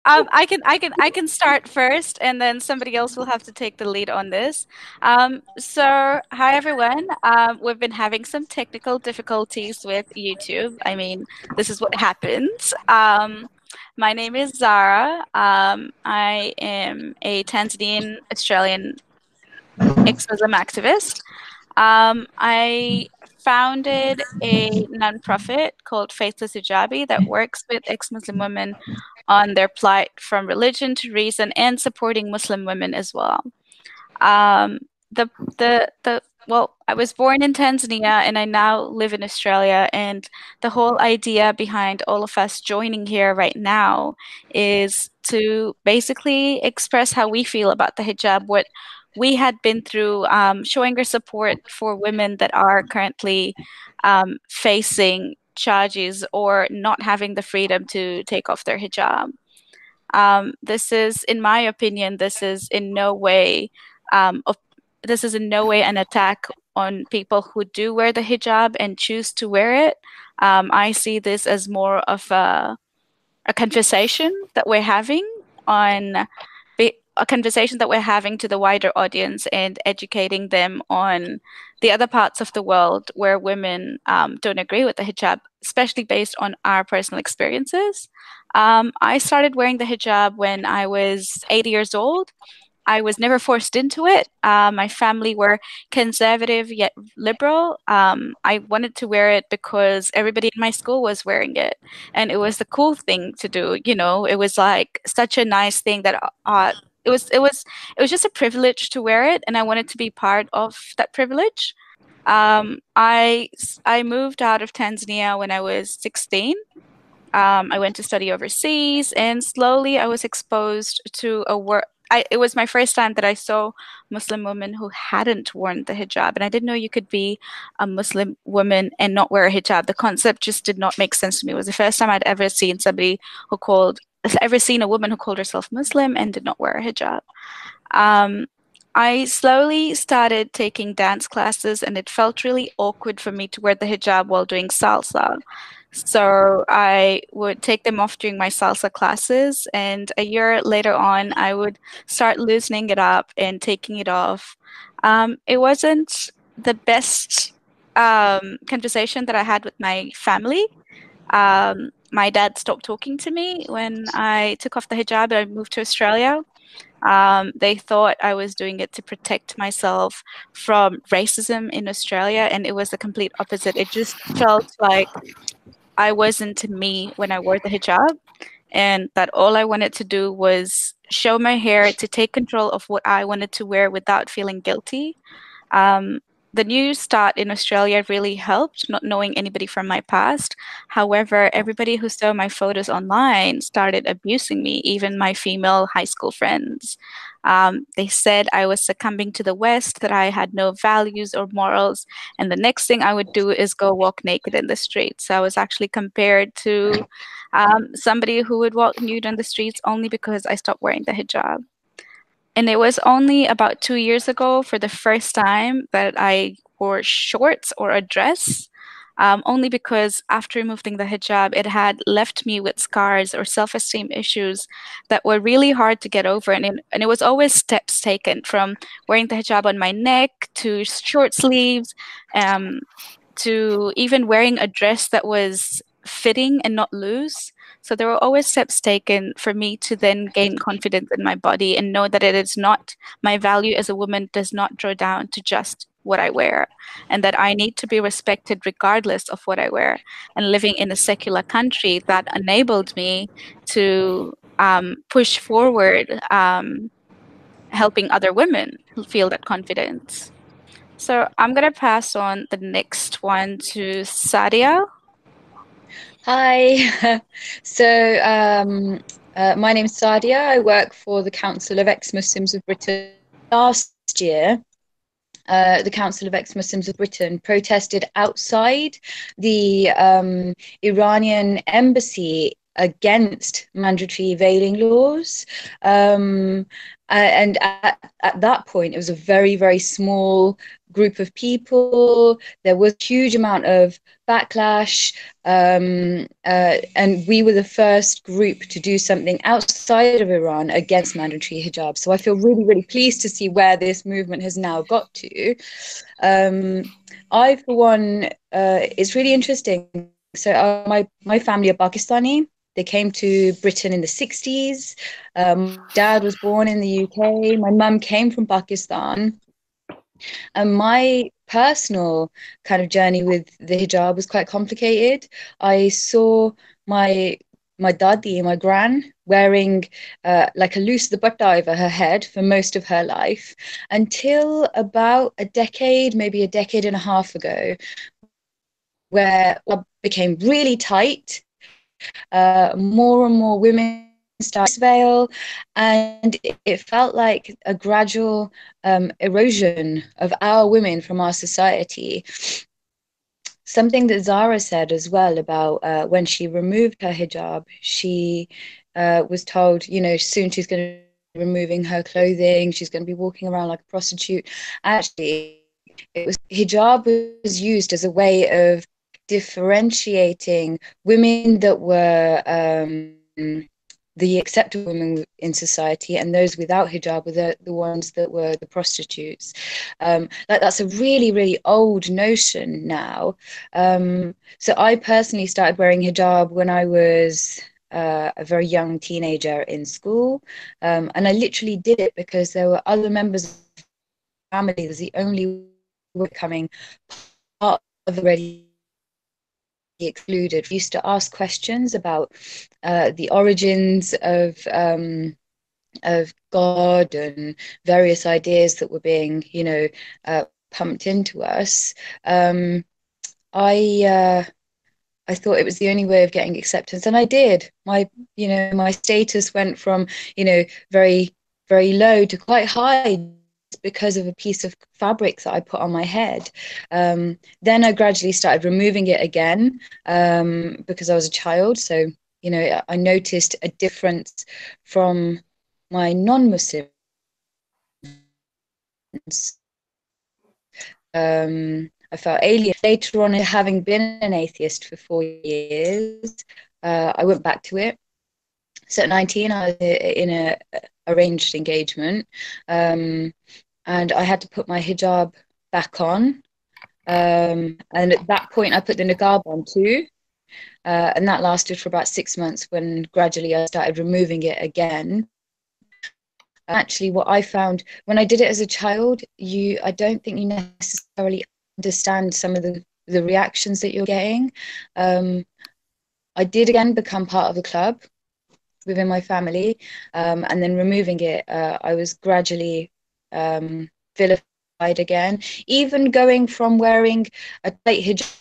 I can start first, and then somebody else will have to take the lead on this. So hi everyone. We've been having some technical difficulties with YouTube. I mean, this is what happens. My name is Zara. I am a Tanzanian Australian ex-Muslim activist. I founded a nonprofit called Faithless Hijabi that works with ex-Muslim women on their plight from religion to reason and supporting Muslim women as well. Um, the well, I was born in Tanzania and I now live in Australia, and the whole idea behind all of us joining here right now is to basically express how we feel about the hijab, what we had been through, showing our support for women that are currently facing charges or not having the freedom to take off their hijab. This is, in my opinion, um, of, this is in no way an attack on people who do wear the hijab and choose to wear it. I see this as more of a conversation that we're having on a conversation that we're having to the wider audience and educating them on the other parts of the world where women don't agree with the hijab, especially based on our personal experiences. I started wearing the hijab when I was 8 years old. I was never forced into it. My family were conservative yet liberal. I wanted to wear it because everybody in my school was wearing it, and it was the cool thing to do. It was like such a nice thing that it was just a privilege to wear it, and I wanted to be part of that privilege. I moved out of Tanzania when I was 16. I went to study overseas, and slowly I was exposed to a work. It was my first time that I saw Muslim women who hadn't worn the hijab, and I didn't know you could be a Muslim woman and not wear a hijab. The concept just did not make sense to me. It was the first time I'd ever seen a woman who called herself Muslim and did not wear a hijab. Um, I slowly started taking dance classes, and it felt really awkward for me to wear the hijab while doing salsa. So I would take them off during my salsa classes, and a year later on, I would start loosening it up and taking it off. It wasn't the best conversation that I had with my family. My dad stopped talking to me when I took off the hijab and I moved to Australia. They thought I was doing it to protect myself from racism in Australia, and it was the complete opposite. It just felt like I wasn't me when I wore the hijab, and that all I wanted to do was show my hair to take control of what I wanted to wear without feeling guilty. Um, the new start in Australia really helped, not knowing anybody from my past. However, everybody who saw my photos online started abusing me, even my female high school friends. They said I was succumbing to the West, that I had no values or morals, and the next thing I would do is go walk naked in the streets. So I was actually compared to somebody who would walk nude on the streets only because I stopped wearing the hijab. And it was only about 2 years ago for the first time that I wore shorts or a dress, only because after removing the hijab, it had left me with scars or self-esteem issues that were really hard to get over. And it was always steps taken from wearing the hijab on my neck to short sleeves, um, to even wearing a dress that was fitting and not loose. So there were always steps taken for me to then gain confidence in my body and know that it is not, my value as a woman does not draw down to just what I wear, and that I need to be respected regardless of what I wear. And living in a secular country, that enabled me to push forward, helping other women feel that confidence. So I'm going to pass on the next one to Sadia. Hi. My name is Sadia. I work for the Council of Ex-Muslims of Britain. Last year, the Council of Ex-Muslims of Britain protested outside the Iranian embassy against mandatory veiling laws. And at that point, it was a very, very small group of people. There was a huge amount of backlash, and we were the first group to do something outside of Iran against mandatory hijab. So I feel really, really pleased to see where this movement has now got to. I, for one, it's really interesting. So my family are Pakistani. They came to Britain in the 60s. Dad was born in the UK. My mum came from Pakistan. And my personal kind of journey with the hijab was quite complicated. I saw my dadi, my gran, wearing like a loose dupatta over her head for most of her life until about a decade, maybe a decade and a half ago, where it became really tight. More and more women started to veil, and it felt like a gradual erosion of our women from our society. Something that Zara said as well about when she removed her hijab, she was told, you know, soon she's going to be removing her clothing, she's going to be walking around like a prostitute. Actually, it was hijab was used as a way of differentiating women that were the acceptable women in society, and those without hijab were the ones that were the prostitutes. Like that's a really, really old notion now. So I personally started wearing hijab when I was a very young teenager in school, and I literally did it because there were other members of the family. There's the only way becoming part of the already excluded. We used to ask questions about the origins of God and various ideas that were being, you know, pumped into us. I thought it was the only way of getting acceptance, and I did. My status went from, you know, very, very low to quite high because of a piece of fabric that I put on my head. Then I gradually started removing it again because I was a child. So, you know, I noticed a difference from my non-Muslims. I felt alien. Later on, having been an atheist for 4 years, I went back to it. So at 19, I was in a arranged engagement, and I had to put my hijab back on. And at that point, I put the niqab on too. And that lasted for about 6 months when gradually I started removing it again. Actually, what I found when I did it as a child, I don't think you necessarily understand some of the reactions that you're getting. I did again become part of the club within my family, and then removing it, I was gradually vilified again. Even going from wearing a tight hijab,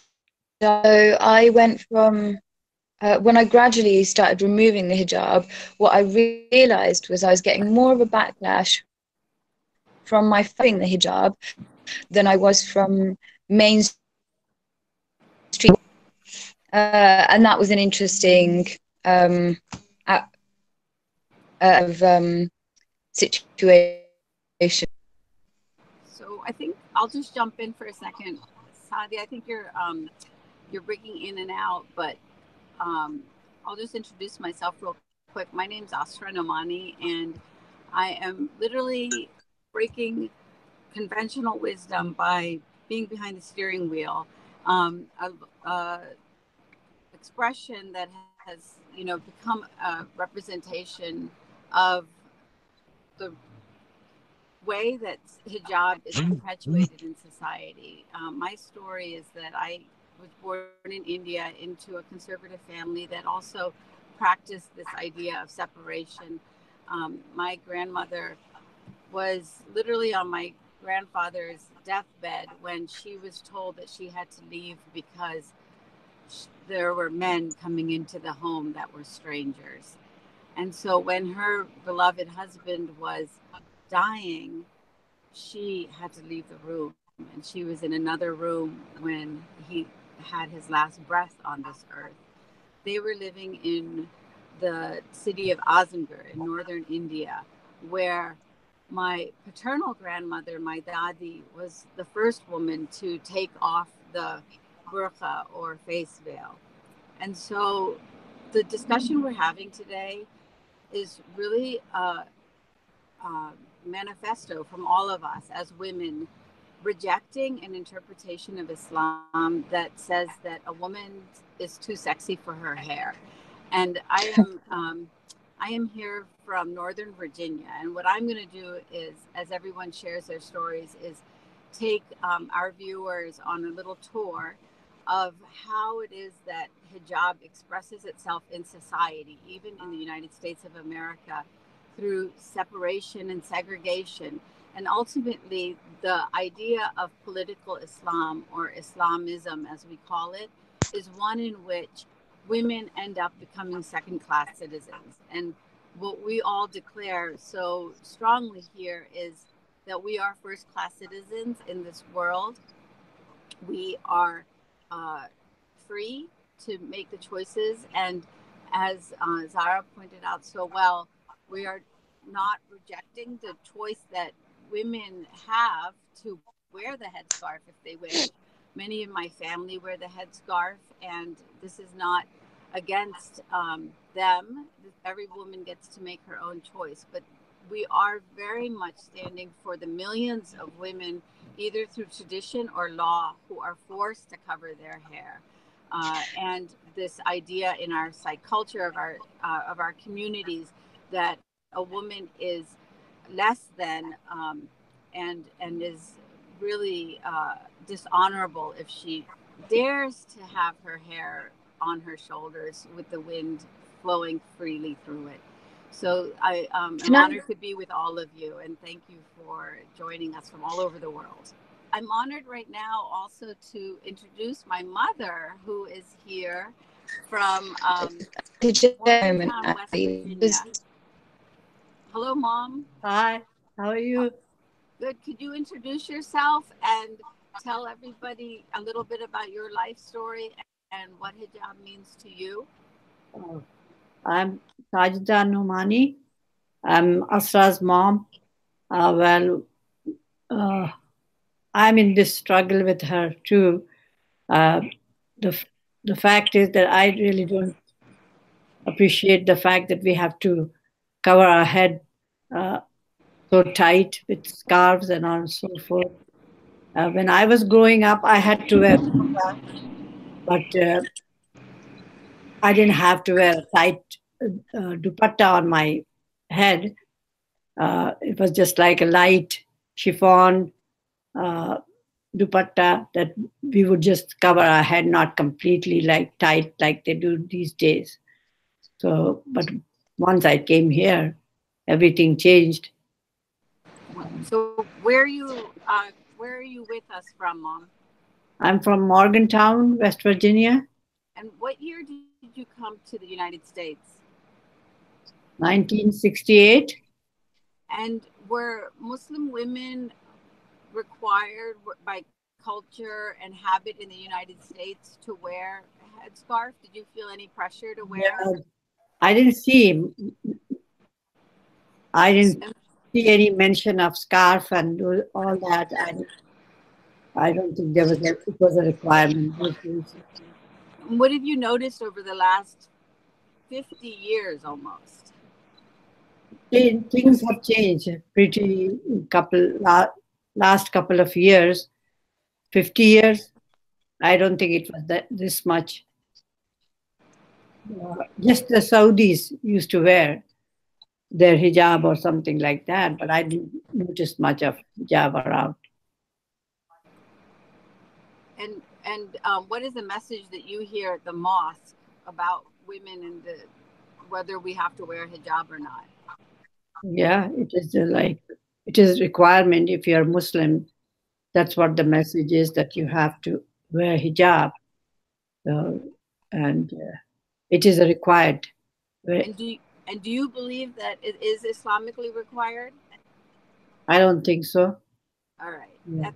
so I went from when I gradually started removing the hijab, what I realized was I was getting more of a backlash from my following the hijab than I was from mainstream. And that was an interesting uh, situation. So I think I'll just jump in for a second. Sadi, I think you're breaking in and out, but um, I'll just introduce myself real quick. My name's Asra Nomani, and I am literally breaking conventional wisdom by being behind the steering wheel. A expression that has, you know, become a representation of the way that hijab is perpetuated in society. My story is that I was born in India into a conservative family that also practiced this idea of separation. My grandmother was literally on my grandfather's deathbed when she was told that she had to leave because there were men coming into the home that were strangers. And so when her beloved husband was dying, she had to leave the room. And she was in another room when he had his last breath on this earth. They were living in the city of Azamgarh in northern India, where my paternal grandmother, my dadi, was the first woman to take off the burqa or face veil. And so the discussion we're having today is really a manifesto from all of us as women rejecting an interpretation of Islam that says that a woman is too sexy for her hair. And I am here from Northern Virginia, and what I'm going to do is, as everyone shares their stories, is take our viewers on a little tour of how it is that hijab expresses itself in society, even in the United States of America, through separation and segregation. And ultimately, the idea of political Islam, or Islamism as we call it, is one in which women end up becoming second-class citizens. And what we all declare so strongly here is that we are first-class citizens in this world. We are free to make the choices. And as Zara pointed out so well, we are not rejecting the choice that women have to wear the headscarf if they wish. Many of my family wear the headscarf, and this is not against them. Every woman gets to make her own choice, but we are very much standing for the millions of women, either through tradition or law, who are forced to cover their hair. And this idea in our culture of our communities that a woman is less than and is really dishonorable if she dares to have her hair on her shoulders with the wind flowing freely through it. So I am honored to be with all of you, and thank you for joining us from all over the world. I'm honored right now also to introduce my mother, who is here from Morgantown, West Virginia. Hello, Mom. Hi, how are you? Good. Could you introduce yourself and tell everybody a little bit about your life story and what hijab means to you? I'm Sajida Numani. I'm Asra's mom. I'm in this struggle with her too. The fact is that I really don't appreciate the fact that we have to cover our head so tight with scarves and on and so forth. When I was growing up, I had to wear burqa, but I didn't have to wear a tight dupatta on my head. It was just like a light chiffon dupatta that we would just cover our head, not completely like tight like they do these days. So, but once I came here, everything changed. So where are you with us from, Mom? I'm from Morgantown, West Virginia. And what year did you come to the United States? 1968. And were Muslim women required by culture and habit in the United States to wear a headscarf? Did you feel any pressure to wear? Yeah, I didn't see any mention of scarf and all that. I don't think it was a requirement. What have you noticed over the last 50 years almost? Things have changed pretty last couple of years. 50 years, I don't think it was this much. Just the Saudis used to wear their hijab or something like that, but I didn't notice much of hijab around. And what is the message that you hear at the mosque about women and whether we have to wear hijab or not? Yeah, it is it is a requirement if you're Muslim. That's what the message is, that you have to wear hijab. And it is a required. And do you believe that it is Islamically required? I don't think so. All right. Yeah.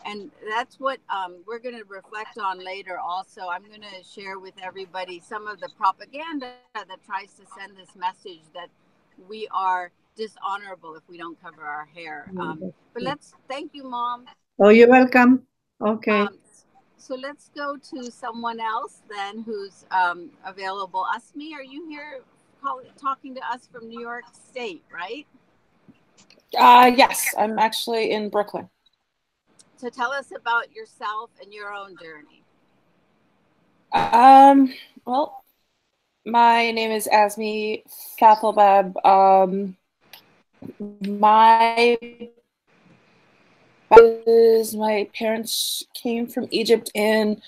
And that's what we're going to reflect on later. Also, I'm going to share with everybody some of the propaganda that tries to send this message that we are dishonorable if we don't cover our hair. But let's thank you, Mom. Oh, you're welcome. Okay. So let's go to someone else then who's available. Asmi, are you here talking to us from New York State, right? Yes, I'm actually in Brooklyn. So tell us about yourself and your own journey. Well, my name is Asmi Fathelbab. My parents came from Egypt in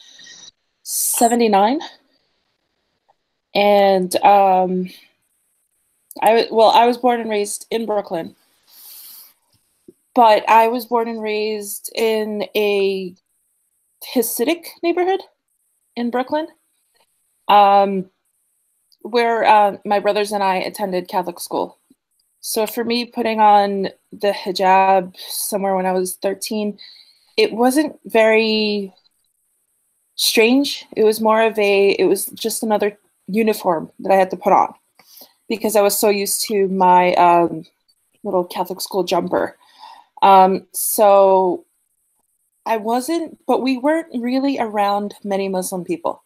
79, and I was born and raised in Brooklyn, but I was born and raised in a Hasidic neighborhood in Brooklyn, where my brothers and I attended Catholic school. So for me, putting on the hijab somewhere when I was 13, it wasn't very strange. It was just another uniform that I had to put on because I was so used to my little Catholic school jumper. So but we weren't really around many Muslim people.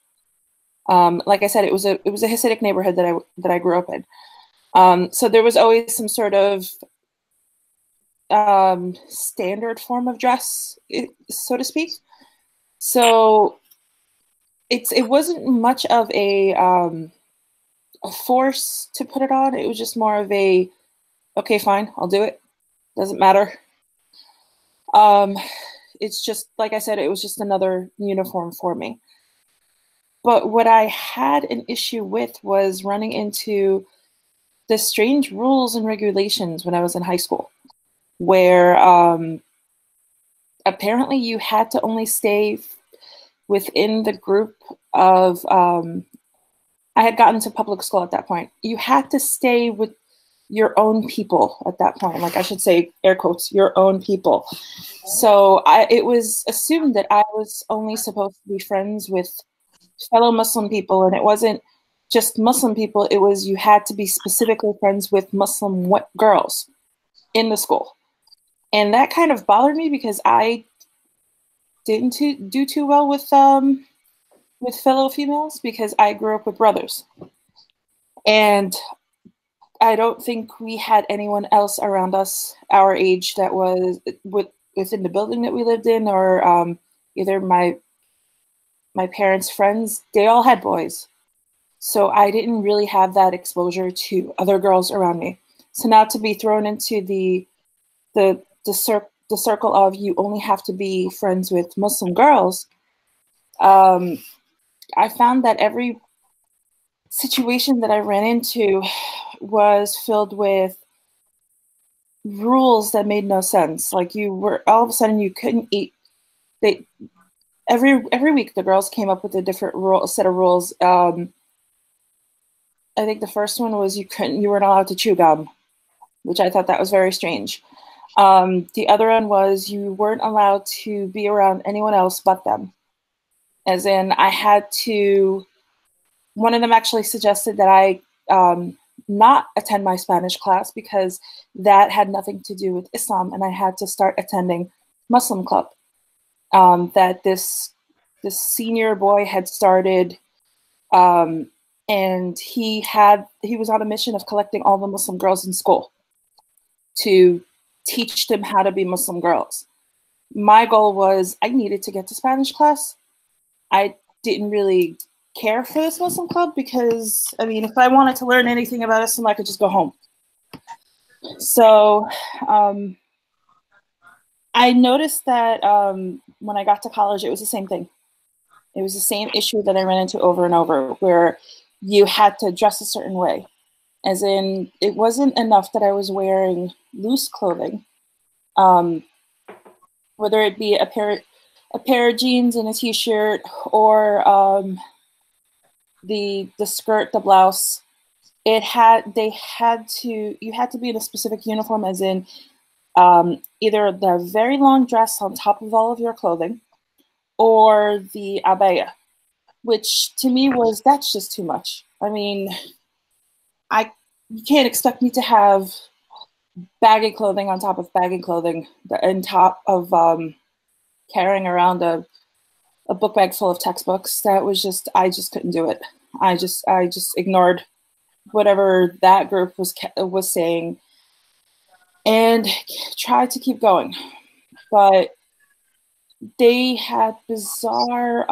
Like I said, it was a Hasidic neighborhood that I grew up in. So there was always some sort of standard form of dress, so to speak. So it wasn't much of a force to put it on. It was just more of a, okay, fine, I'll do it. Doesn't matter. It's just, like I said, it was just another uniform for me. But what I had an issue with was running into the strange rules and regulations when I was in high school, where apparently you had to only stay within the group of, I had gotten to public school at that point. You had to stay with your own people at that point. Like, I should say, air quotes, your own people. So it was assumed that I was only supposed to be friends with fellow Muslim people, and it wasn't just Muslim people. It was, you had to be specifically friends with Muslim girls in the school. And that kind of bothered me because I didn't do too well with fellow females because I grew up with brothers. And I don't think we had anyone else around us our age that was within the building that we lived in, or either my parents' friends. They all had boys. So I didn't really have that exposure to other girls around me. So now to be thrown into the circle of you only have to be friends with Muslim girls, I found that every situation that I ran into was filled with rules that made no sense. Like, you were, all of a sudden you couldn't eat. Every week the girls came up with a different set of rules. I think the first one was you weren't allowed to chew gum, which I thought that was very strange. The other one was you weren't allowed to be around anyone else but them. As in, I had to, one of them actually suggested that I not attend my Spanish class because that had nothing to do with Islam, and I had to start attending Muslim club that this senior boy had started, and he was on a mission of collecting all the Muslim girls in school to teach them how to be Muslim girls. My goal was I needed to get to Spanish class. I didn't really care for this Muslim club because, I mean, if I wanted to learn anything about Islam, I could just go home. So I noticed that when I got to college, it was the same thing. It was the same issue that I ran into over and over, where you had to dress a certain way. As in, it wasn't enough that I was wearing loose clothing, whether it be a pair of jeans and a t-shirt, or the skirt, the blouse. You had to be in a specific uniform, as in either the very long dress on top of all of your clothing or the abaya, which to me was, that's just too much. I mean, you can't expect me to have baggy clothing on top of baggy clothing, on top of carrying around a book bag full of textbooks. That was just, I just couldn't do it. I just ignored whatever that group was saying and tried to keep going. But they had bizarre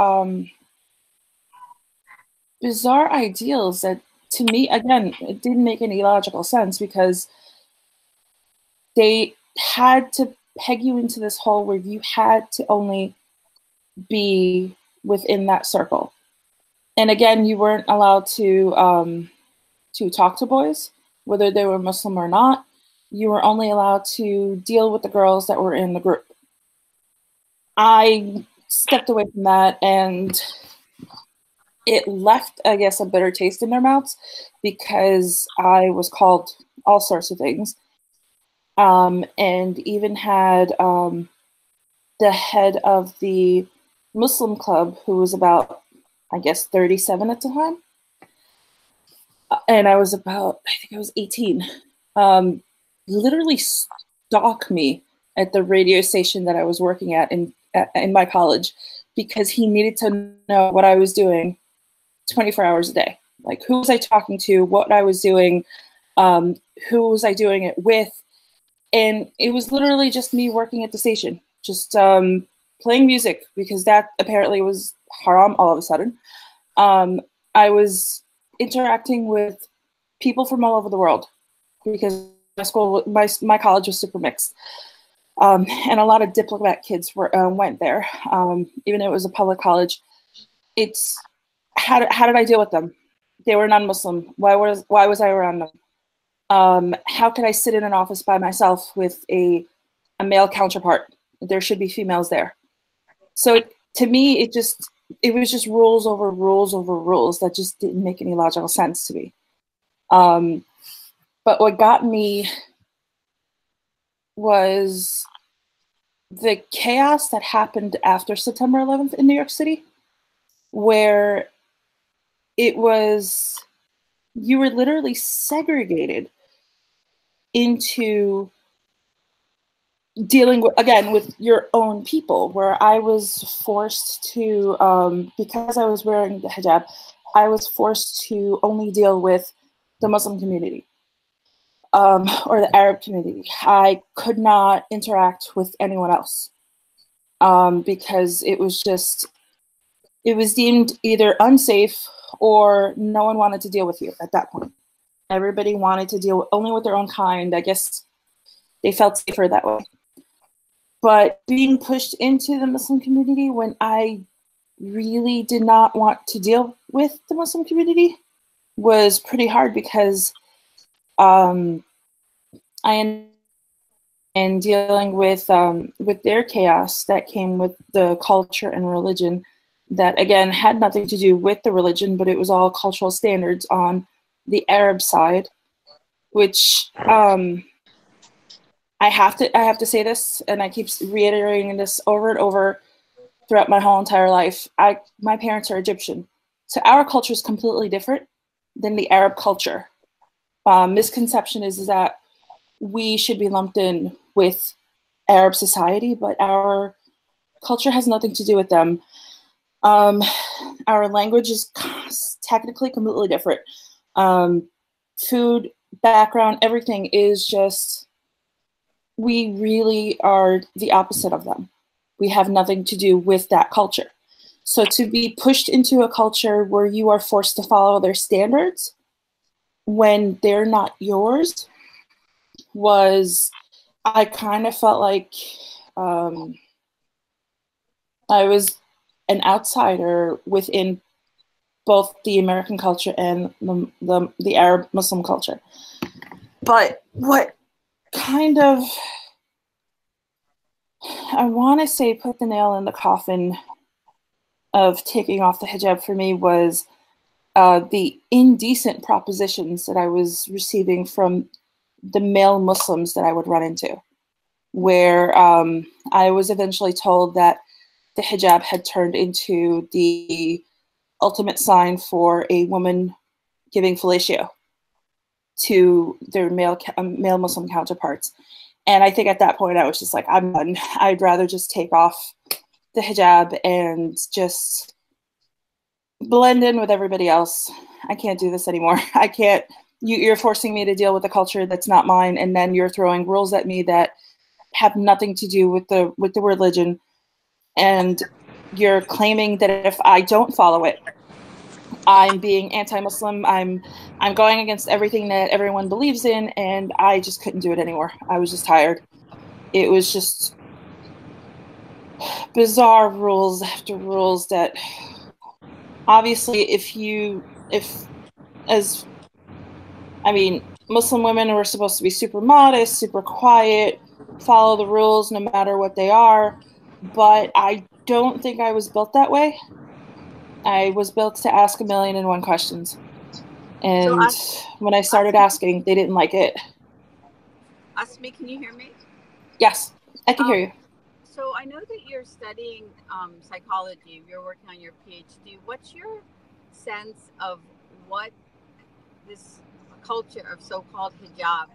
ideals that, to me, again, it didn't make any logical sense, because they had to peg you into this hole where you had to only be within that circle. And again, you weren't allowed to talk to boys, whether they were Muslim or not. You were only allowed to deal with the girls that were in the group. I stepped away from that, and it left, I guess, a bitter taste in their mouths, because I was called all sorts of things. And even had the head of the Muslim club, who was about, I guess, 37 at the time, and I was about, I think I was 18, literally stalk me at the radio station that I was working at in my college, because he needed to know what I was doing 24 hours a day. Like, who was I talking to, what I was doing, who was I doing it with. And it was literally just me working at the station, just playing music, because that apparently was haram all of a sudden. I was interacting with people from all over the world, because my college was super mixed. And a lot of diplomat kids went there, even though it was a public college. It's how did I deal with them? They were non-Muslim. Why was I around them? How could I sit in an office by myself with a male counterpart? There should be females there. So to me, it was just rules over rules over rules that just didn't make any logical sense to me. But what got me was the chaos that happened after September 11th in New York City, where you were literally segregated into dealing with your own people, where I was forced to, because I was wearing the hijab, I was forced to only deal with the Muslim community, or the Arab community. I could not interact with anyone else, because it was deemed either unsafe or no one wanted to deal with you at that point. Everybody wanted to deal only with their own kind. I guess they felt safer that way. But being pushed into the Muslim community when I really did not want to deal with the Muslim community was pretty hard, because I ended up dealing with their chaos that came with the culture and religion that, again, had nothing to do with the religion, but it was all cultural standards on the Arab side, which I have to say this, and I keep reiterating this over and over throughout my whole entire life. My parents are Egyptian, so our culture is completely different than the Arab culture. Misconception is that we should be lumped in with Arab society, but our culture has nothing to do with them. Our language is technically completely different. Food, background, everything is just, we really are the opposite of them. We have nothing to do with that culture. So to be pushed into a culture where you are forced to follow their standards when they're not yours I kind of felt like I was an outsider within both the American culture and the Arab Muslim culture. But what kind of, I want to say, put the nail in the coffin of taking off the hijab for me was the indecent propositions that I was receiving from the male Muslims that I would run into. where I was eventually told that the hijab had turned into the ultimate sign for a woman giving fellatio to their male Muslim counterparts. And I think at that point I was just like, I'm done. I'd rather just take off the hijab and just blend in with everybody else. I can't do this anymore. I can't. You're forcing me to deal with a culture that's not mine, and then you're throwing rules at me that have nothing to do with the religion, and you're claiming that if I don't follow it, I'm being anti-Muslim. I'm going against everything that everyone believes in, and I just couldn't do it anymore. I was just tired. It was just bizarre rules after rules that obviously Muslim women were supposed to be super modest, super quiet, follow the rules no matter what they are, but I don't think I was built that way. I was built to ask 1,000,001 questions. And when I started asking, they didn't like it. Asmi, can you hear me? Yes, I can hear you. So I know that you're studying psychology. You're working on your PhD. What's your sense of what this culture of so-called hijab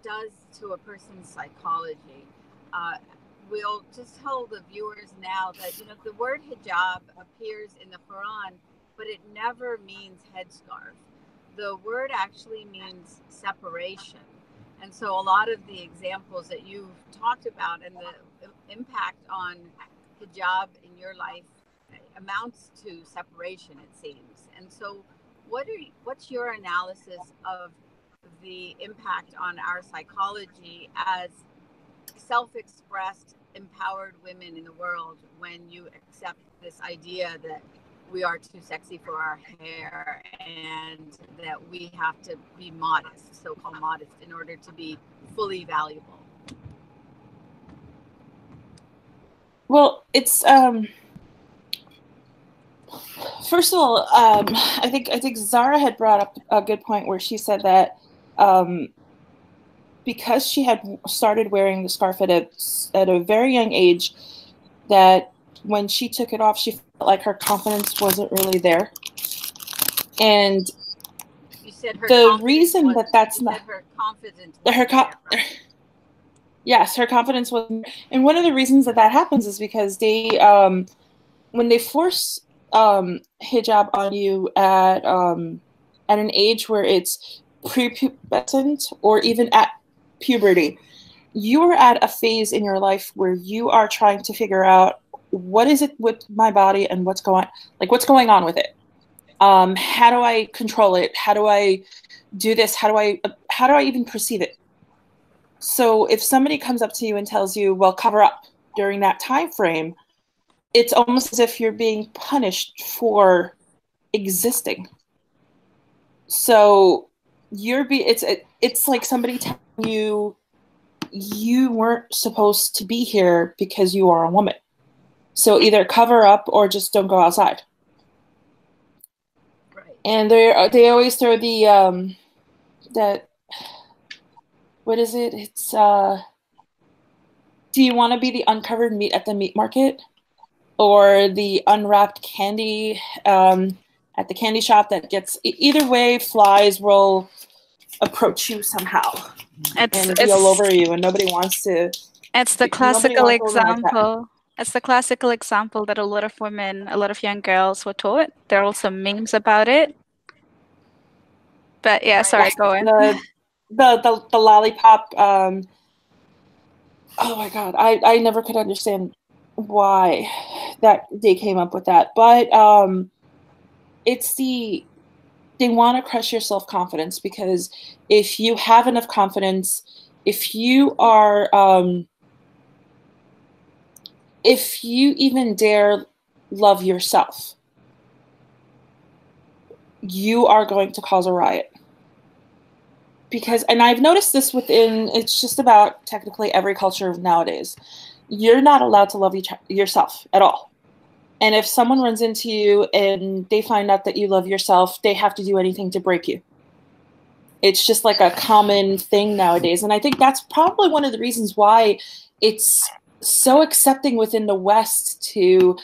does to a person's psychology? We'll just tell the viewers now that, you know, the word hijab appears in the Quran, but it never means headscarf. The word actually means separation. And so a lot of the examples that you've talked about and the impact on hijab in your life amounts to separation, it seems. And so what's your analysis of the impact on our psychology as self-expressed, empowered women in the world when you accept this idea that we are too sexy for our hair and that we have to be modest, so-called modest, in order to be fully valuable? Well, it's first of all, I think Zara had brought up a good point where she said that because she had started wearing the scarf at a very young age, that when she took it off, she felt like her confidence wasn't really there. And you said her the reason that that's not her confidence, yes, her confidence was, and one of the reasons that happens is because they when they force hijab on you at an age where it's prepubescent or even at puberty, you are at a phase in your life where you are trying to figure out what is it with my body and what's going on with it. How do I control it? How do I do this? How do I even perceive it? So if somebody comes up to you and tells you, well, cover up during that time frame, it's almost as if you're being punished for existing. So it's like somebody telling you you weren't supposed to be here because you are a woman. So either cover up or just don't go outside. Right. And they always throw the that, what is it? It's do you want to be the uncovered meat at the meat market, or the unwrapped candy at the candy shop that gets, either way, flies will approach you somehow and be all over you, and nobody wants to. It's the classical example. It's the classical example that a lot of women, a lot of young girls were taught. There are also memes about it. But yeah, sorry, go on. The lollipop. Oh my God, I never could understand why that they came up with that, but it's they want to crush your self-confidence, because if you have enough confidence, if you are if you even dare love yourself, you are going to cause a riot. Because, and I've noticed this within, it's just about technically every culture nowadays, you're not allowed to love yourself at all. And if someone runs into you and they find out that you love yourself, they have to do anything to break you. It's just like a common thing nowadays. And I think that's probably one of the reasons why it's so accepting within the West to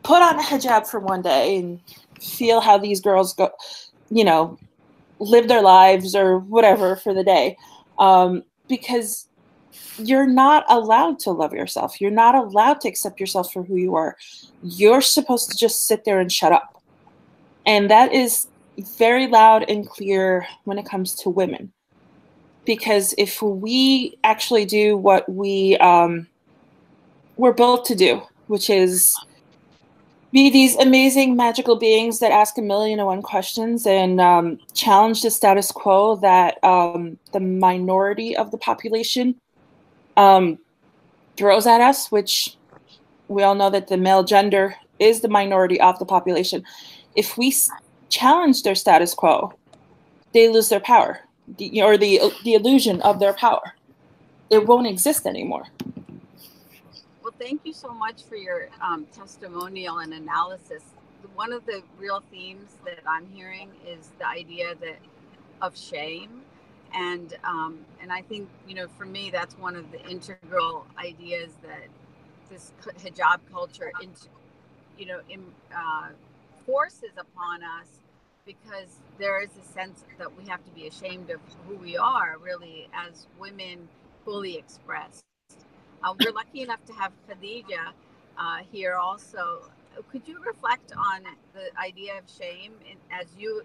put on a hijab for one day and feel how these girls go, you know, live their lives or whatever for the day. Because you're not allowed to love yourself. You're not allowed to accept yourself for who you are. You're supposed to just sit there and shut up. And that is very loud and clear when it comes to women. Because if we actually do what we're built to do, which is be these amazing magical beings that ask a million and one questions and challenge the status quo that the minority of the population throws at us, which we all know that the male gender is the minority of the population. If we challenge their status quo, they lose their power, or the illusion of their power. It won't exist anymore. Well, thank you so much for your testimonial and analysis. One of the real themes that I'm hearing is the idea of shame. And I think, you know, for me, that's one of the integral ideas that this hijab culture, forces upon us, because there is a sense that we have to be ashamed of who we are, really, as women fully expressed. We're lucky enough to have Khadija here also. Could you reflect on the idea of shame as you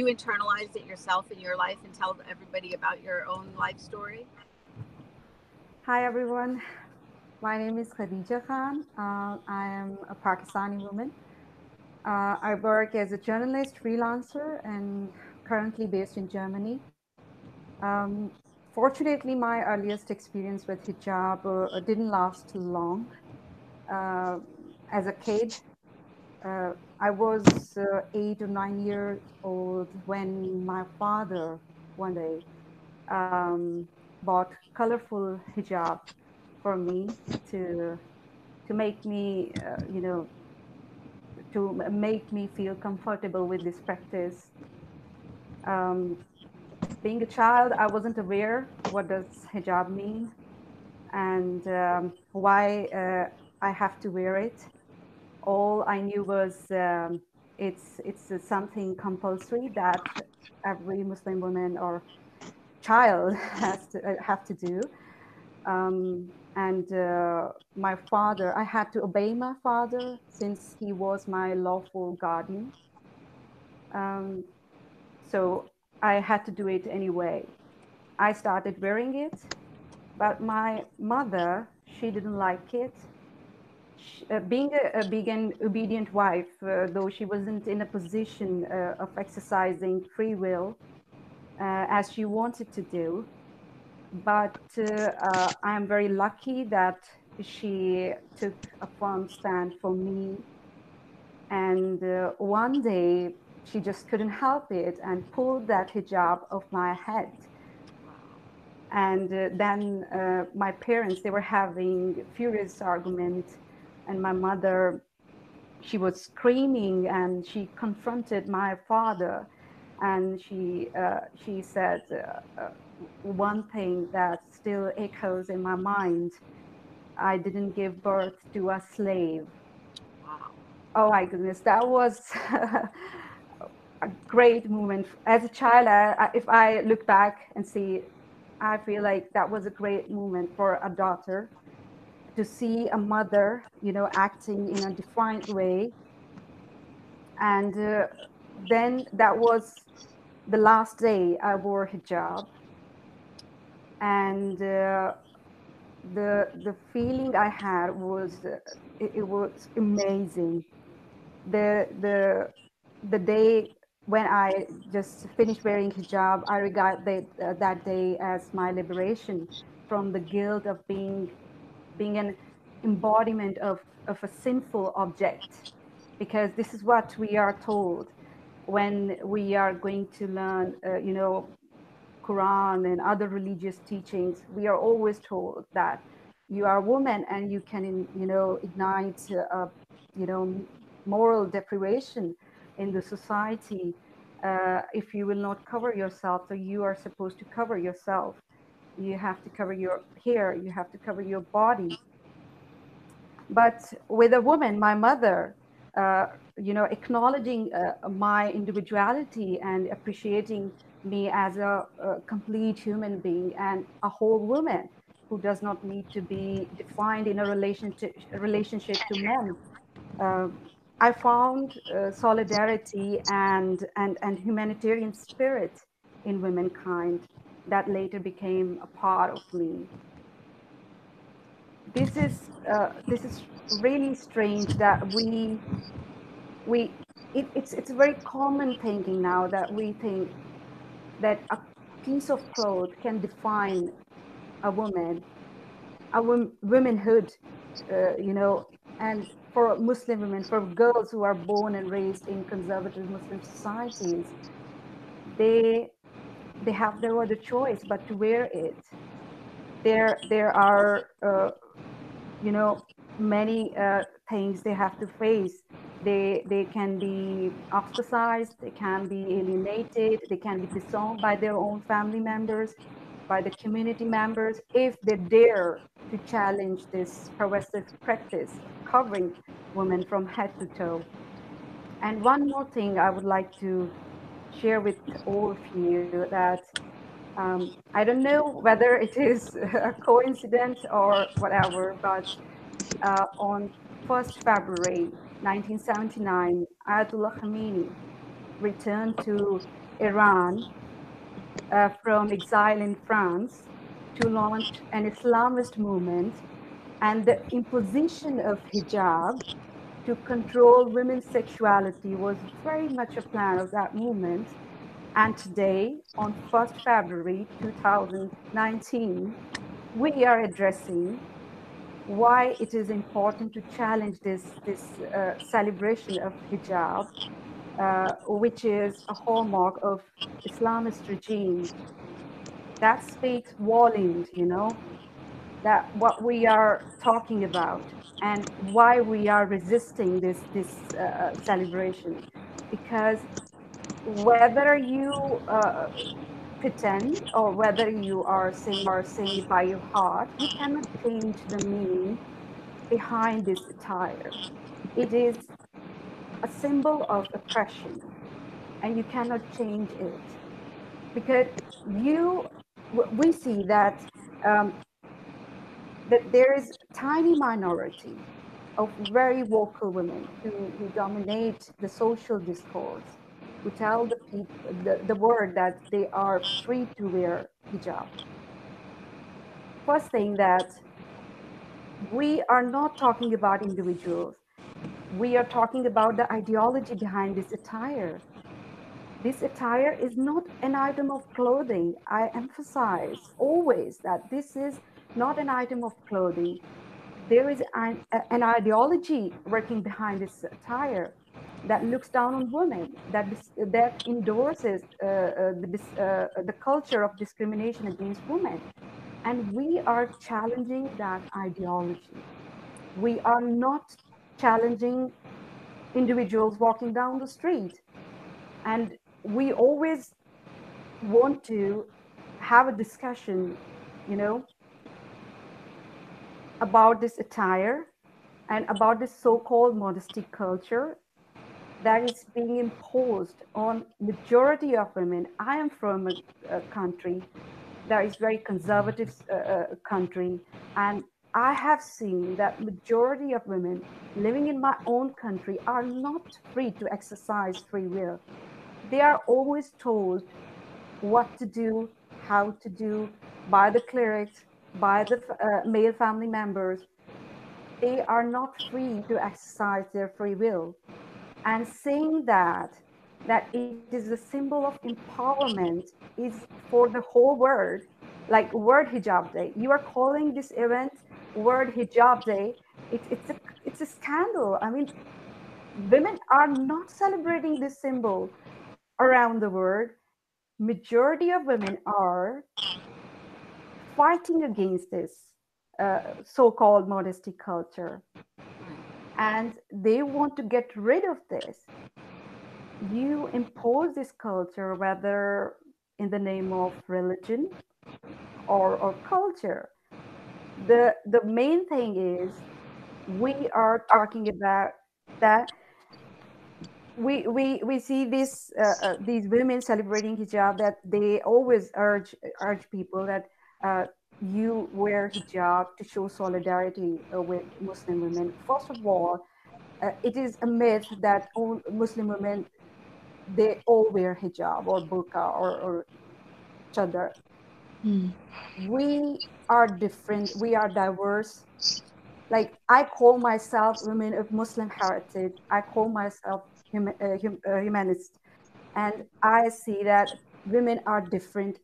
internalized it yourself in your life, and tell everybody about your own life story? Hi everyone, my name is Khadija Khan. I am a Pakistani woman. I work as a journalist, freelancer, and currently based in Germany. Fortunately, my earliest experience with hijab didn't last too long. As a kid, I was 8 or 9 years old when my father one day bought colorful hijab for me to make me, to make me feel comfortable with this practice. Being a child, I wasn't aware what does hijab mean and why I have to wear it. All I knew was it's something compulsory that every Muslim woman or child has to have to do. And my father, I had to obey my father since he was my lawful guardian. So I had to do it anyway. I started wearing it, but my mother, she didn't like it. Being a big and obedient wife, though she wasn't in a position of exercising free will as she wanted to do, but I am very lucky that she took a firm stand for me. And one day she just couldn't help it and pulled that hijab off my head. And then my parents, they were having furious argument, and my mother, she was screaming and she confronted my father, and she said one thing that still echoes in my mind: I didn't give birth to a slave. Wow. Oh my goodness, that was a great moment. As a child, if I look back and see, I feel like that was a great moment for a daughter to see a mother, acting in a defiant way. And then that was the last day I wore hijab. And the feeling I had was, it was amazing. The day when I just finished wearing hijab, I regard that day as my liberation from the guilt of being an embodiment of a sinful object, because this is what we are told when we are going to learn, Quran and other religious teachings. We are always told that you are a woman and you can, ignite, moral deprivation in the society. if you will not cover yourself, so you are supposed to cover yourself. You have to cover your hair, you have to cover your body. But with a woman, my mother, uh, acknowledging my individuality and appreciating me as a complete human being and a whole woman who does not need to be defined in a relationship to men. uh, I found solidarity and humanitarian spirit in womankind that later became a part of me. This is really strange that we it's very common thinking now that we think that a piece of cloth can define a woman, womanhood, and for Muslim women, for girls who are born and raised in conservative Muslim societies, they they have no other choice but to wear it. There are many things they have to face. They can be ostracized, they can be alienated, they can be disowned by their own family members, by the community members, if they dare to challenge this pervasive practice of covering women from head to toe. And one more thing I would like to share with all of you, that I don't know whether it is a coincidence or whatever, but on 1st February 1979, Ayatollah Khamenei returned to Iran from exile in France to launch an Islamist movement, and the imposition of hijab to control women's sexuality was very much a plan of that movement. And today, on 1st February 2019, we are addressing why it is important to challenge this celebration of hijab, which is a hallmark of Islamist regime. That speaks volumes, that what we are talking about and why we are resisting this celebration. Because whether you pretend or whether you are saying it by your heart, you cannot change the meaning behind this attire. It is a symbol of oppression, and you cannot change it because we see um, that there is a tiny minority of very vocal women who dominate the social discourse, who tell the world that they are free to wear hijab. First thing, that we are not talking about individuals. We are talking about the ideology behind this attire. This attire is not an item of clothing. I emphasize always that this is not an item of clothing. There is an ideology working behind this attire that looks down on women, that endorses the culture of discrimination against women. And we are challenging that ideology. We are not challenging individuals walking down the street. And we always want to have a discussion, you know, about this attire and about this so-called modesty culture that is being imposed on majority of women. I am from a country that is very conservative country, and I have seen that majority of women living in my own country are not free to exercise free will. They are always told what to do, how to do, by the clerics, by the male family members. They are not free to exercise their free will. And saying that it is a symbol of empowerment is for the whole world, like World Hijab Day. You are calling this event World Hijab Day. It's a scandal. I mean, women are not celebrating this symbol around the world. Majority of women are fighting against this so-called modesty culture, and they want to get rid of this. you impose this culture, whether in the name of religion or culture. The main thing is we are talking about that we see these women celebrating hijab, that they always urge people that you wear hijab to show solidarity with Muslim women. First of all, it is a myth that all Muslim women, they all wear hijab or burqa or chadar. We are different, we are diverse. Like, I call myself women of Muslim heritage, I call myself humanist, and I see that women are different.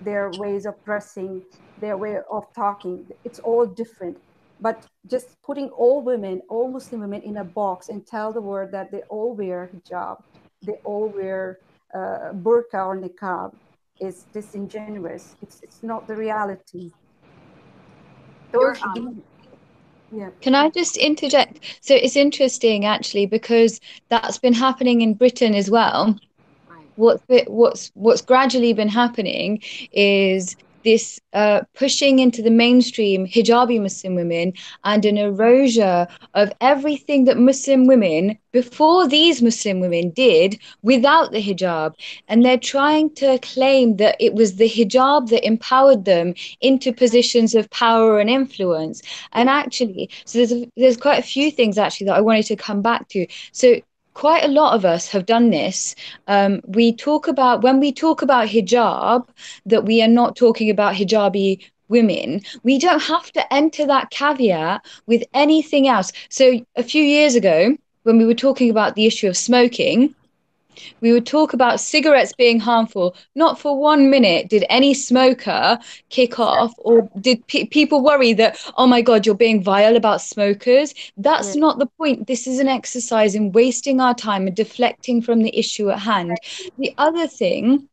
Their ways of dressing, their way of talking, it's all different. But just putting all women, all Muslim women, in a box and tell the world that they all wear hijab, they all wear burqa or niqab, is disingenuous. It's not the reality. Those yeah. Can I just interject? So it's interesting actually, because that's been happening in Britain as well. What's gradually been happening is this pushing into the mainstream hijabi Muslim women and an erasure of everything that Muslim women before these Muslim women did without the hijab. And they're trying to claim that it was the hijab that empowered them into positions of power and influence. And actually, so there's quite a few things actually that I wanted to come back to. So quite a lot of us have done this. We talk about, when we talk about hijab, that we are not talking about hijabi women. We don't have to enter that caveat with anything else. So a few years ago, when we were talking about the issue of smoking, we would talk about cigarettes being harmful. Not for 1 minute did any smoker kick off, or did people worry that, oh my God, you're being vile about smokers. That's not the point. This is an exercise in wasting our time and deflecting from the issue at hand. The other thing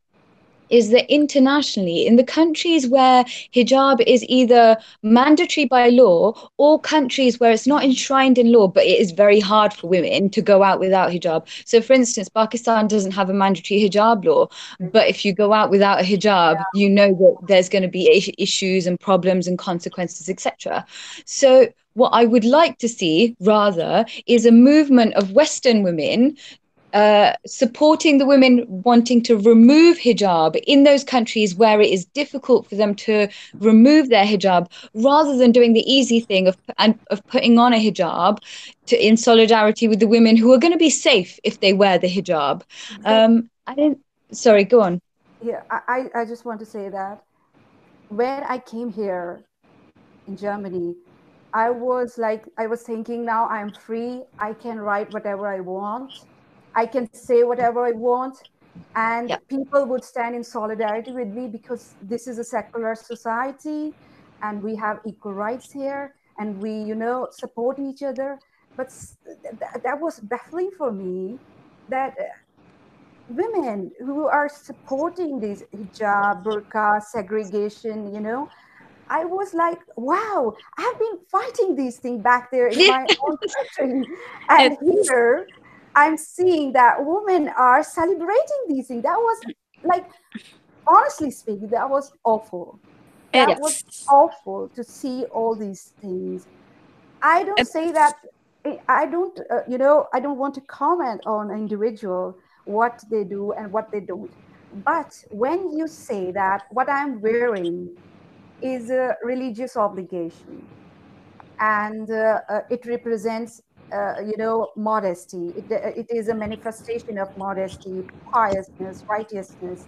is that internationally, in the countries where hijab is either mandatory by law, or countries where it's not enshrined in law, but it is very hard for women to go out without hijab. So, for instance, Pakistan doesn't have a mandatory hijab law, but if you go out without a hijab, you know that there's going to be issues and problems and consequences, etc. So, what I would like to see rather is a movement of Western women supporting the women wanting to remove hijab in those countries where it is difficult for them to remove their hijab, rather than doing the easy thing of putting on a hijab in solidarity with the women who are going to be safe if they wear the hijab. Sorry, go on. Yeah, I just want to say that when I came here in Germany, I was thinking, now I'm free, I can write whatever I want, I can say whatever I want, and people would stand in solidarity with me, because this is a secular society and we have equal rights here, and we, support each other. But that was baffling for me, that women who are supporting this hijab, burqa, segregation, I was like, wow, I've been fighting these things back there in my own country. And here I'm seeing that women are celebrating these things. That was, like, honestly speaking, that was awful. That was awful to see all these things. I don't say that, I don't, I don't want to comment on an individual, what they do and what they don't. But when you say that what I'm wearing is a religious obligation, and it represents, modesty, it is a manifestation of modesty, piousness, righteousness,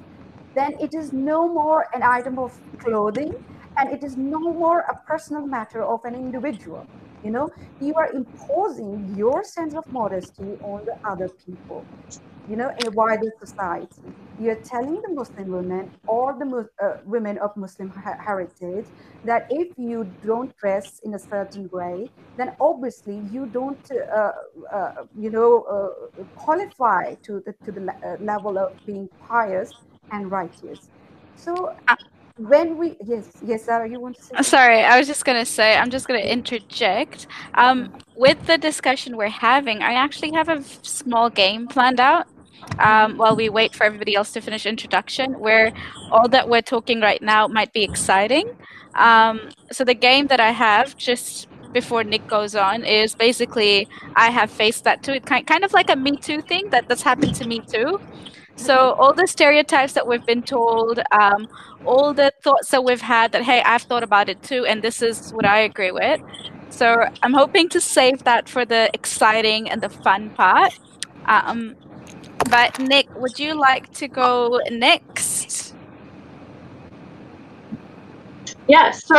then it is no more an item of clothing, and it is no more a personal matter of an individual. You are imposing your sense of modesty on the other people, in a wider society. You're telling the Muslim women, or the women of Muslim heritage, that if you don't dress in a certain way, then obviously you don't, qualify to the level of being pious and righteous. So when we, yes, Sarah, you want to say something? Sorry, I was just going to say, I'm just going to interject. With the discussion we're having, I actually have a small game planned out. while we wait for everybody else to finish introduction, where all that we're talking right now might be exciting. So the game that I have just before Nick goes on is basically I have faced that too. It's kind of like a Me Too thing that's happened to me too. So all the stereotypes that we've been told, all the thoughts that we've had that, hey, I've thought about it too, and this is what I agree with. So I'm hoping to save that for the exciting and the fun part. But Nick, would you like to go next? Yeah, so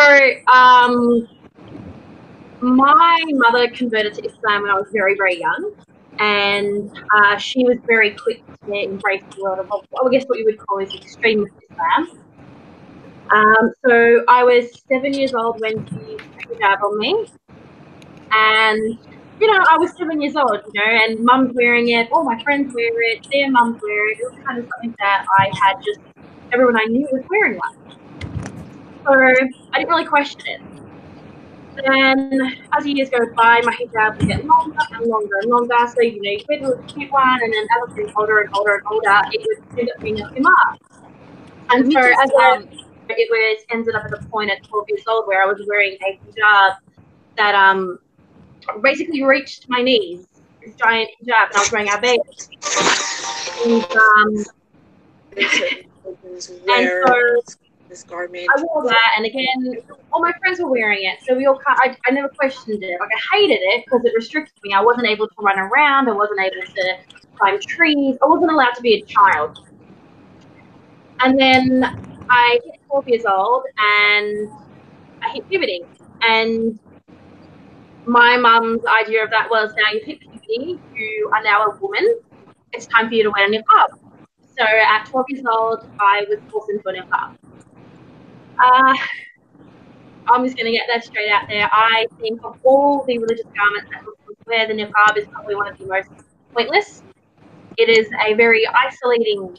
my mother converted to Islam when I was very, very young, and she was very quick to embrace the world of, I guess, what you would call is extremist Islam. So I was 7 years old when she put hijab on me, and I was 7 years old, and mum's wearing it, all my friends wear it, their mums wear it. It was kind of something that I had just everyone I knew was wearing one. So I didn't really question it. Then as the years go by, my hijab would get longer and longer and longer. So, you wear the cute one, and then as I was getting older and older and older, it would end up being a hijab. And so it was ended up at the point at 12 years old where I was wearing a hijab that basically reached my knees. This giant hijab, and I was wearing a veil. And so this garment. I wore that, and again, all my friends were wearing it, so we all. I never questioned it. Like, I hated it because it restricted me. I wasn't able to run around. I wasn't able to climb trees. I wasn't allowed to be a child. And then I hit 12 years old, and I hit puberty. And my mum's idea of that was, now you've hit puberty, you are now a woman. It's time for you to wear a niqab. So at 12 years old, I was forced into a niqab. I'm just going to get that straight out there. I think of all the religious garments that Muslims wear, the niqab is probably one of the most pointless. It is a very isolating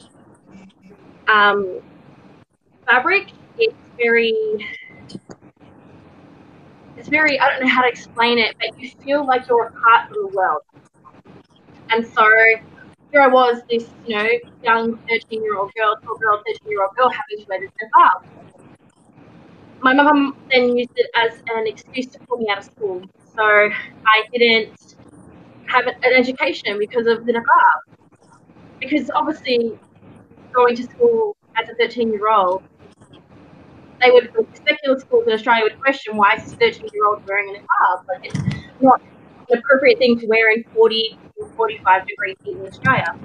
fabric. It's very, I don't know how to explain it, but you feel like you're a part of the world. And so here I was, this, young 13-year-old girl, 12-year-old, 13-year-old girl having to wear this niqab. My mum then used it as an excuse to pull me out of school. So I didn't have an education because of the niqab. Because obviously going to school as a 13-year-old, they would, secular schools in Australia would question, why is this 13-year-old wearing a niqab? Like, it's not an appropriate thing to wear in 40 to 45 degree heat in Australia.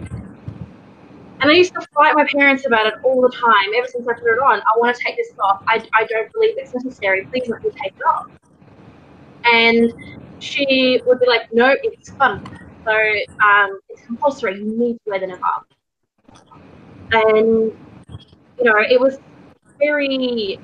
And I used to fight my parents about it all the time, ever since I put it on. I want to take this off. I don't believe it's necessary. Please let me take it off. And she would be like, no, it's fun. So it's compulsory. You need to wear the niqab. And, it was very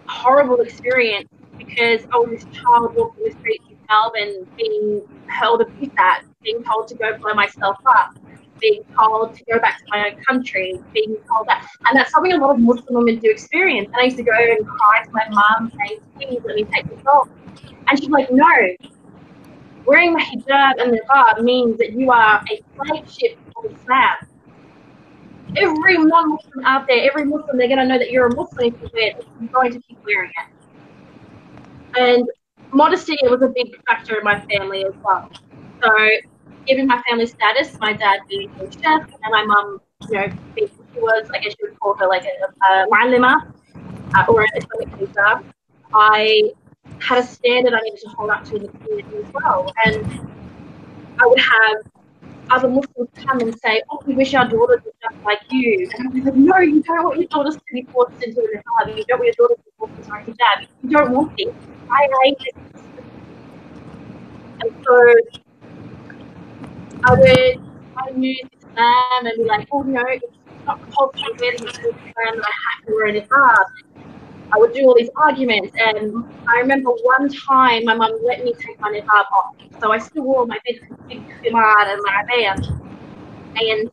horrible experience because I was this child walking the streets of Melbourne being hurled abuse at, being told to go blow myself up, being told to go back to my own country, being told that. And that's something a lot of Muslim women do experience. And I used to go and cry to my mum saying, please let me take this off. And she's like, no, wearing the hijab and the niqab means that you are a flagship of Islam. Every non-Muslim out there, every Muslim, they're going to know that you're a Muslim if you wear it. You're going to keep wearing it. And modesty was a big factor in my family as well. So, given my family status, my dad being a chef, and my mum, she was, I guess you would call her like a mu'allima or an Islamic teacher, I had a standard I needed to hold up to in the community as well. And I would have other Muslims come and say, oh, we wish our daughters were just like you. And I was like, no, you don't want your daughters to be forced into a niqab. You don't want your daughters to be forced into a hijab. You don't want this. I hate this. And so I knew Islam and be like, oh, no, it's not compulsory wearing the Islam that I have to wear a niqab. I would do all these arguments, and I remember one time my mum let me take my niqab off. So I still wore my big khimar and my abaya, and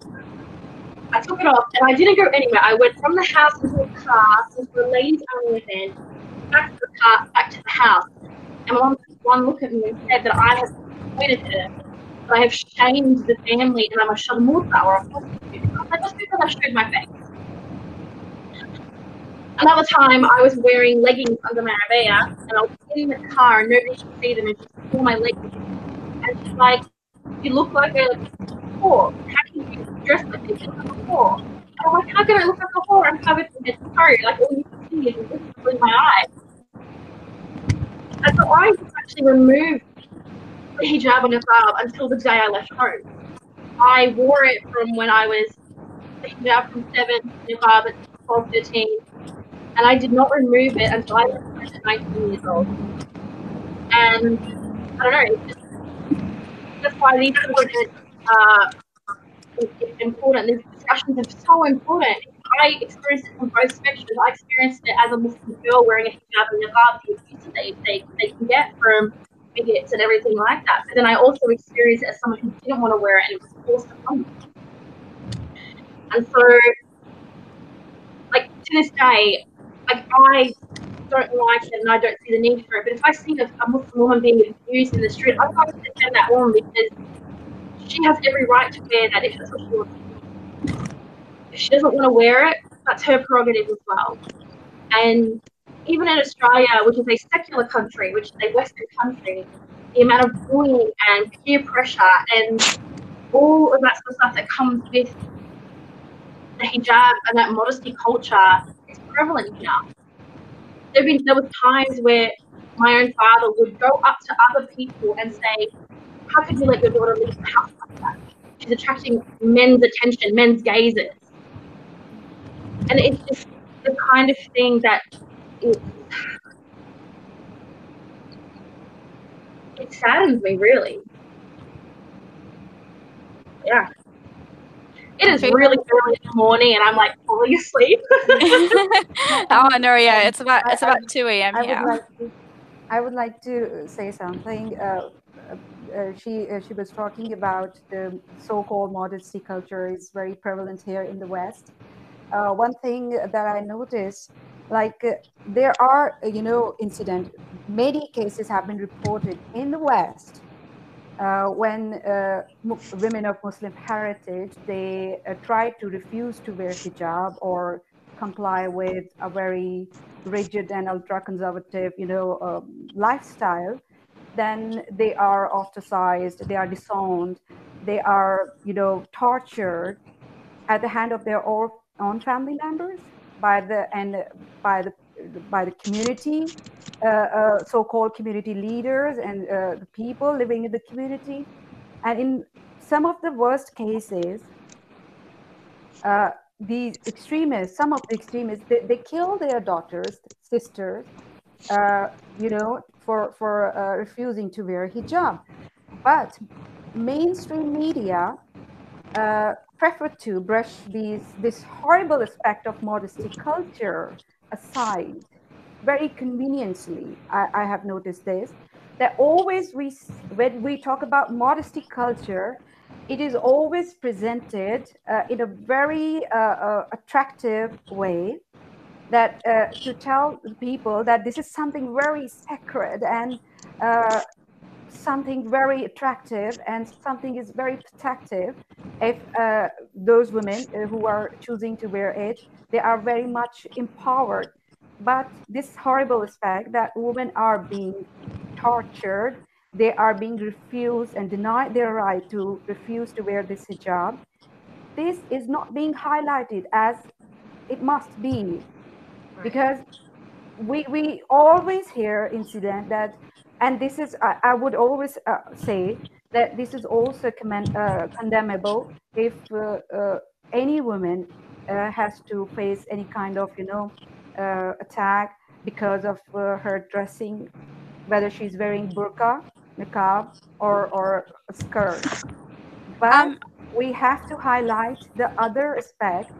I took it off, and I didn't go anywhere. I went from the house into the car, into the ladies' only event, back to the car, back to the house. And my mum took one look at me and said that I had disappointed her. but I have shamed the family and I'm a sharmuta or a prostitute. Just because I showed my face. Another time, I was wearing leggings under my abaya, and I was in the car, and nobody should see them, and she saw my leggings. And she's like, "You look like a whore. How can you dress like this? You look like a whore." And I'm like, "How can I look like a whore? I'm covered in head like all you can see is visible in my eye." And so I actually removed the hijab and niqab until the day I left home. I wore it from when I was the hijab from 7, niqab at 12, 13. And I did not remove it until I was 19 years old. And I don't know, that's why these things are important. These discussions are so important. I experienced it from both spectrums. I experienced it as a Muslim girl wearing a hijab and niqab, the abuse that they can get from bigots and everything like that. But then I also experienced it as someone who didn't want to wear it and it was forced upon me. And so, like, to this day, like, I don't like it and I don't see the need for it. But if I see a Muslim woman being abused in the street, I'd like to defend that woman because she has every right to wear that if that's what she wants to do. If she doesn't want to wear it, that's her prerogative as well. And even in Australia, which is a secular country, which is a Western country, the amount of bullying and peer pressure and all of that sort of stuff that comes with the hijab and that modesty culture is prevalent here. There were times where my own father would go up to other people and say, "How could you let your daughter leave the house like that? She's attracting men's attention, men's gazes." And it's just the kind of thing that it saddens me, really. Yeah. It is really early in the morning and I'm like falling asleep. Oh no, yeah, it's about 2 a.m. here. I would like to say something. She was talking about the so-called modesty culture is very prevalent here in the West. One thing that I noticed, like there are, many cases have been reported in the West when women of Muslim heritage, they try to refuse to wear hijab or comply with a very rigid and ultra-conservative, lifestyle, then they are ostracized, they are disowned, they are, tortured at the hand of their own family members by the community, so-called community leaders and the people living in the community. And in some of the worst cases, these extremists, some of the extremists, they kill their daughters, sisters, for refusing to wear hijab. But mainstream media prefer to brush this horrible aspect of modesty culture aside very conveniently. I have noticed this, that always when we talk about modesty culture, it is always presented in a very attractive way, that to tell people that this is something very sacred and something very attractive and something is very protective. If those women who are choosing to wear it, they are very much empowered. But this horrible aspect that women are being tortured, they are being refused and denied their right to refuse to wear this hijab, this is not being highlighted as it must be. Right. Because we always hear incident that, and this is I would always say that this is also condemnable if any woman has to face any kind of attack because of her dressing, whether she's wearing burqa, niqab, or a skirt. But we have to highlight the other aspect,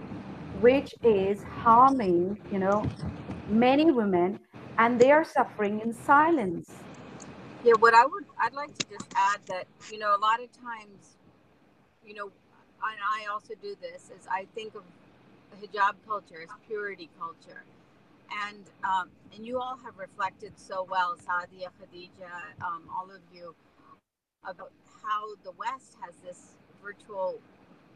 which is harming many women, and they are suffering in silence. Yeah, I'd like to just add that, a lot of times, and I also do this, is I think of hijab culture as purity culture. And you all have reflected so well, Sadia, Khadija, all of you, about how the West has this virtual,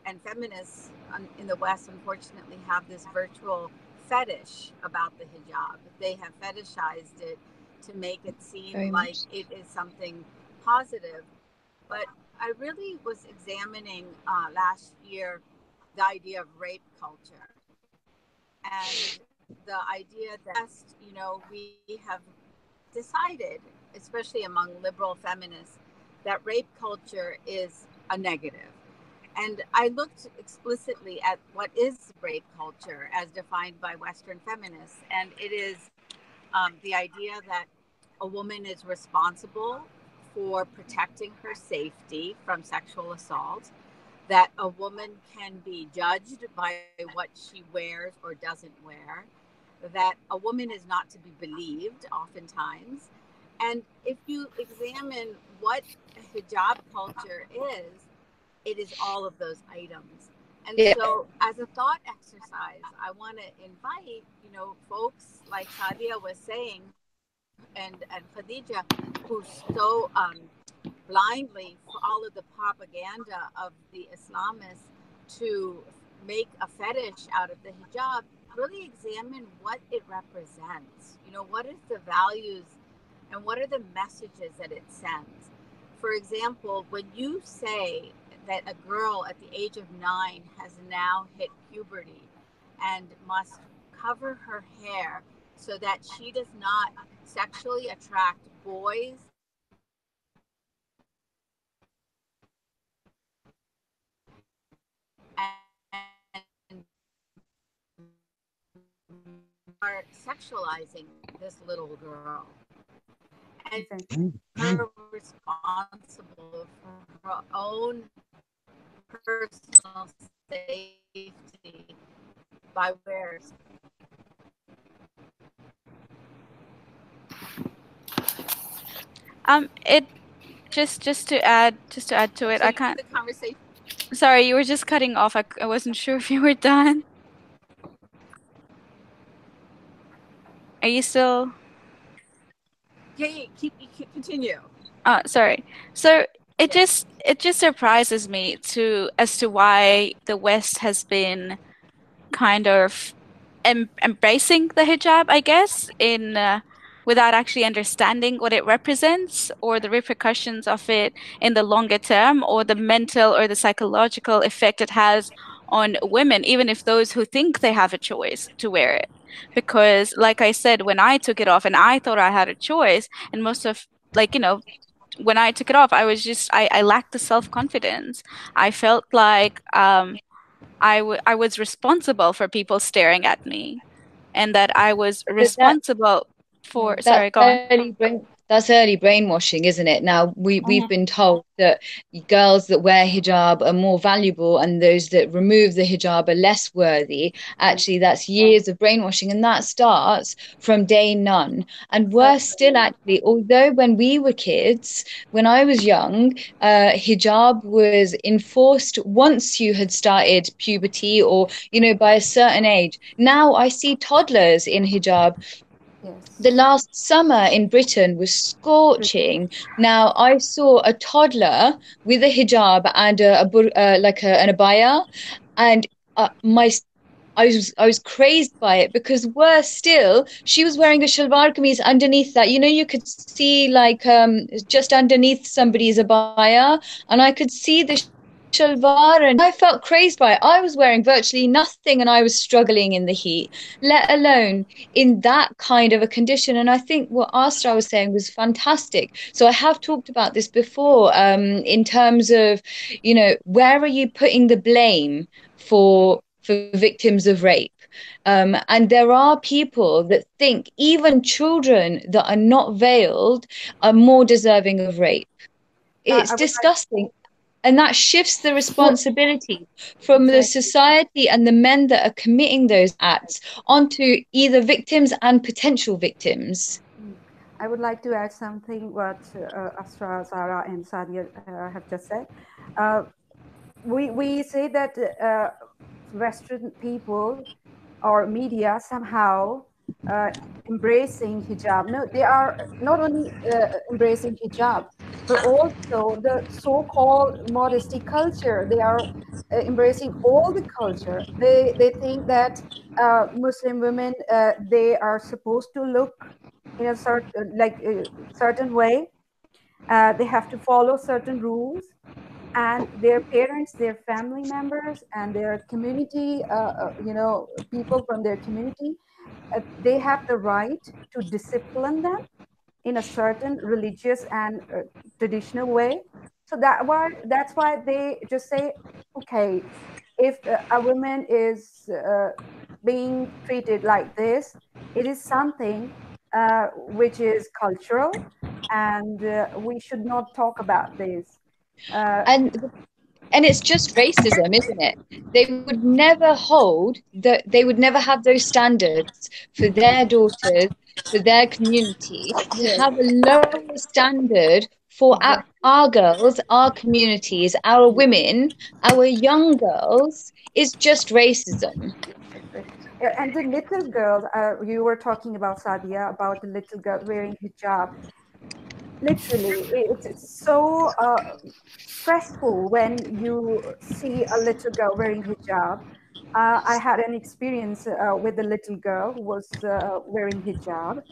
and feminists in the West unfortunately have this virtual fetish about the hijab. They have fetishized it to make it seem like it is something positive. But I really was examining last year the idea of rape culture and the idea that, we have decided, especially among liberal feminists, that rape culture is a negative. And I looked explicitly at what is rape culture as defined by Western feminists. And it is the idea that a woman is responsible for protecting her safety from sexual assault, that a woman can be judged by what she wears or doesn't wear, that a woman is not to be believed oftentimes. And if you examine what hijab culture is, it is all of those items. And so, as a thought exercise, I want to invite, folks like Sadia was saying, and Khadija, who so blindly follow the propaganda of the Islamists to make a fetish out of the hijab, really examine what it represents. What is the values and what are the messages that it sends? For example, when you say that a girl at the age of 9 has now hit puberty and must cover her hair so that she does not sexually attract boys and are sexualizing this little girl. And her responsible for her own personal safety by wears. It just to add to it, So I can't. the conversation. Sorry, you were just cutting off. I wasn't sure if you were done. Are you still? Yeah, keep continue. Sorry. So it just surprises me as to why the West has been kind of embracing the hijab, I guess, in without actually understanding what it represents or the repercussions of it in the longer term, or the mental or the psychological effect it has on women, even if those who think they have a choice to wear it. Because, like I said, when I took it off and I thought I had a choice, and most of, like, when I took it off, I lacked the self-confidence. I felt like I was responsible for people staring at me, and that I was responsible for. Sorry, go on. That's early brainwashing, isn't it? Now we've been told that girls that wear hijab are more valuable and those that remove the hijab are less worthy. Actually, that's years of brainwashing, and that starts from day none. And worse still, actually, although when we were kids, when I was young, hijab was enforced once you had started puberty or, by a certain age. Now I see toddlers in hijab. The last summer in Britain was scorching. Now, I saw a toddler with a hijab and an abaya, and my I was crazed by it, because worse still, she was wearing a shalwar kameez underneath that. You could see like just underneath somebody's abaya, and I could see the shalwar, and I felt crazed by it. I was wearing virtually nothing, and I was struggling in the heat, let alone in that kind of a condition. And I think what Astra was saying was fantastic. So I have talked about this before, in terms of, where are you putting the blame for victims of rape? And there are people that think even children that are not veiled are more deserving of rape. It's disgusting. And that shifts the responsibility from the society and the men that are committing those acts onto either victims and potential victims. I would like to add something what Asra, Zara, and Sadia have just said. We say that Western people or media somehow embracing hijab. No, they are not only embracing hijab, but also the so-called modesty culture. They are embracing all the culture. They think that Muslim women, they are supposed to look in a certain way. They have to follow certain rules, and their parents, their family members, and their community, people from their community, they have the right to discipline them in a certain religious and traditional way. So that's why they just say, okay, if a woman is being treated like this, it is something which is cultural, and we should not talk about this. And it's just racism, isn't it? They would never they would never have those standards for their daughters, for their community, to Yes, have a lower standard for our girls, our communities, our women, our young girls, is just racism. and the little girl, you were talking about, Sadia, about the little girl wearing hijab. Literally, it's so stressful when you see a little girl wearing hijab. I had an experience with a little girl who was wearing hijab,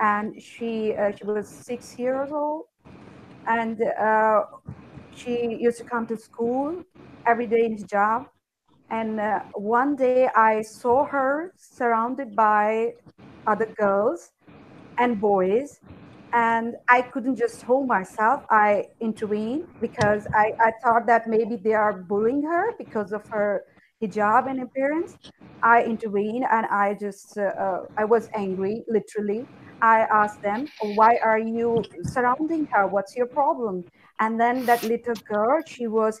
and she was 6 years old, and she used to come to school every day in hijab. And one day I saw her surrounded by other girls and boys, and I couldn't just hold myself. I intervened because I thought that maybe they are bullying her because of her hijab and appearance. I intervened, and I was angry, literally. I asked them, why are you surrounding her? What's your problem? And then that little girl, she was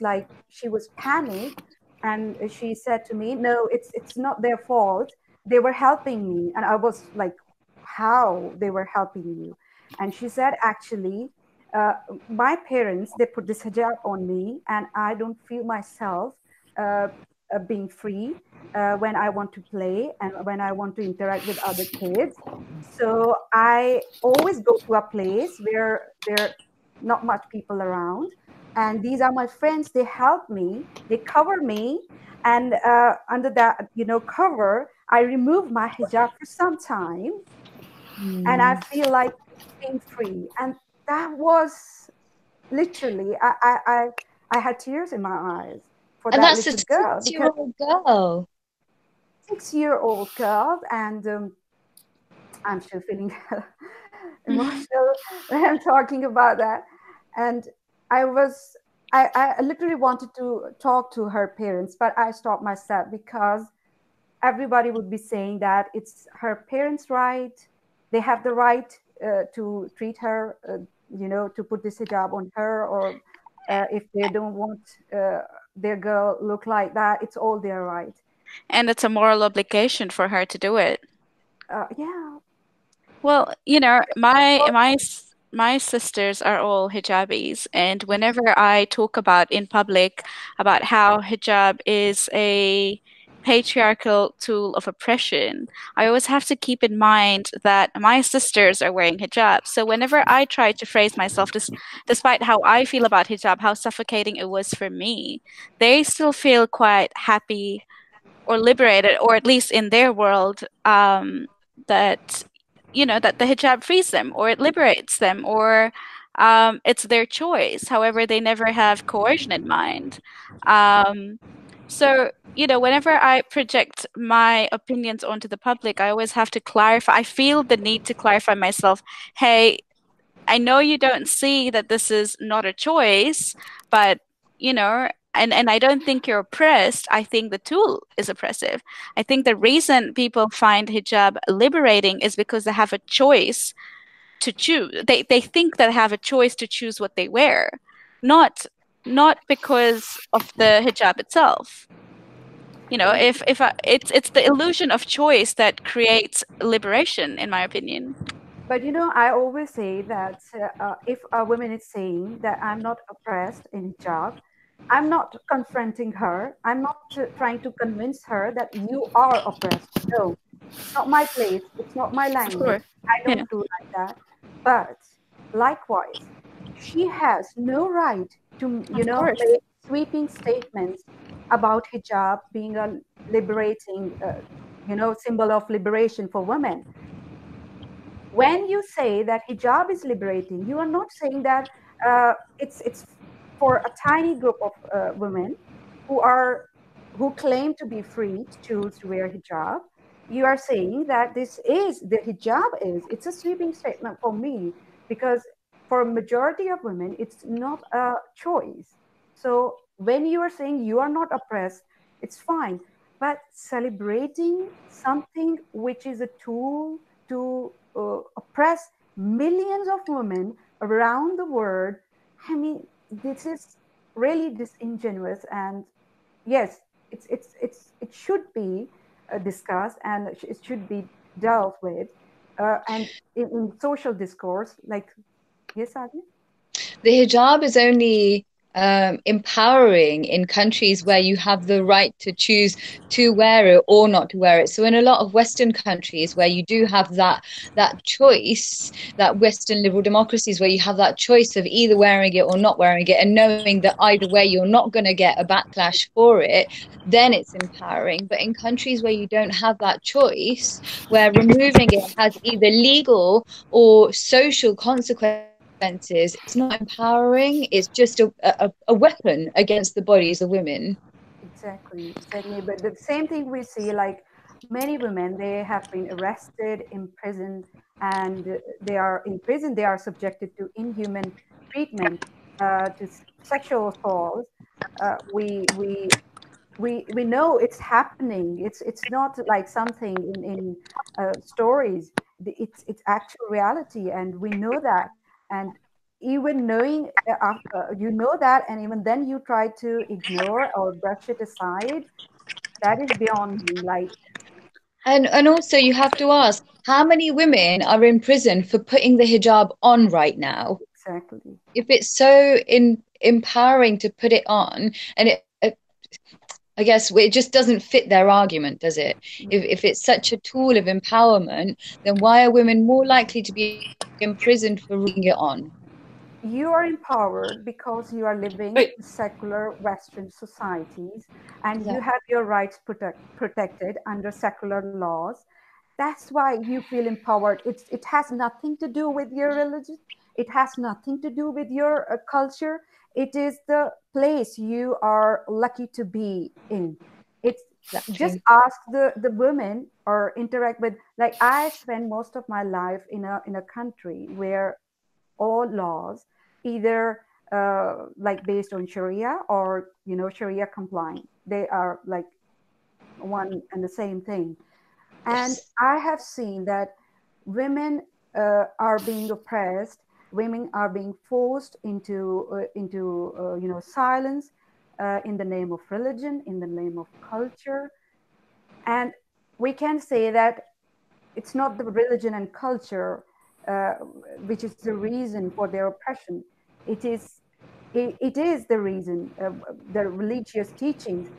panicked, and she said to me, no, it's not their fault. They were helping me. And I was like, how they were helping you? And she said, actually, uh, my parents, they put this hijab on me, and I don't feel myself being free when I want to play and when I want to interact with other kids. So I always go to a place where there are not much people around, and these are my friends. They help me, they cover me, and under that cover, I remove my hijab for some time, and I feel like being free. And that was literally, I had tears in my eyes for And that that's a little girl, because six-year-old girl. 6-year-old girl. And I'm still feeling emotional when I'm talking about that. And I was, I literally wanted to talk to her parents, but I stopped myself because everybody would be saying that it's her parents' right. They have the right to treat her, to put this hijab on her, or if they don't want their girl look like that, it's all their right. And it's a moral obligation for her to do it. Yeah. Well, my sisters are all hijabis, and whenever I talk about in public about how hijab is a patriarchal tool of oppression, I always have to keep in mind that my sisters are wearing hijab. So whenever I try to phrase myself, despite how I feel about hijab, how suffocating it was for me, they still feel quite happy or liberated, or at least in their world, that that the hijab frees them or it liberates them, or it's their choice. However, they never have coercion in mind. So whenever I project my opinions onto the public, I always have to clarify. I feel the need to clarify myself. Hey, I know you don't see that this is not a choice, but and I don't think you're oppressed. I think the tool is oppressive. I think the reason people find hijab liberating is because they have a choice to choose. They think they have a choice to choose what they wear, not because of the hijab itself. It's the illusion of choice that creates liberation, in my opinion. But I always say that if a woman is saying that I'm not oppressed in hijab, I'm not confronting her. I'm not trying to convince her that you are oppressed. No, it's not my place. It's not my Of language. course. I Yeah. don't do like that. But likewise, she has no right to, Of course. make sweeping statements about hijab being a liberating, symbol of liberation for women. When you say that hijab is liberating, you are not saying that it's for a tiny group of women who are who claim to be free to choose to wear hijab. You are saying that this is the hijab is it's a sweeping statement for me, because for a majority of women it's not a choice. So when you are saying you are not oppressed, it's fine, but celebrating something which is a tool to oppress millions of women around the world, I mean, this is really disingenuous. And yes, it should be discussed, and it should be dealt with, and in social discourse. Like, yes, Adi? The hijab is only empowering in countries where you have the right to choose to wear it or not to wear it. So in a lot of Western countries where you do have that choice, that Western liberal democracies where you have that choice of either wearing it or not wearing it, and knowing that either way you're not going to get a backlash for it, then it's empowering. But in countries where you don't have that choice, where removing it has either legal or social consequences, it's not empowering. It's just a weapon against the bodies of women. Exactly, exactly. But the same thing we see, like many women, they have been arrested, imprisoned, and they are in prison. They are subjected to inhuman treatment, to sexual assault. We know it's happening. It's not like something in stories. It's actual reality, and we know that. And even knowing, you know that, and even then you try to ignore or brush it aside. That is beyond me. Like, And also you have to ask, how many women are in prison for putting the hijab on right now? exactly. If it's so empowering to put it on, and I guess it just doesn't fit their argument, does it? If it's such a tool of empowerment, then why are women more likely to be imprisoned for putting it on? You are empowered because you are living Wait, in secular Western societies, and you Exactly. have your rights protected under secular laws. That's why you feel empowered. It has nothing to do with your religion. It has nothing to do with your culture. It is the place you are lucky to be in. It's just ask the women or interact with. Like, I spend most of my life in a country where all laws either like based on Sharia or Sharia compliant. They are like one and the same thing. And Yes. I have seen that women are being oppressed. Women are being forced into silence, in the name of religion, in the name of culture. And we can say that it's not the religion and culture uh, which is the reason for their oppression. It is it is the reason, the religious teachings.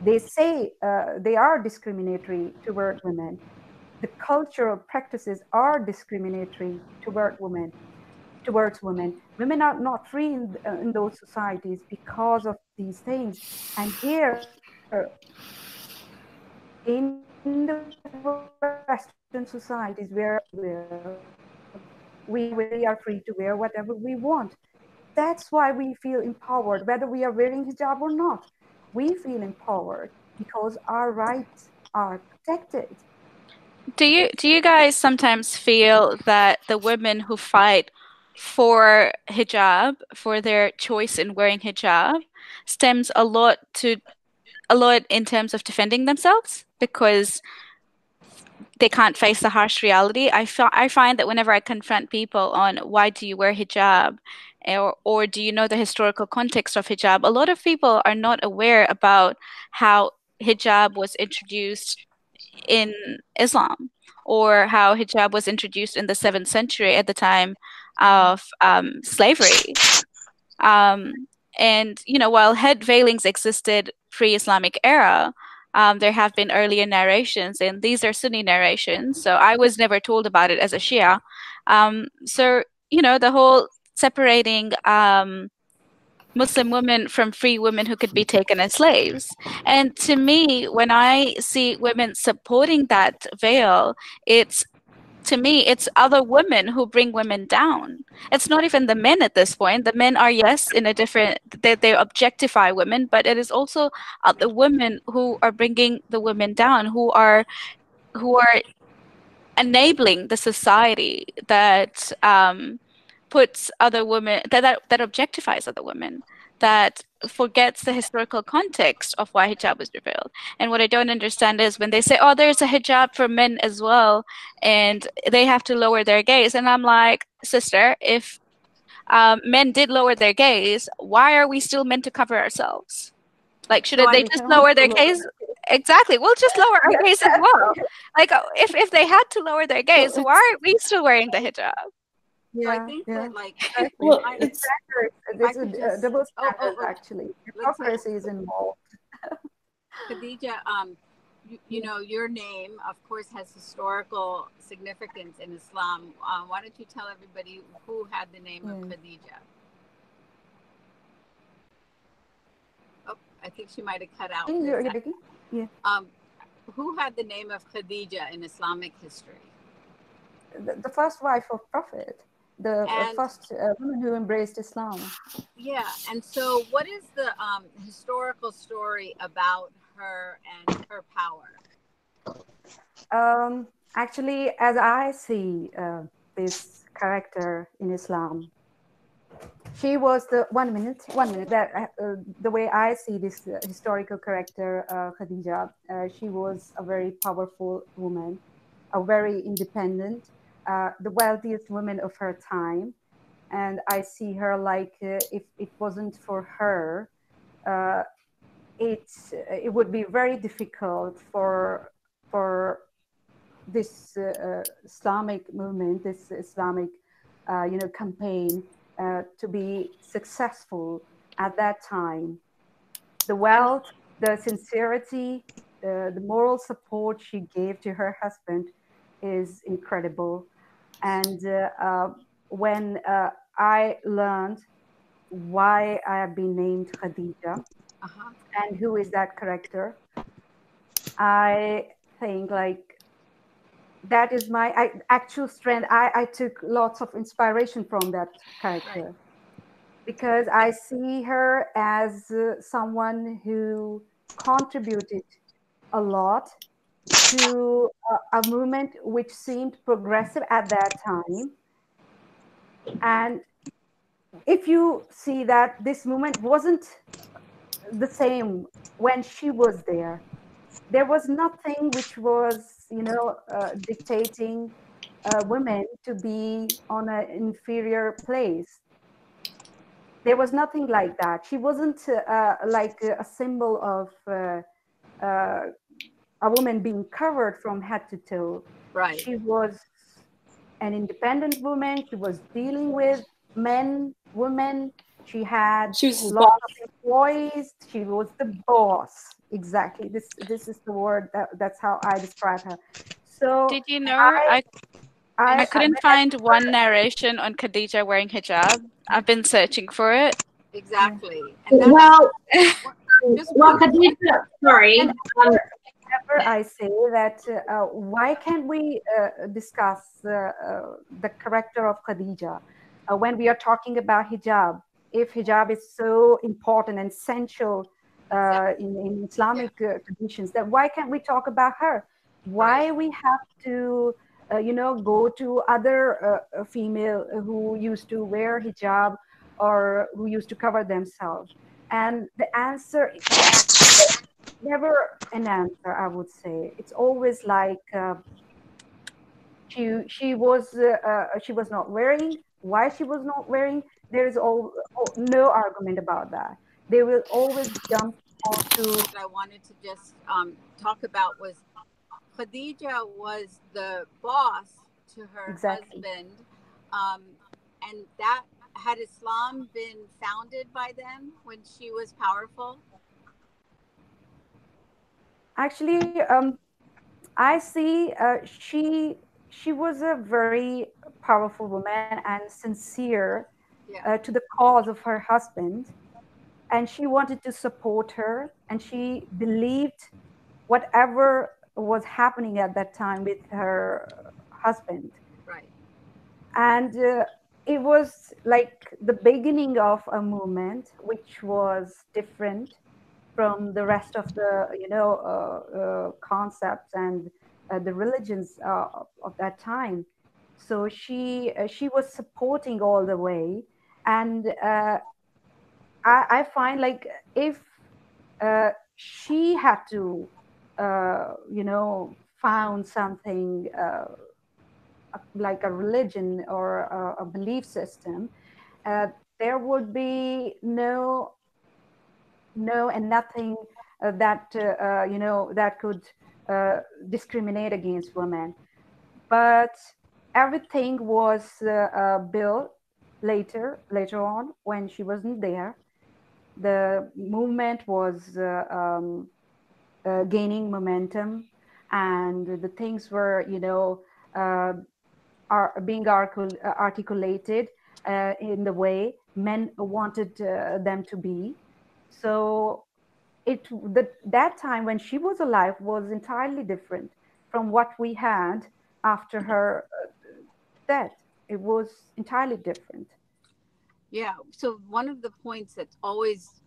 They say they are discriminatory toward women. The cultural practices are discriminatory towards women. Women are not free in those societies because of these things. And here in the Western societies where we are free to wear whatever we want. That's why we feel empowered, whether we are wearing hijab or not. We feel empowered because our rights are protected. Do you guys sometimes feel that the women who fight for hijab, for their choice in wearing hijab, stems a lot in terms of defending themselves because they can't face the harsh reality? I find that whenever I confront people on why do you wear hijab, or do you know the historical context of hijab, a lot of people are not aware about how hijab was introduced in Islam, or how hijab was introduced in the 7th century at the time of slavery. Um, and while head veilings existed pre-Islamic era, there have been earlier narrations, and these are Sunni narrations. So I was never told about it as a Shia. So the whole separating Muslim women from free women who could be taken as slaves. And to me, when I see women supporting that veil, it's to me, it's other women who bring women down. It's not even the men at this point. The men are, yes, in a different, they objectify women, but it is also other women who are bringing the women down, who are enabling the society that puts other women, that objectifies other women, that forgets the historical context of why hijab was revealed. And what I don't understand is when they say, oh, there's a hijab for men as well, and they have to lower their gaze. And I'm like, sister, if men did lower their gaze, why are we still meant to cover ourselves? Like, shouldn't they just lower their gaze? Exactly. We'll just lower our gaze as well. Like, if they had to lower their gaze, why are we still wearing the hijab? So I think that, like, well, it's a double standard, actually. Hypocrisy is involved. Khadija, you know, your name, of course, has historical significance in Islam. Why don't you tell everybody who had the name of Khadija? Oh, I think she might have cut out. Yeah. Who had the name of Khadija in Islamic history? The first wife of Prophet. The first woman who embraced Islam. Yeah, and so what is the historical story about her and her power? Actually, as I see this character in Islam, she was the 1 minute that the way I see this historical character, Khadija, she was a very powerful woman, a very independent, the wealthiest woman of her time. And I see her like, if it wasn't for her, it would be very difficult for this Islamic movement, this Islamic campaign to be successful at that time. The wealth, the sincerity, the moral support she gave to her husband is incredible. And when I learned why I have been named Khadija and who is that character, I think like that is my actual strength. I took lots of inspiration from that character because I see her as someone who contributed a lot to a movement which seemed progressive at that time. And if you see that this movement wasn't the same when she was there was nothing which was, dictating women to be on an inferior place. There was nothing like that. She wasn't like a symbol of a woman being covered from head to toe. Right. She was an independent woman. She was dealing with men, women. She had lots of employees. She was the boss. Exactly. This is the word that's how I describe her. So did you know I couldn't find one narration on Khadija wearing hijab. I've been searching for it. Exactly. And Khadija, sorry. Whenever I say that, why can't we discuss the character of Khadija when we are talking about hijab? If hijab is so important and essential in Islamic traditions, then why can't we talk about her? Why we have to, go to other female who used to wear hijab or who used to cover themselves? And the answer never an answer, I would say. It's always like she was not wearing. Why she was not wearing? There is no argument about that. They will always jump onto. What I wanted to just talk about was Khadija was the boss to her husband, and that had Islam been founded by then when she was powerful? Actually, I see she was a very powerful woman and sincere to the cause of her husband, and she wanted to support her, and she believed whatever was happening at that time with her husband. Right. And it was like the beginning of a movement which was different from the rest of the concepts and the religions of that time. So she was supporting all the way, and I find like if she had to found something like a religion or a belief system, there would be no and nothing that could discriminate against women. But everything was built later on when she wasn't there. The movement was gaining momentum, and the things were are being articulated in the way men wanted them to be. So that time when she was alive was entirely different from what we had after her death. It was entirely different. Yeah. So one of the points that's always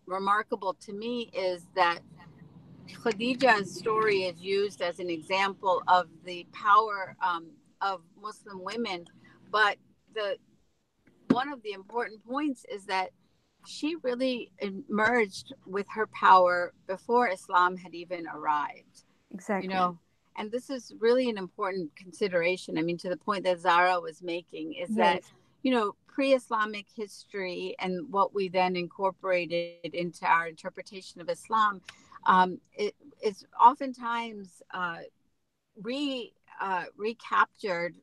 remarkable to me is that Khadija's story is used as an example of the power of Muslim women, but the one of the important points is that she really emerged with her power before Islam had even arrived. Exactly. And this is really an important consideration. I mean, to the point that Zara was making is that, pre-Islamic history and what we then incorporated into our interpretation of Islam, it is oftentimes recaptured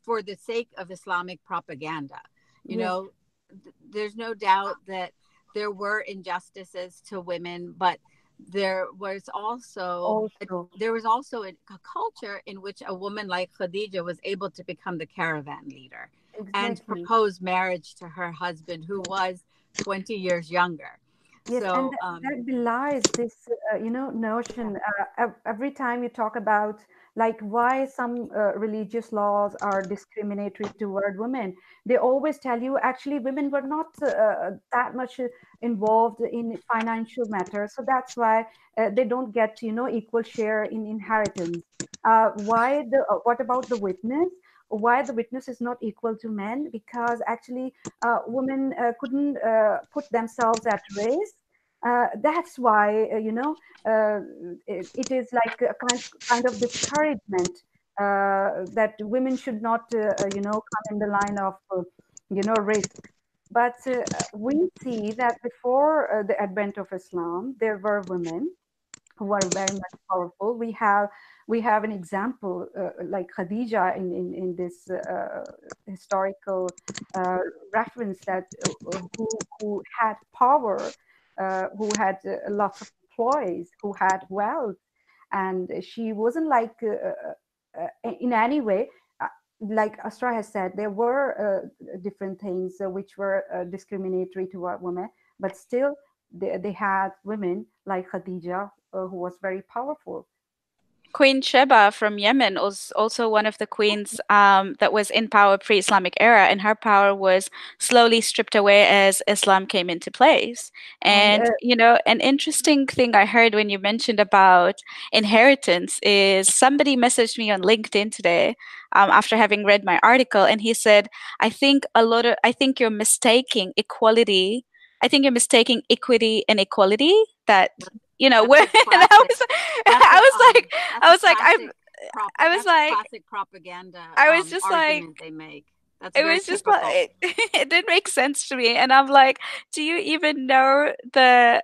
for the sake of Islamic propaganda. There's no doubt that there were injustices to women, but there was also a culture in which a woman like Khadija was able to become the caravan leader and propose marriage to her husband, who was 20 years younger. Yes, so, and that belies this, notion. Every time you talk about like why some religious laws are discriminatory toward women, they always tell you actually women were not that much involved in financial matters, so that's why they don't get equal share in inheritance. What about the witness? Why the witness is not equal to men? Because actually women couldn't put themselves at risk. That's why it is like a kind of discouragement that women should not come in the line of risk. But we see that before the advent of Islam, there were women who are very much powerful. We have an example like Khadija in this historical reference that who had power, who had lots of employees, who had wealth, and she wasn't like in any way. Like Astra has said, there were different things which were discriminatory toward women, but still they had women like Khadija who was very powerful. Queen Sheba from Yemen was also one of the queens that was in power pre-Islamic era, and her power was slowly stripped away as Islam came into place. And an interesting thing I heard when you mentioned about inheritance is somebody messaged me on LinkedIn today after having read my article, and he said, I think you're mistaking equality. I think you're mistaking equity and equality. That where classic propaganda. I was just argument like, they make. That's it very was just typical. like it didn't make sense to me, and I'm like, do you even know the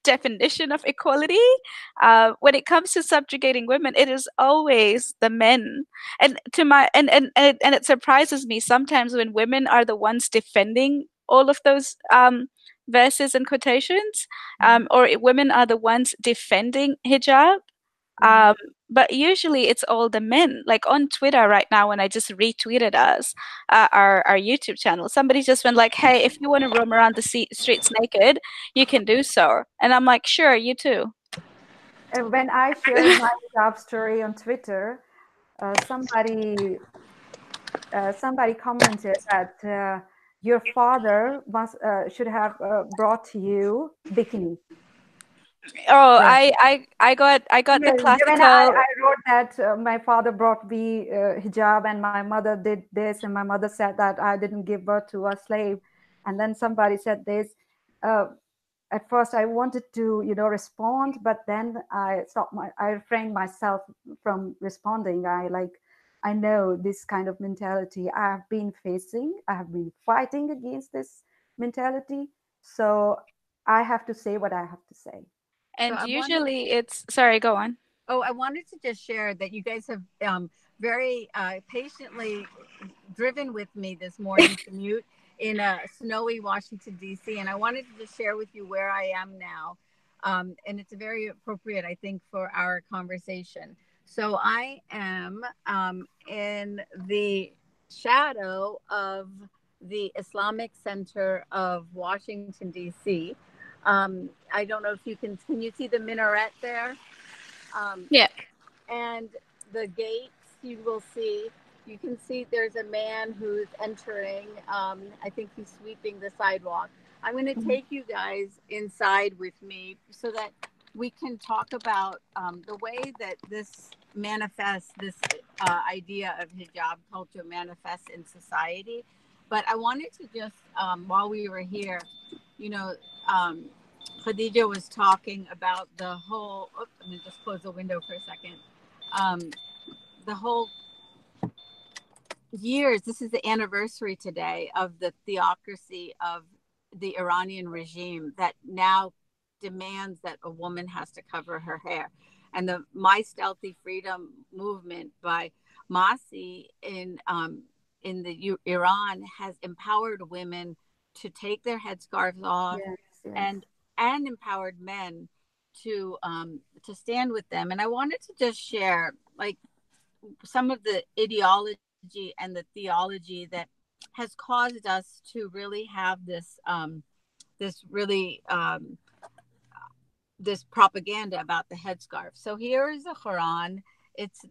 definition of equality? When it comes to subjugating women, it is always the men, and it surprises me sometimes when women are the ones defending all of those verses and quotations, or women are the ones defending hijab. Um, but usually it's all the men. Like on Twitter right now, when I just retweeted us, our YouTube channel, somebody just went like, "Hey, if you want to roam around the streets naked, you can do so." And I'm like, "Sure, you too." When I shared my job story on Twitter, somebody commented that your father should have brought you bikini. Oh, Yeah. I got the Yes, when classical. I wrote that my father brought me hijab and my mother did this, and my mother said that I didn't give birth to a slave, and then somebody said this. Uh, at first, I wanted to, respond, but then I refrained myself from responding. I know this kind of mentality. I have been facing. I have been fighting against this mentality. So I have to say what I have to say. And So usually it's, sorry, go on. Oh, I wanted to just share that you guys have very patiently driven with me this morning commute in snowy Washington, D.C. And I wanted to just share with you where I am now. And it's very appropriate, I think, for our conversation. So I am in the shadow of the Islamic Center of Washington, D.C. I don't know if can you see the minaret there? Yeah. And the gates you can see there's a man who's entering. I think he's sweeping the sidewalk. I'm going to take you guys inside with me so that we can talk about the way that this manifests, this idea of hijab culture manifests in society. But I wanted to just, while we were here, Khadija was talking about the whole, let me just close the window for a second. The whole years, this is the anniversary today of the theocracy of the Iranian regime that now demands that a woman has to cover her hair. And the My Stealthy Freedom movement by Masi in Iran has empowered women to take their headscarves off, Yes. and empowered men to stand with them. And I wanted to just share like some of the ideology and the theology that has caused us to really have this this propaganda about the headscarf. So here is the Quran. It's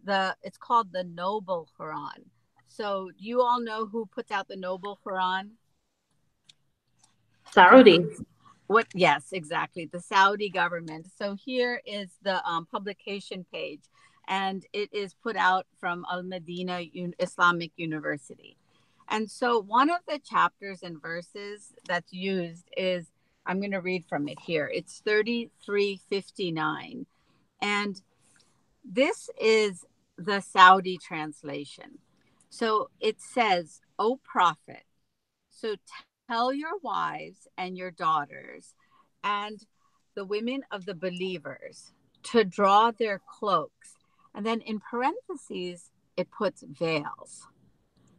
called the Noble Quran. So you all know who puts out the Noble Quran? Saudi. What? Yes, exactly. The Saudi government. So here is the publication page, and it is put out from Al Medina Islamic University. And so one of the chapters and verses that's used is, I'm going to read from it here. It's 3359. And this is the Saudi translation. So it says, "O Prophet, so tell your wives and your daughters and the women of the believers to draw their cloaks." And then in parentheses, it puts veils.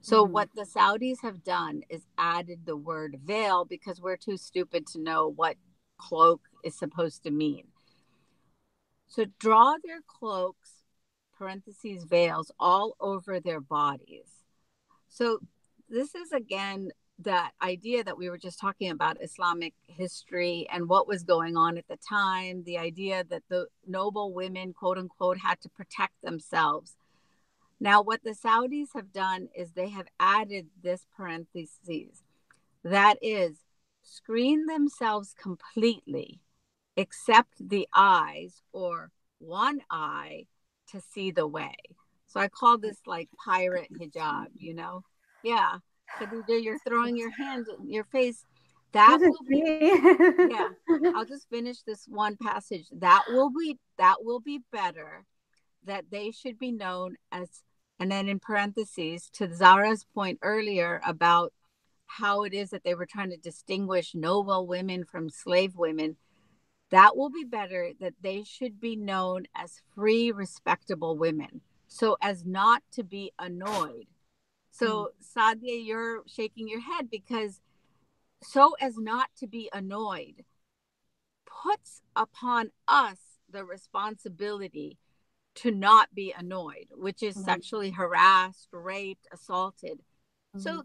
So what the Saudis have done is added the word veil because we're too stupid to know what cloak is supposed to mean. So draw their cloaks, parentheses, veils, all over their bodies. So this is again that idea that we were just talking about, Islamic history and what was going on at the time, the idea that the noble women, quote unquote, had to protect themselves. Now, what the Saudis have done is they have added this parentheses, that is, screen themselves completely, except the eyes or one eye to see the way. So I call this like pirate hijab, Yeah. Khadija, you're throwing your hand in your face. That will be, yeah. I'll just finish this one passage. That will be better, that they should be known as, and then in parentheses, to Zara's point earlier about how it is that they were trying to distinguish noble women from slave women. That will be better, that they should be known as free, respectable women, so as not to be annoyed. So, Sadia, you're shaking your head because so as not to be annoyed puts upon us the responsibility to not be annoyed, which is sexually harassed, raped, assaulted. So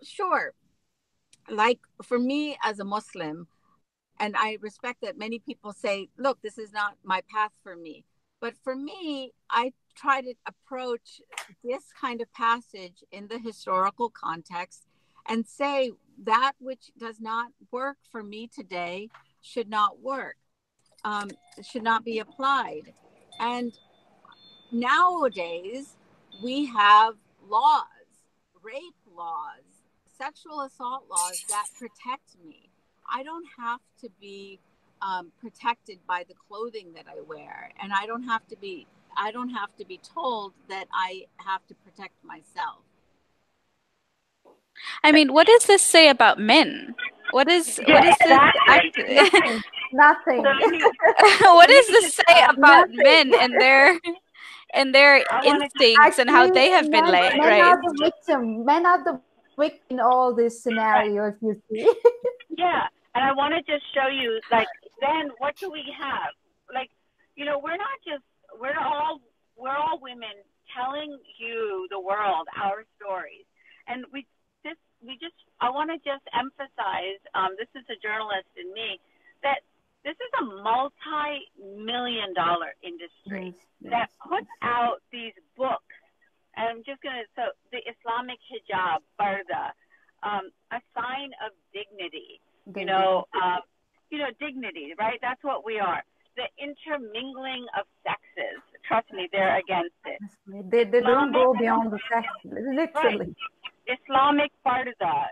sure, like for me as a Muslim, and I respect that many people say, look, this is not my path for me. But for me, I try to approach this kind of passage in the historical context and say that which does not work for me today should not work, should not be applied. And nowadays, we have laws, rape laws, sexual assault laws that protect me. I don't have to be protected by the clothing that I wear, and I don't have to be told that I have to protect myself. I mean, what does this say about men? What is this Nothing. what does this say about men and their instincts and how they have been raised? Men are the victim. Men are the victim in all this scenario, if you see. Yeah, and I want to just show you, like, then what do we have? Like, you know, we're all women telling you, the world, our stories, and I want to just emphasize, this is a journalist in me, that this is a multi-million-dollar industry that puts out these books. And I'm just going to, so the Islamic hijab, farda, a sign of dignity, dignity, right? That's what we are. The intermingling of sexes. Trust me, they're against it. They don't go beyond the sex, literally. Right. Islamic farda,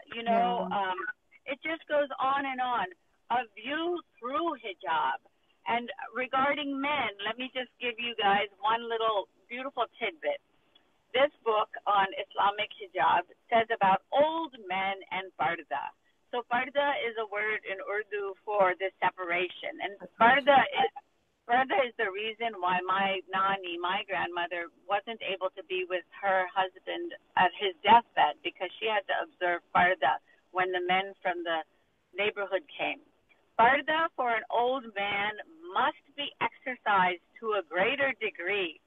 it just goes on and on. A view through hijab. And regarding men, let me just give you guys one little beautiful tidbit. This book on Islamic hijab says about old men and farda. So farda is a word in Urdu for this separation. And farda is the reason why my nani, my grandmother, wasn't able to be with her husband at his deathbed, because she had to observe farda when the men from the neighborhood came. Farda for an old man must be exercised to a greater degree.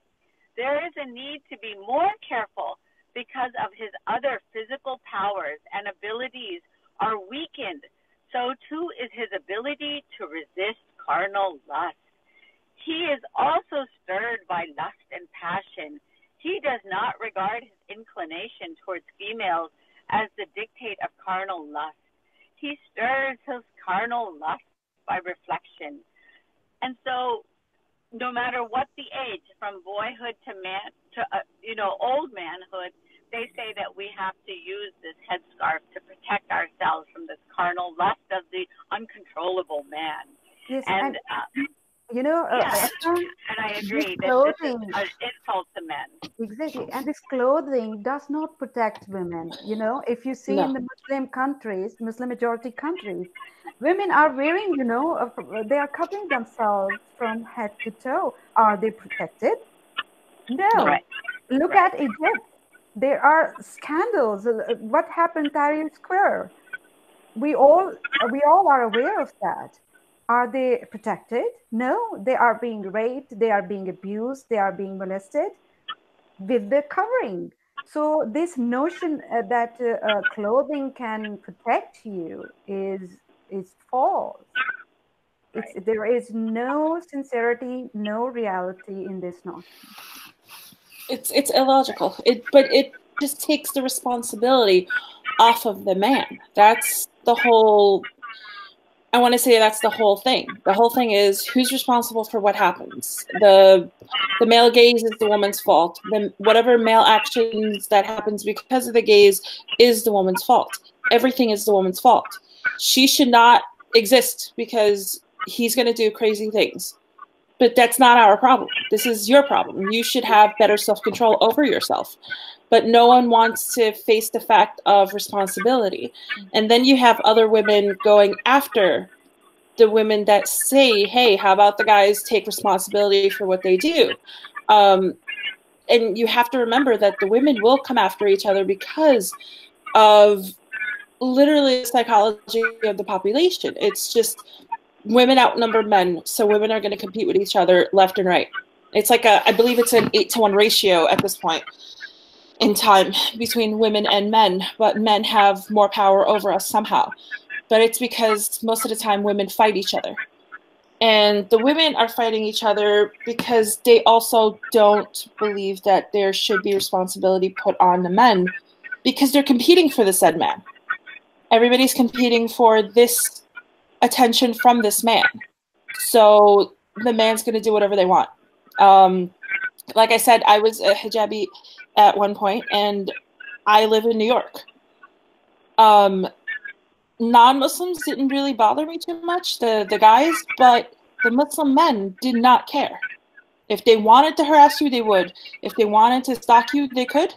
There is a need to be more careful because of his other physical powers and abilities are weakened. So too is his ability to resist carnal lust. He is also stirred by lust and passion. He does not regard his inclination towards females as the dictate of carnal lust. He stirs his carnal lust by reflection. And so no matter what the age, from boyhood to man to old manhood, they say that we have to use this headscarf to protect ourselves from this carnal lust of the uncontrollable man. Yes, and and I agree that this is an insult to men. Exactly, and this clothing does not protect women. You know, if you see in the Muslim countries, Muslim majority countries, women are wearing, they are covering themselves from head to toe. Are they protected? No. Right. Look at Egypt. There are scandals. What happened in Tahrir Square? We all are aware of that. Are they protected? No, they are being raped, they are being abused, they are being molested with the covering. So this notion that clothing can protect you is false. There is no sincerity, no reality in this notion. It's illogical. But it just takes the responsibility off of the man. That's the whole. I want to say that's the whole thing. The whole thing is who's responsible for what happens. The male gaze is the woman's fault. Whatever male actions that happens because of the gaze is the woman's fault. Everything is the woman's fault. She should not exist because he's going to do crazy things. But that's not our problem. This is your problem. You should have better self-control over yourself. But no one wants to face the fact of responsibility. And then you have other women going after the women that say, hey, how about the guys take responsibility for what they do? And you have to remember that the women will come after each other because of literally the psychology of the population. It's just women outnumber men, so women are going to compete with each other left and right. It's like I believe it's an 8-to-1 ratio at this point in time between women and men, but men have more power over us somehow. But it's because most of the time women fight each other. And the women are fighting each other because they also don't believe that there should be responsibility put on the men, because they're competing for the said man. Everybody's competing for this attention from this man. So the man's going to do whatever they want. Like I said, I was a hijabi at one point, and I live in New York. Non-Muslims didn't really bother me too much, the guys, but the Muslim men did not care. If they wanted to harass you, they would. If they wanted to stalk you, they could.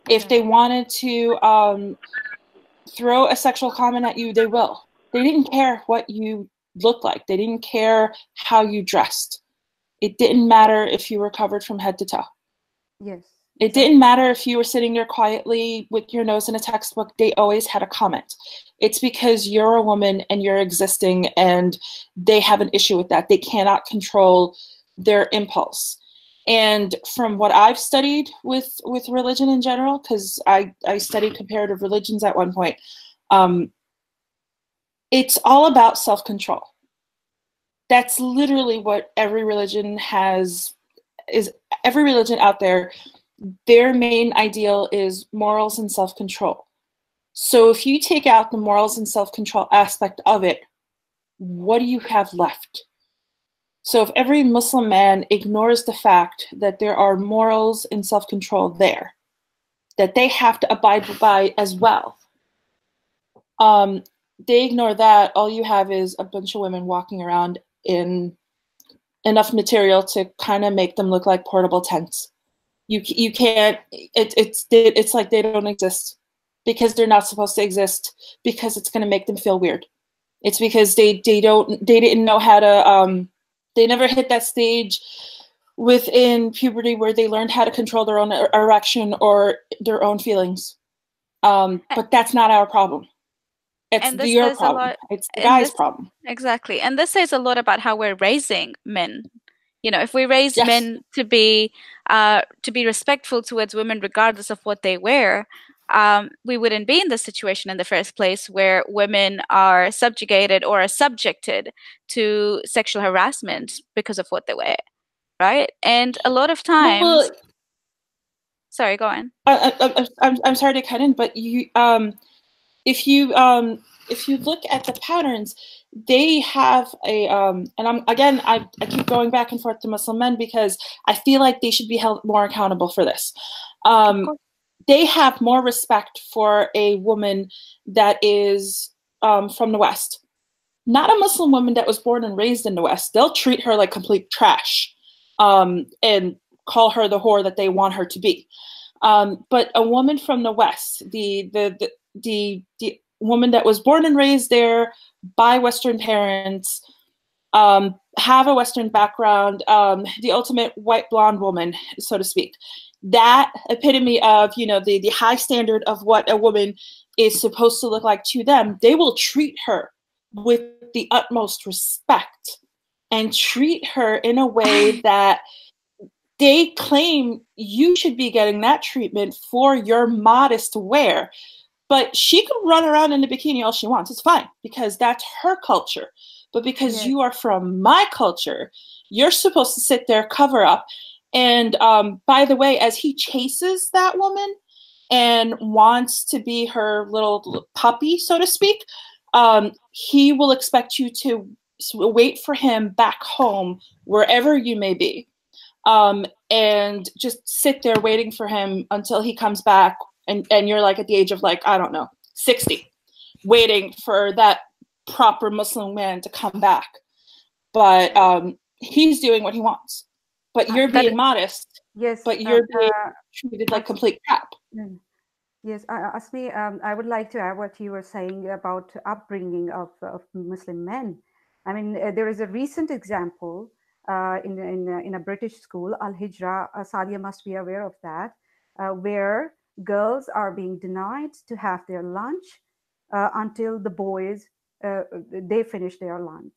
If they wanted to throw a sexual comment at you, they will. They didn't care what you looked like. They didn't care how you dressed. It didn't matter if you were covered from head to toe. Yes. It didn't matter if you were sitting there quietly with your nose in a textbook. They always had a comment. It's because you're a woman and you're existing, and they have an issue with that. They cannot control their impulse. And from what I've studied with religion in general, because I studied comparative religions at one point, it's all about self-control. That's literally what every religion has, is every religion out there, their main ideal is morals and self-control. So if you take out the morals and self-control aspect of it, what do you have left? So if every Muslim man ignores the fact that there are morals and self-control there, that they have to abide by as well, they ignore that, all you have is a bunch of women walking around in enough material to kind of make them look like portable tents. You can't, it's like they don't exist because they're not supposed to exist, because it's going to make them feel weird. It's because they didn't know how to, they never hit that stage within puberty where they learned how to control their own erection or their own feelings. But that's not our problem. It's your problem. It's the guy's problem. Exactly. And this says a lot about how we're raising men. You know, if we raise men to be respectful towards women regardless of what they wear, we wouldn't be in this situation in the first place, where women are subjugated or are subjected to sexual harassment because of what they wear, right? And a lot of times, sorry, go on. I'm sorry to cut in, but if you look at the patterns, they have a and I keep going back and forth to Muslim men because I feel like they should be held more accountable for this. They have more respect for a woman that is from the West. Not a Muslim woman that was born and raised in the West. They'll treat her like complete trash and call her the whore that they want her to be. But a woman from the West, the woman that was born and raised there by Western parents, have a Western background, the ultimate white blonde woman, so to speak. That epitome of, the high standard of what a woman is supposed to look like to them, they will treat her with the utmost respect and treat her in a way that they claim you should be getting that treatment for your modest wear. But she can run around in a bikini all she wants. It's fine, because that's her culture. But because you are from my culture, you're supposed to sit there, cover up. And by the way, as he chases that woman and wants to be her little puppy, so to speak, he will expect you to wait for him back home, wherever you may be, and just sit there waiting for him until he comes back. And you're like at the age of, like, I don't know, 60, waiting for that proper Muslim man to come back. But he's doing what he wants. But you're being modest. Yes. But you're being treated like complete crap. Yes, Asmi, I would like to add what you were saying about upbringing of Muslim men. I mean, there is a recent example in a British school, Al Hijra. Sadia must be aware of that, where girls are being denied to have their lunch until the boys they finish their lunch.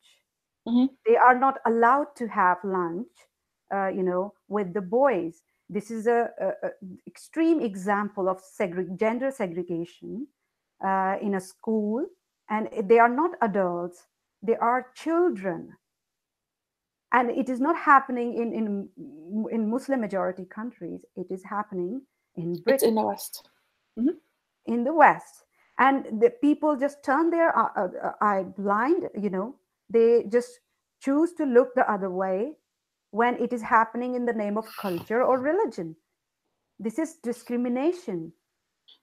They are not allowed to have lunch with the boys. This is a extreme example of gender segregation in a school, and they are not adults, they are children. And it is not happening in Muslim majority countries. It is happening in Britain. It's in the West. Mm-hmm. In the West. And the people just turn their eye blind, they just choose to look the other way when it is happening in the name of culture or religion. This is discrimination.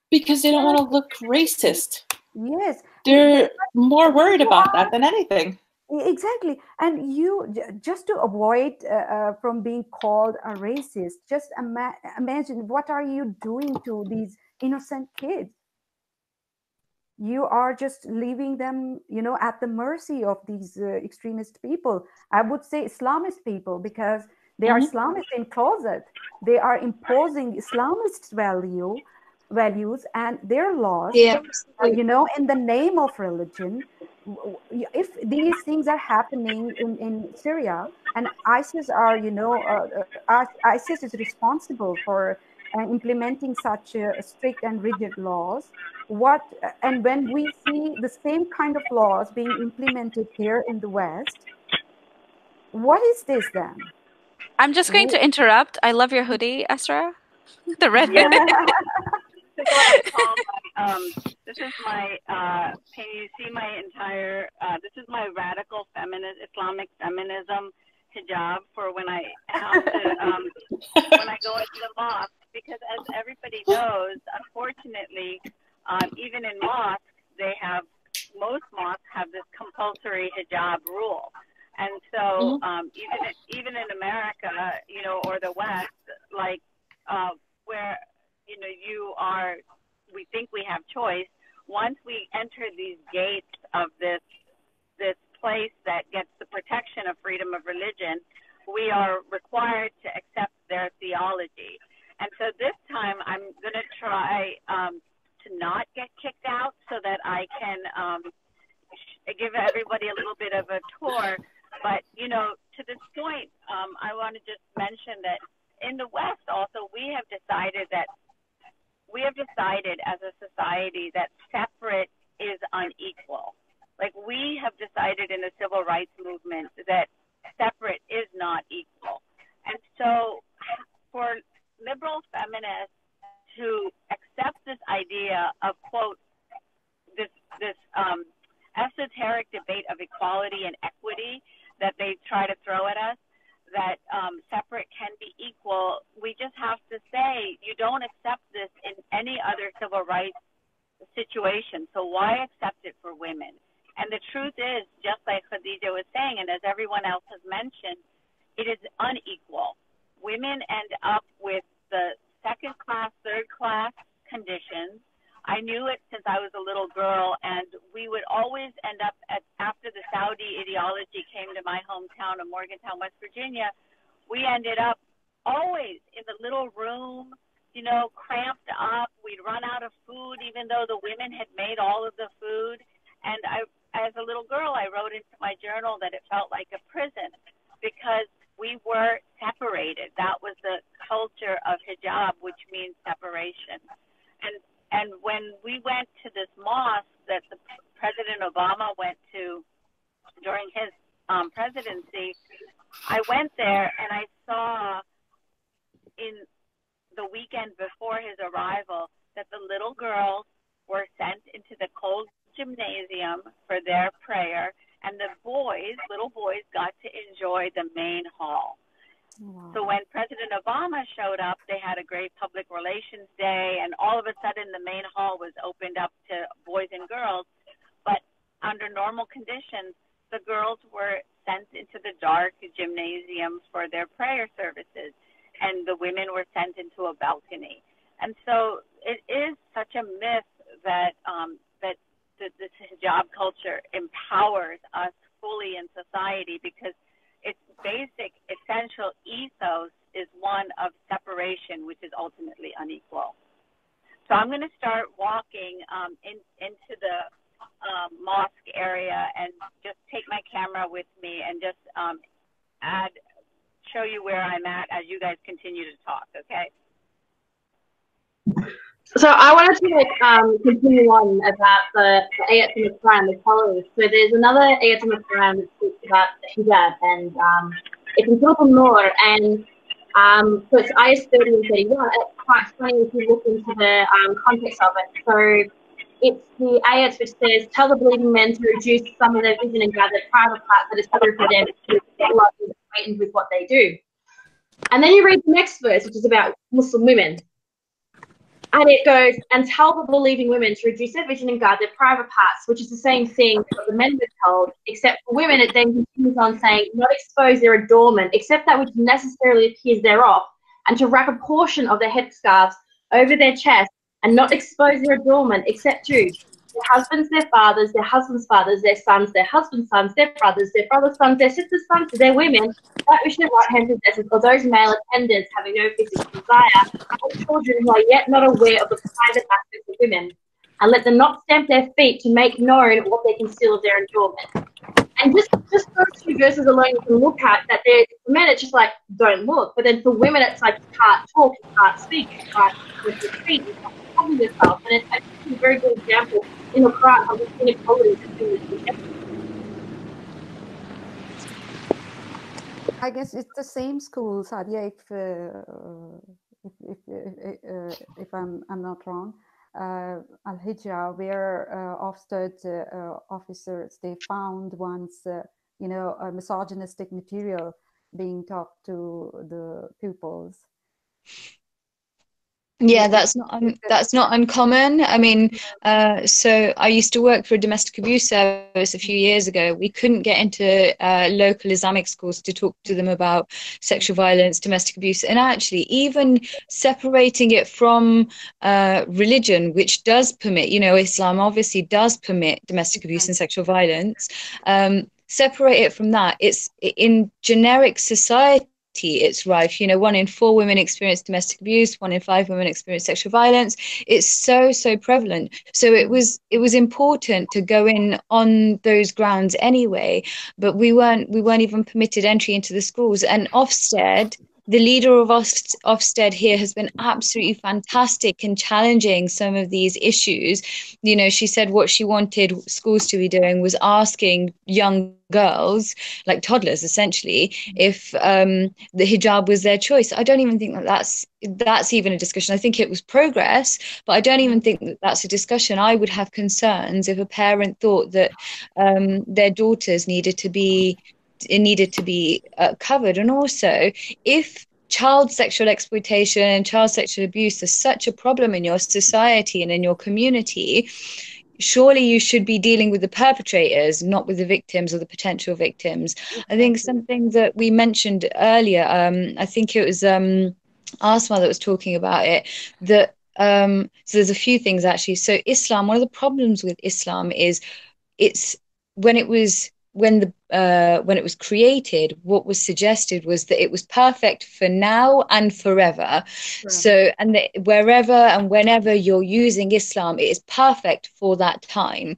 Because they don't want to look racist. Yes. They're more worried about that than anything. Exactly. And you, just to avoid from being called a racist, just imagine, what are you doing to these innocent kids? You are just leaving them, at the mercy of these extremist people. I would say Islamist people, because they are Islamist in closet. They are imposing Islamist values and their laws, in the name of religion. If these things are happening in Syria, and ISIS ISIS is responsible for implementing such strict and rigid laws, and when we see the same kind of laws being implemented here in the West, what is this then? I'm just going to interrupt. I love your hoodie, Esra. The red hoodie. This is what I call this is my, can you see my entire, this is my radical Islamic feminism hijab for when I have to, when I go into the mosque, because as everybody knows, unfortunately, even in mosques, most mosques have this compulsory hijab rule. And so even in America, or the West, like where, we think we have choice. Once we enter these gates of this place that gets the protection of freedom of religion, we are required to accept their theology. And so this time I'm going to try to not get kicked out so that I can give everybody a little bit of a tour. But, to this point, I want to just mention that in the West also, we have decided as a society that separate is unequal. Like, we have decided in the civil rights movement that separate is not equal. And so for liberal feminists to accept this idea of, quote, this esoteric debate of equality and equity that they try to throw at us, that separate can be equal, we just have to say, you don't accept this in any other civil rights situation, so why accept it for women? And the truth is, just like Khadija was saying, and as everyone else has mentioned, it is unequal. Women end up with the second class, third class conditions. I knew it since I was a little girl, and we would always end up after the Saudi ideology came to my hometown of Morgantown, West Virginia, we ended up always in the little room, cramped up. We'd run out of food, even though the women had made all of the food. And as a little girl, I wrote into my journal that it felt like a prison because we were separated. That was the culture of hijab, which means separation. And when we went to this mosque that the President Obama went to during his presidency, I went there and I saw in the weekend before his arrival that the little girls were sent into the cold gymnasium for their prayer, and the little boys got to enjoy the main hall. Wow. So when President Obama showed up, they had a great public relations day, and all of a sudden the main hall was opened up to boys and girls. But under normal conditions, the girls were sent into the dark gymnasium for their prayer services, and the women were sent into a balcony. And so it is such a myth that this hijab culture empowers us fully in society, because its basic, essential ethos is one of separation, which is ultimately unequal. So I'm going to start walking into the mosque area and just take my camera with me and just show you where I'm at as you guys continue to talk, okay? So I wanted to continue on about the ayats in the Quran, the followers. So there's another ayat in the Quran that speaks about the hijab, and it's in Surah An-Nur, and so it's ayahs 30 and 31. It's quite funny if you look into the context of it. So it's the ayat which says, "Tell the believing men to reduce some of their vision and gather private parts that is true for them to get love and acquainted with what they do." And then you read the next verse, which is about Muslim women. And it goes, "And tell the believing women to reduce their vision and guard their private parts," which is the same thing that the men were told, except for women, it then continues on saying, "Not expose their adornment, except that which necessarily appears thereof, and to wrap a portion of their headscarves over their chest, and not expose their adornment, except to their husbands, their fathers, their husbands' fathers, their sons, their husbands' sons, their brothers' sons, their sisters' sons, their women, that which their right hand possesses, or those male attendants having no physical desire, or children who are yet not aware of the private aspects of women, and let them not stamp their feet to make known what they conceal of their adornment." And just those two verses alone, you can look at that. There, for men, it's just like, don't look. But then for women, it's like, you can't talk, you can't speak, you can't with your feet, you can't cover yourself. And it's actually a very good example in the Quran of the inequality between the two genders. I guess it's the same school, Sadia, if I'm not wrong. Al-Hijab, where Ofsted officers, they found once, a misogynistic material being taught to the pupils. Yeah, that's not uncommon. I mean, so I used to work for a domestic abuse service a few years ago. We couldn't get into local Islamic schools to talk to them about sexual violence, domestic abuse, and actually even separating it from religion, which does permit, Islam obviously does permit domestic abuse and sexual violence. Separate it from that. It's in generic society. It's rife. 1 in 4 women experience domestic abuse, 1 in 5 women experience sexual violence. It's so prevalent. So it was important to go in on those grounds anyway, but we weren't even permitted entry into the schools. And Ofsted, the leader of Ofsted here, has been absolutely fantastic in challenging some of these issues. She said what she wanted schools to be doing was asking young girls, like toddlers essentially, if the hijab was their choice. I don't even think that's even a discussion. I think it was progress, but I don't even think that's a discussion. I would have concerns if a parent thought that their daughters needed to be covered. And also, if child sexual exploitation and child sexual abuse is such a problem in your society and in your community, surely you should be dealing with the perpetrators, not with the victims or the potential victims. I think something that we mentioned earlier, I think it was Asma that was talking about it, that so there's a few things actually. So Islam, one of the problems with Islam is when it was created, what was suggested was that it was perfect for now and forever. Right. So, and wherever and whenever you're using Islam, it is perfect for that time.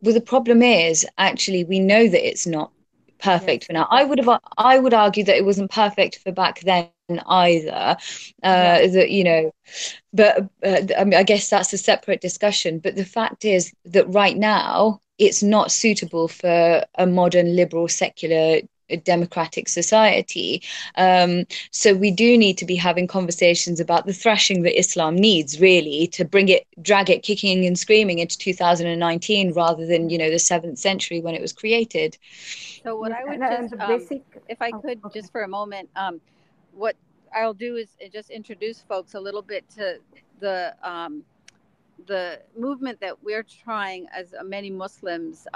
Well, the problem is, actually, we know that it's not perfect for now. I would argue that it wasn't perfect for back then either. But I mean, I guess that's a separate discussion. But the fact is that right now, it's not suitable for a modern, liberal, secular, democratic society. So we do need to be having conversations about the thrashing that Islam needs, really, to drag it kicking and screaming into 2019 rather than, the 7th century when it was created. So what I would just, if I could, just for a moment, what I'll do is just introduce folks a little bit to the movement that we're trying as many Muslims.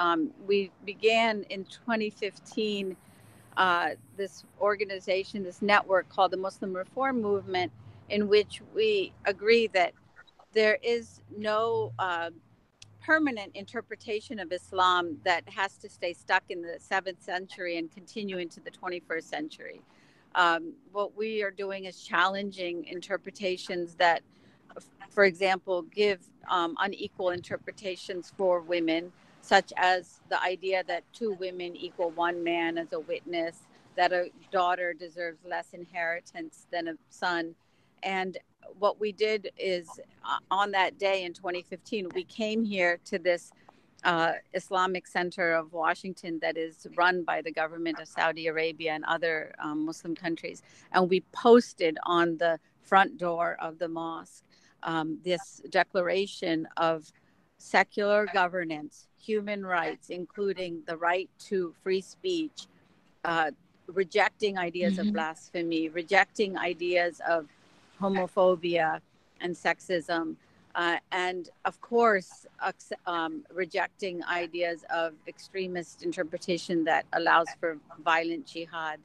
We began in 2015 this organization, this network called the Muslim Reform Movement, in which we agree that there is no permanent interpretation of Islam that has to stay stuck in the 7th century and continue into the 21st century. What we are doing is challenging interpretations that, for example, give unequal interpretations for women, such as the idea that 2 women equal 1 man as a witness, that a daughter deserves less inheritance than a son. And what we did is on that day in 2015, we came here to this Islamic Center of Washington that is run by the government of Saudi Arabia and other Muslim countries. And we posted on the front door of the mosque this declaration of secular governance, human rights, including the right to free speech, rejecting ideas of blasphemy, rejecting ideas of homophobia and sexism, and of course, rejecting ideas of extremist interpretation that allows for violent jihad.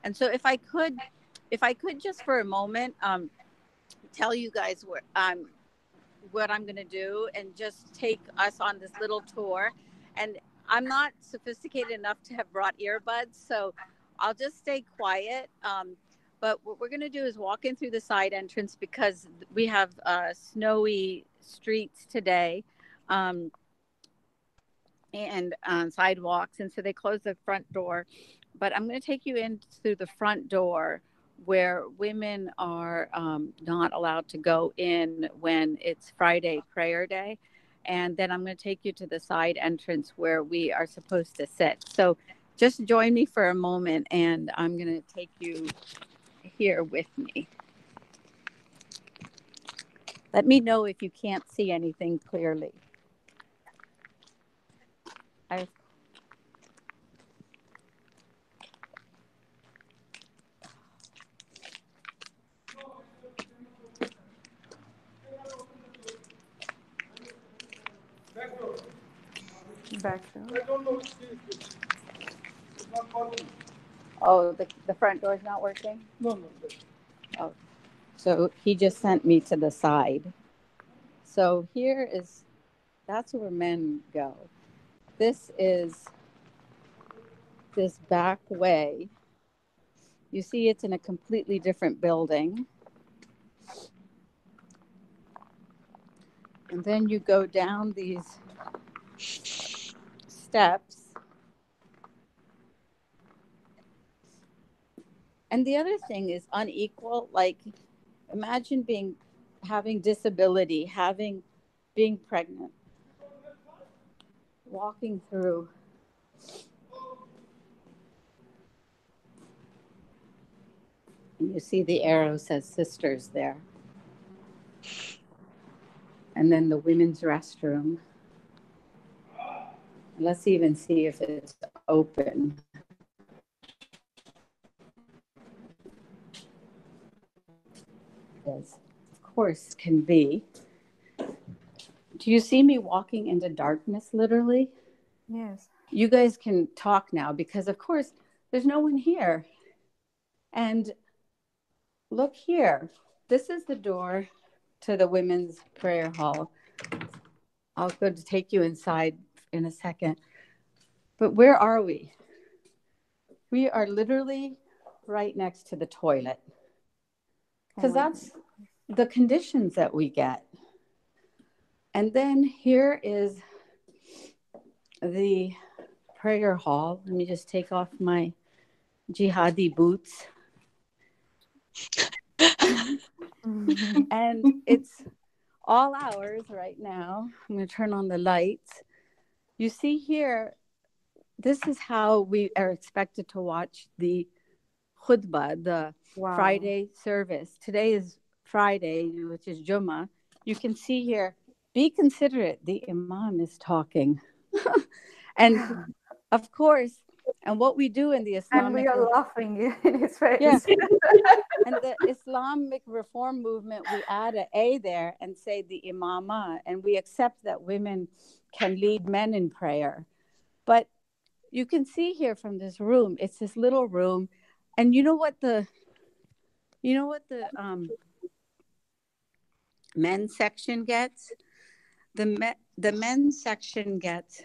And so, if I could just for a moment tell you guys what I'm going to do, and just take us on this little tour. And I'm not sophisticated enough to have brought earbuds, so I'll just stay quiet. But what we're going to do is walk in through the side entrance because we have snowy streets today and sidewalks. And so they close the front door. But I'm going to take you in through the front door where women are not allowed to go in when it's Friday prayer day. And then I'm going to take you to the side entrance where we are supposed to sit. So just join me for a moment, and I'm going to take you here with me. Let me know if you can't see anything clearly. Back door. Oh, the front door is not working? No. Oh, so he just sent me to the side. So that's where men go. This is this back way. You see it's in a completely different building. And then you go down these steps. And the other thing is unequal. Like, imagine having disability, being pregnant, walking through. And you see the arrow says sisters there. And then the women's restroom. Let's even see if it's open. As of course can be. Do you see me walking into darkness, literally? Yes. You guys can talk now because, of course, there's no one here. And look here. This is the door to the women's prayer hall. I'll go to take you inside in a second. But where are we? We are literally right next to the toilet. Because that's the conditions that we get. And then here is the prayer hall. Let me just take off my jihadi boots. And it's all hours right now. I'm going to turn on the lights. You see here, this is how we are expected to watch the khutbah, the Friday service. Today is Friday, which is Jummah. You can see here, be considerate. The imam is talking. And of course, and what we do in the Islamic... And we are laughing in his face. Yeah. And the Islamic reform movement, we add an A there and say the imama, and we accept that women can lead men in prayer. But you can see here from this room, it's this little room. And you know what the men's section gets? The men's section gets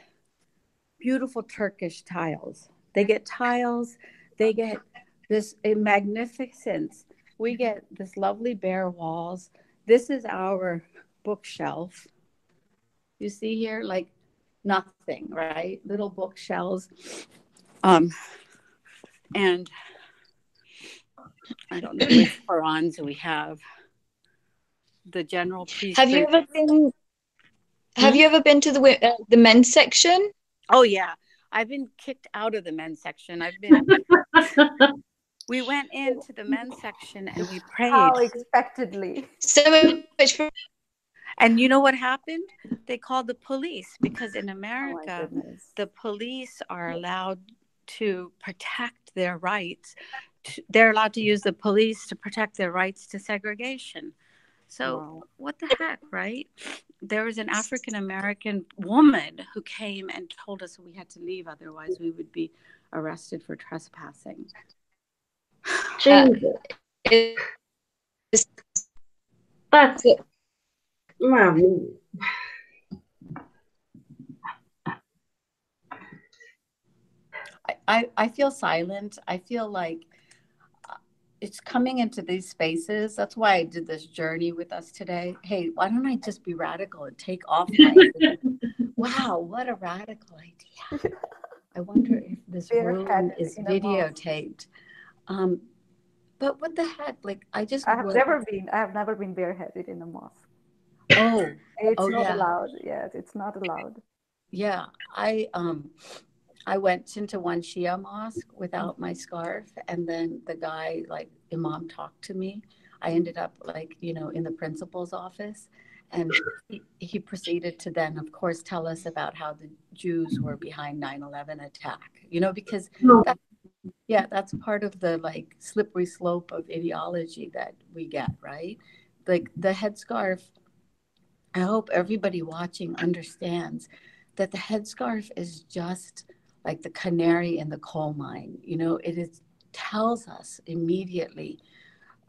beautiful Turkish tiles. They get tiles. They get this magnificence. We get this lovely bare walls. This is our bookshelf. You see here, like nothing, right? Little bookshelves. And I don't know which Qurans we have. The general priest. Have you ever been? Have you ever been to the men's section? Oh yeah, I've been kicked out of the men's section. I've been. We went into the men's section and we prayed. How expectedly. So much for. And you know what happened? They called the police because in America, the police are allowed to protect their rights. They're allowed to use the police to protect their rights to segregation. So what the heck, right? There was an African-American woman who came and told us we had to leave, otherwise we would be arrested for trespassing. Jesus. That's it. I feel silent. I feel like it's coming into these spaces. That's why I did this journey with us today. Hey, why don't I just be radical and take off my wow, what a radical idea. I wonder if this room is videotaped. But what the heck? Like I have never been bareheaded in a mosque. Oh. It's not allowed. Yes, it's not allowed. Yeah. I went into one Shia mosque without my scarf, and then the guy, like Imam, talked to me. I ended up in the principal's office, and he proceeded to then, of course, tell us about how the Jews were behind 9/11 attack, because that's part of the slippery slope of ideology that we get, right? Like the headscarf, I hope everybody watching understands that the headscarf is just like the canary in the coal mine. It tells us immediately,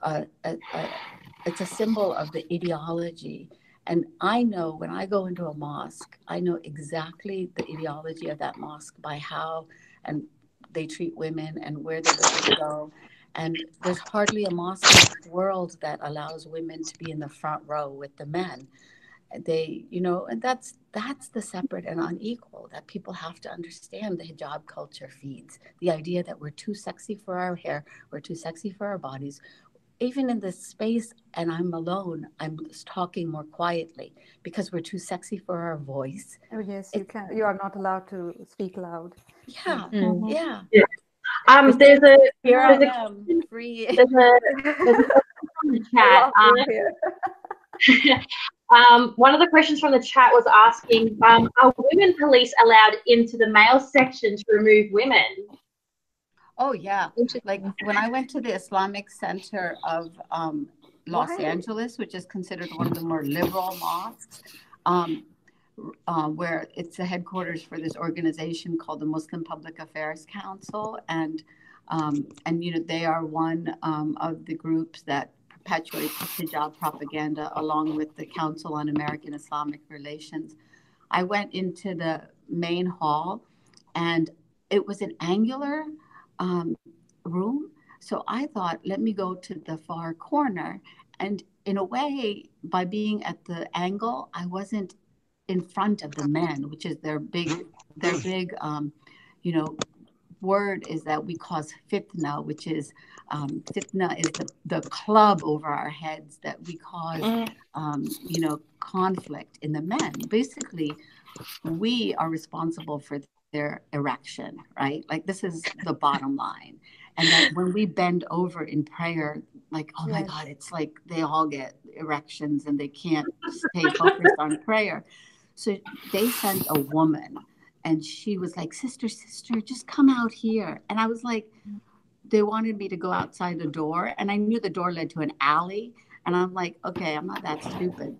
it's a symbol of the ideology. And I know when I go into a mosque, I know exactly the ideology of that mosque by how and they treat women and where they're going to go. And there's hardly a mosque in the world that allows women to be in the front row with the men. And that's the separate and unequal that people have to understand. The hijab culture feeds the idea that we're too sexy for our hair, we're too sexy for our bodies. Even in this space, and I'm alone, I'm talking more quietly because we're too sexy for our voice. Oh yes, you are not allowed to speak loud. Yeah, yeah. There's a chat. One of the questions from the chat was asking, are women police allowed into the male section to remove women? Oh, yeah. Like when I went to the Islamic Center of Los Angeles, which is considered one of the more liberal mosques, where it's the headquarters for this organization called the Muslim Public Affairs Council. And they are one of the groups that perpetuates hijab propaganda along with the Council on American Islamic Relations. I went into the main hall and it was an angular room. So I thought, let me go to the far corner. And in a way, by being at the angle, I wasn't in front of the men, which is their big word is that we cause fitna, which is fitna is the club over our heads that we cause conflict in the men. Basically, we are responsible for their erection, right? Like this is the bottom line. And that when we bend over in prayer, like, oh my God, it's like they all get erections and they can't stay focused on prayer. So they sent a woman and she was like, sister, just come out here. And I was like, they wanted me to go outside the door. And I knew the door led to an alley. And I'm like, okay, I'm not that stupid.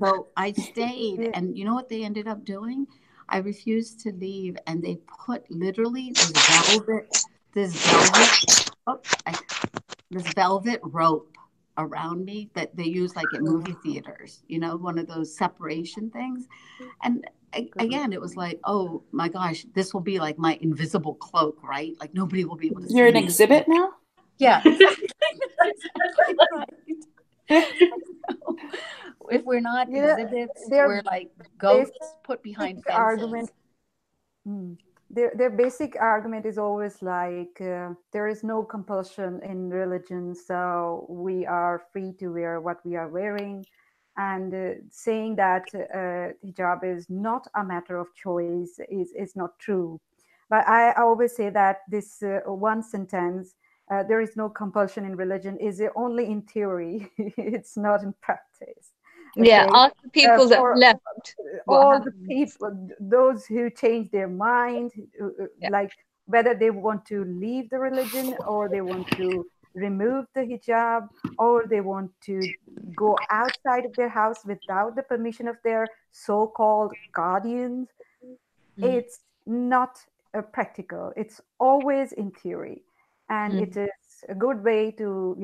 So I stayed. And you know what they ended up doing? I refused to leave. And they put literally this velvet rope around me that they use like at movie theaters, one of those separation things. And again, it was like, oh my gosh, this will be like my invisible cloak, right? Like nobody will be able to see. You're an exhibit now? Yeah. If we're not exhibits, we're like ghosts put behind fences. Argument. their basic argument is always like there is no compulsion in religion, so we are free to wear what we are wearing, and saying that hijab is not a matter of choice is not true. But I always say that this one sentence, there is no compulsion in religion, is only in theory. It's not in practice. Yeah, Okay. ask the people that For left what all happened. the people, those who change their mind, Yeah. like whether they want to leave the religion, or they want to remove the hijab, or they want to go outside of their house without the permission of their so-called guardians, it's not practical. It's always in theory, and it is a good way to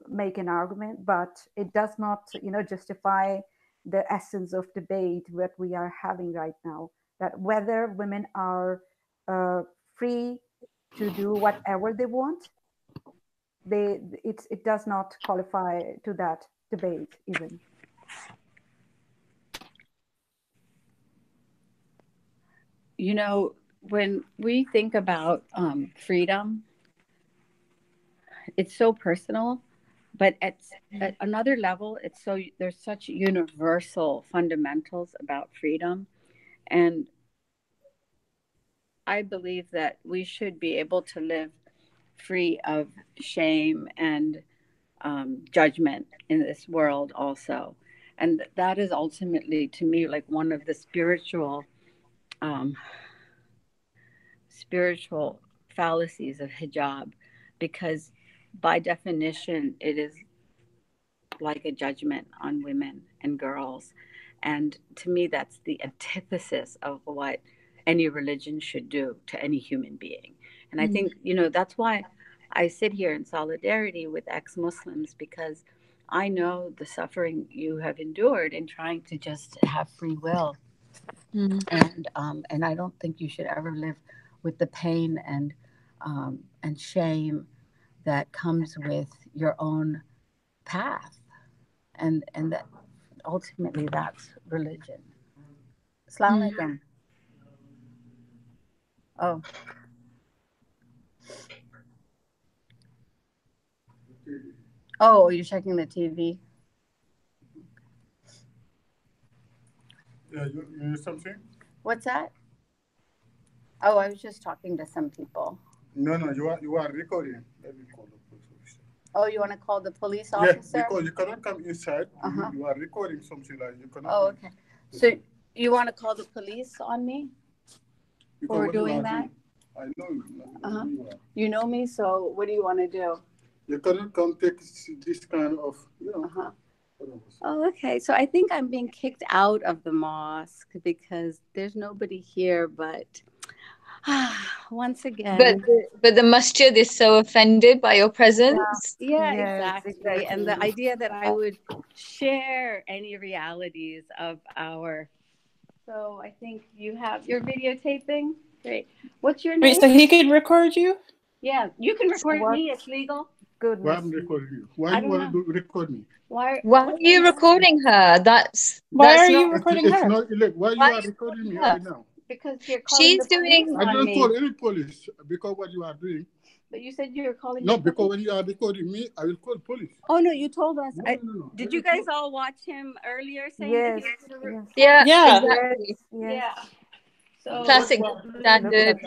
make an argument, but it does not justify the essence of debate that we are having right now, that whether women are free to do whatever they want. It does not qualify to that debate even. You know, when we think about freedom, it's so personal, but at another level, there's such universal fundamentals about freedom, and I believe that we should be able to live free of shame and judgment in this world also, and that is ultimately, to me, like one of the um, spiritual fallacies of hijab, because by definition it is like a judgment on women and girls, and to me that's the antithesis of what any religion should do to any human being. And I think, that's why I sit here in solidarity with ex-Muslims, because I know the suffering you have endured in trying to just have free will. And I don't think you should ever live with the pain and shame that comes with your own path, and that ultimately that's religion. Assalamu alaikum. Oh, you're checking the TV. Yeah, you need something? What's that? Oh, I was just talking to some people. No, you are recording. Let me call the police. Oh, you want to call the police officer? Yeah, because you cannot come inside. You are recording something like you cannot. Oh, okay. So you want to call the police on me for doing that? I know you. You know me, so what do you want to do? You cannot come take this kind of, Oh, okay. So I think I'm being kicked out of the mosque because there's nobody here, but once again. But the masjid is so offended by your presence. Yeah, Yes, exactly. And the idea that I would share any realities of our. So I think you have your videotaping. Great. What's your name? Wait, so he could record you? Yeah, you can record me. It's legal. Goodness. Why I'm recording you? Why do you want to record me? Why are you recording her? Why are you recording her? It's not illegal. Why you are recording me right now? Because you're calling the police on I don't me. call any police because what you are doing. But you said you were calling. No, because when you are recording me, I will call police. Oh no, you told us. No. Did you guys all watch him earlier saying Yes. that he was Yeah, exactly. Yes. Yeah. So Classic standard.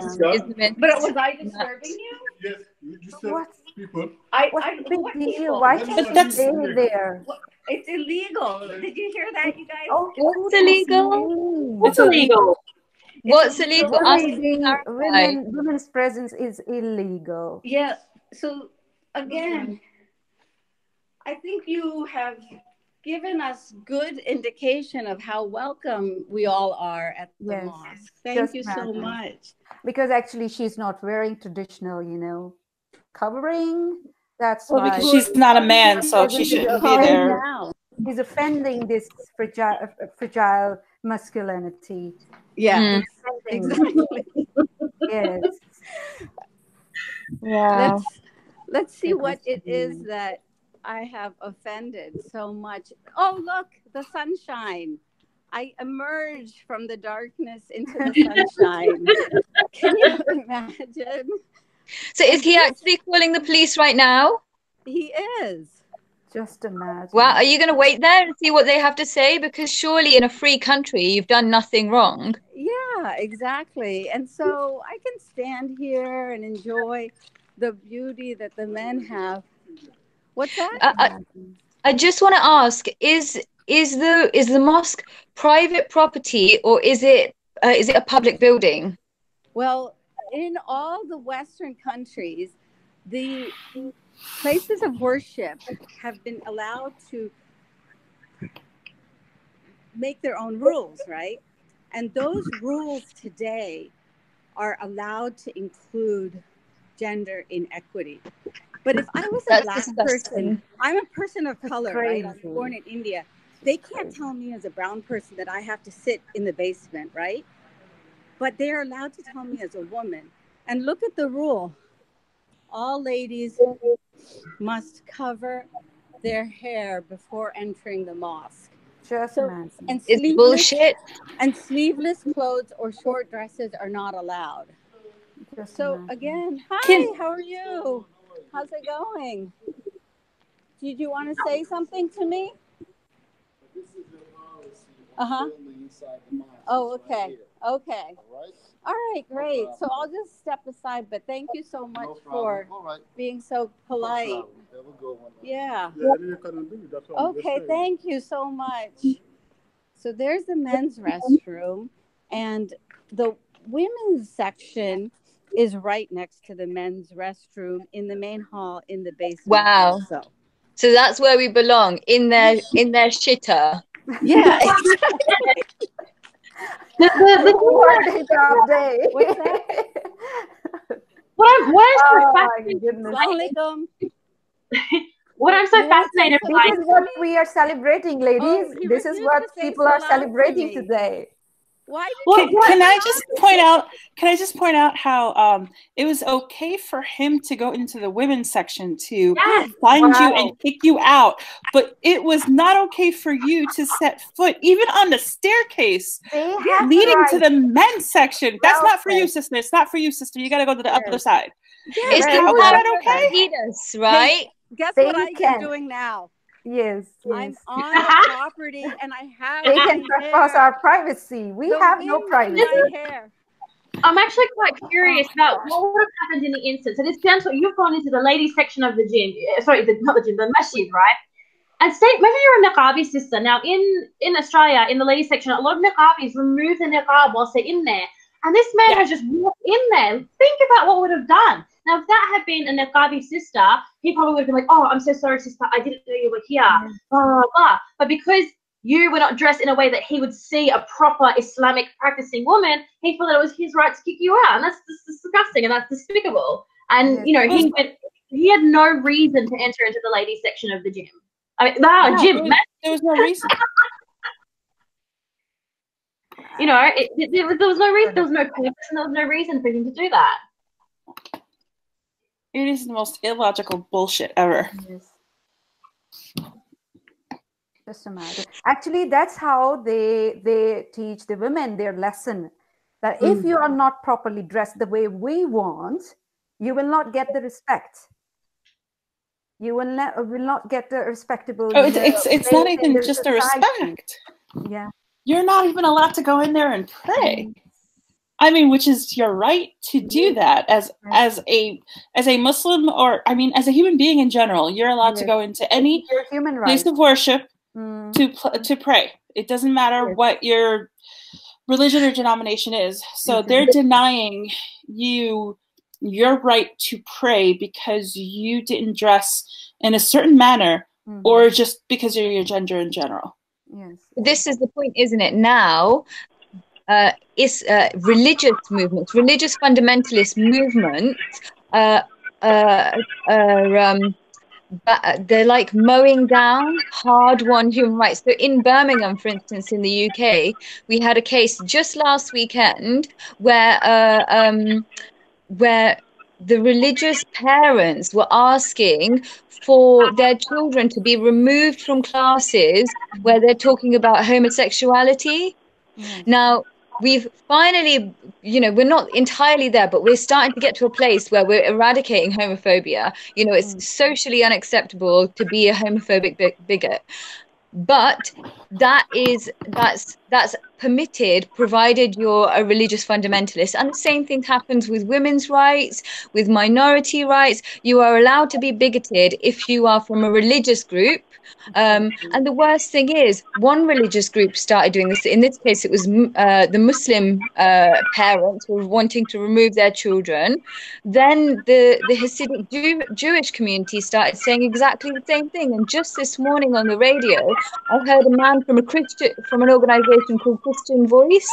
But was I disturbing you? Yes, you disturb people. What's the big deal? Why can't you stay there? It's illegal. Did you hear that, you guys? Oh, what's illegal? What's illegal? What's illegal? Women's presence is illegal. Yeah. So again, I think you have given us good indication of how welcome we all are at the mosque. Thank you so much. Because actually she's not wearing traditional, covering. That's why. Because she's not a man, so she shouldn't be there. He's offending this fragile masculinity. Yeah, exactly. Yes. Wow. Let's see what it is that I have offended so much. Oh, look, the sunshine. I emerge from the darkness into the sunshine. Can you imagine? So is he actually calling the police right now? He is. Just imagine. Well, are you going to wait there and see what they have to say? Because surely in a free country, you've done nothing wrong. Yeah, exactly. And so I can stand here and enjoy the beauty that the men have. What's that? I just want to ask: is the mosque private property, or is it a public building? Well, in all the Western countries, the places of worship have been allowed to make their own rules, right? And those rules today are allowed to include gender inequity. But if I was a black person, I'm a person of color, right? I was born in India. They can't tell me as a brown person that I have to sit in the basement, right? But they're allowed to tell me as a woman. And look at the rule. All ladies must cover their hair before entering the mosque. Just imagine. And it's bullshit. And sleeveless clothes or short dresses are not allowed. Just so imagine. again, hi, how are you? How's it going? Did you want to say something to me? Oh, okay. Okay. All right, great. So I'll just step aside, but thank you so much for being so polite. Yeah. Okay, thank you so much. So there's the men's restroom, and the women's section is right next to the men's restroom in the main hall in the basement. Wow. So that's where we belong, in their shitter. Yeah. What's that? What I'm so fascinated by. This is what we are celebrating, ladies. This is what people are celebrating today. Why can I just point out how it was okay for him to go into the women's section to find you and kick you out, but it was not okay for you to set foot even on the staircase leading to the men's section. That's not for you, sister. It's not for you, sister. You got to go to the other side. Is that okay? Yes, right? Guess what I'm doing now? Yes. I'm on the property and I have they can trespass our privacy. We have no privacy. I'm actually quite curious about what would have happened in the instance. So this gentleman, you've gone into the ladies section of the gym. Sorry, not the gym, the masjid, right? And say, maybe you're a niqabi sister. Now, in Australia, in the ladies section, a lot of niqabis remove the niqab whilst they're in there. And this man has just walked in there. Think about what would have done. Now, if that had been a niqabi sister, he probably would have been like, oh, I'm so sorry, sister. I didn't know you were here. Blah, blah, blah. But because you were not dressed in a way that he would see a proper Islamic practicing woman, he thought that it was his right to kick you out. And that's disgusting and that's despicable. And, you know, he had no reason to enter into the ladies section of the gym. I mean, gym. There was no reason. You know, there was no reason, there was no purpose, and there was no reason for him to do that. It is the most illogical bullshit ever. Yes. Just imagine. Actually, that's how they teach the women their lesson. That if you are not properly dressed the way we want, you will not get the respect. You will not get the respectable. Oh, it's not even just a respect. Yeah. You're not even allowed to go in there and pray. I mean, which is your right to do that as a Muslim, or I mean, as a human being in general. You're allowed to go into any place of worship to pray. It doesn't matter what your religion or denomination is. So they're denying you your right to pray because you didn't dress in a certain manner, or just because of your gender in general. Yes. This is the point, isn't it? Now, it's religious movements, religious fundamentalist movements. They're like mowing down hard-won human rights. So in Birmingham, for instance, in the UK, we had a case just last weekend where the religious parents were asking for their children to be removed from classes where they're talking about homosexuality. Now, we've finally, we're not entirely there, but we're starting to get to a place where we're eradicating homophobia. It's socially unacceptable to be a homophobic bigot. But that's permitted, provided you're a religious fundamentalist. And the same thing happens with women's rights, with minority rights. You are allowed to be bigoted if you are from a religious group. And the worst thing is, one religious group started doing this. In this case, it was the Muslim parents who were wanting to remove their children. Then the Hasidic Jewish community started saying exactly the same thing. And just this morning on the radio, I heard a man from an organization called Christian Voice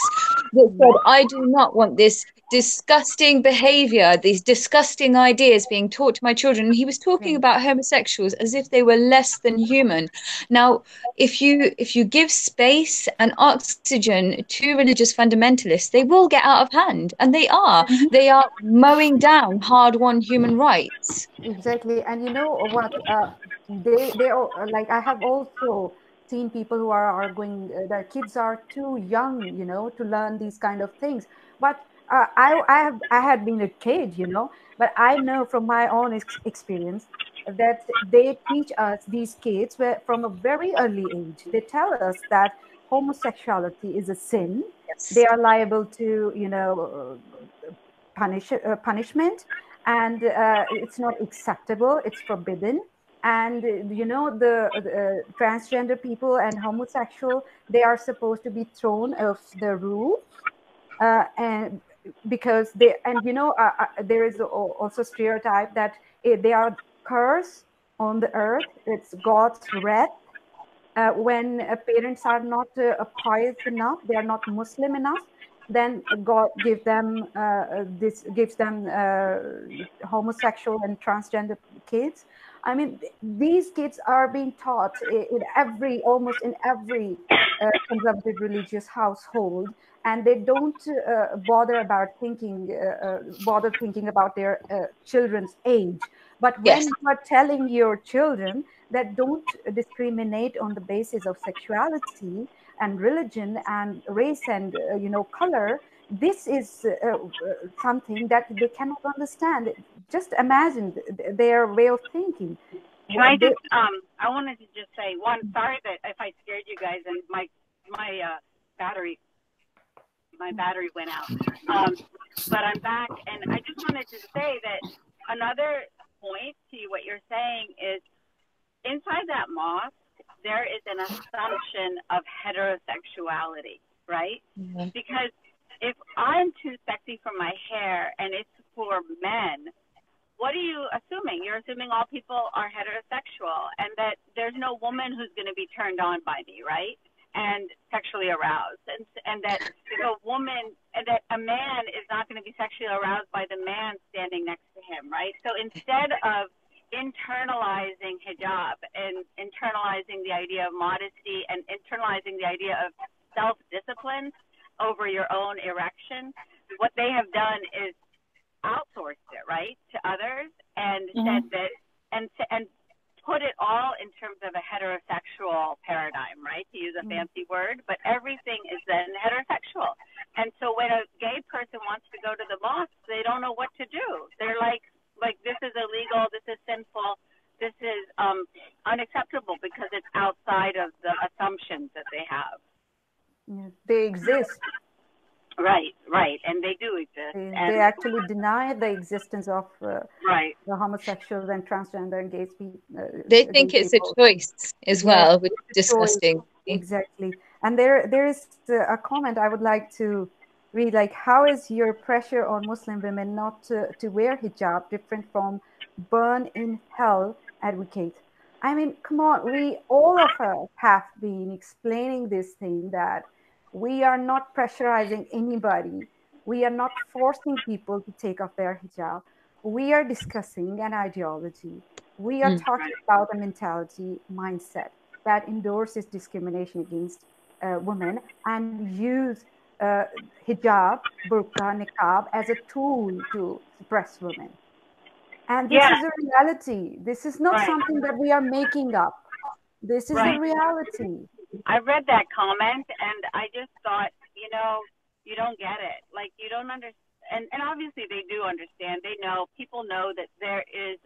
that said, I do not want this disgusting behavior, these disgusting ideas being taught to my children. And he was talking about homosexuals as if they were less than human. Now, if you give space and oxygen to religious fundamentalists, they will get out of hand, and they are. They are mowing down hard-won human rights. Exactly. And you know what? They are like, I have also seen people who are arguing their kids are too young, to learn these kind of things. But I had been a kid, but I know from my own experience that they teach us, these kids, from a very early age. They tell us that homosexuality is a sin. Yes. They are liable to, punishment, and it's not acceptable. It's forbidden. And the transgender people and homosexual, they are supposed to be thrown off the roof, and because there is also stereotype that they are curse on the earth. It's God's wrath. When parents are not pious enough, they are not Muslim enough, then God gives them homosexual and transgender kids. I mean, these kids are being taught almost in every conservative religious household, and they don't bother thinking about their children's age. But when you are telling your children that don't discriminate on the basis of sexuality and religion and race and color, this is something that they cannot understand. Just imagine their way of thinking. Can I just I wanted to just say one, sorry that if I scared you guys, and my battery went out, but I'm back, and I just wanted to say that another point to what you're saying is, inside that mosque, there is an assumption of heterosexuality, right? Mm-hmm. Because if I'm too sexy for my hair and it's for men, what are you assuming? You're assuming all people are heterosexual, and that there's no woman who's going to be turned on by me, right? And sexually aroused. And that if a woman, and that a man is not going to be sexually aroused by the man standing next to him, right? So instead of internalizing hijab and internalizing the idea of modesty and internalizing the idea of self-discipline over your own erection, what they have done is outsourced it, right, to others, and said that, and put it all in terms of a heterosexual paradigm, right, to use a fancy word, but everything is then heterosexual. And so when a gay person wants to go to the mosque, they don't know what to do. They're like this is illegal, this is sinful, this is unacceptable, because it's outside of the assumptions that they have. Yeah, they exist. Right, and they do exist. They actually deny the existence of the homosexuals and transgender and gay people. They think it's a choice as well, which is disgusting. Exactly. And there is a comment I would like to read, like, how is your pressure on Muslim women not to wear hijab different from burn in hell advocate? I mean, come on, all of us have been explaining this thing, that we are not pressurizing anybody. We are not forcing people to take off their hijab. We are discussing an ideology. We are talking about a mentality, mindset that endorses discrimination against women and use hijab, burqa, niqab as a tool to suppress women. And this is a reality. This is not something that we are making up. This is a reality. I read that comment, and I just thought, You don't get it. Like, you don't understand. And obviously they do understand. They know, people know that there is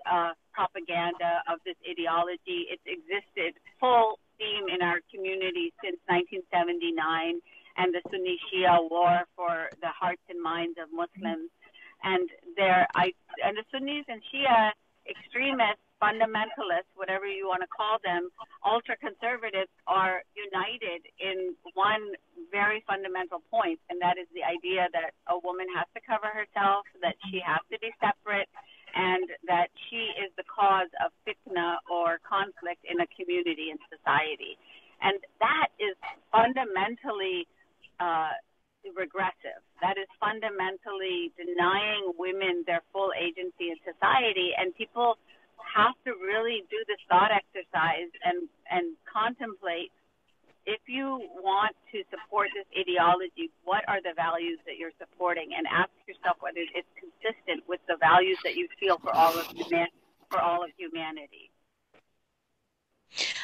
propaganda of this ideology. It's existed full steam in our community since 1979 and the Sunni Shia war for the hearts and minds of Muslims. And the Sunnis and Shia extremists, fundamentalists, whatever you want to call them, ultra-conservatives, are united in one very fundamental point, and that is the idea that a woman has to cover herself, that she has to be separate, and that she is the cause of fitna or conflict in a community and society. And that is fundamentally regressive. That is fundamentally denying women their full agency in society, and people have to really do this thought exercise and contemplate, if you want to support this ideology, what are the values that you're supporting, and ask yourself whether it's consistent with the values that you feel for all of humanity.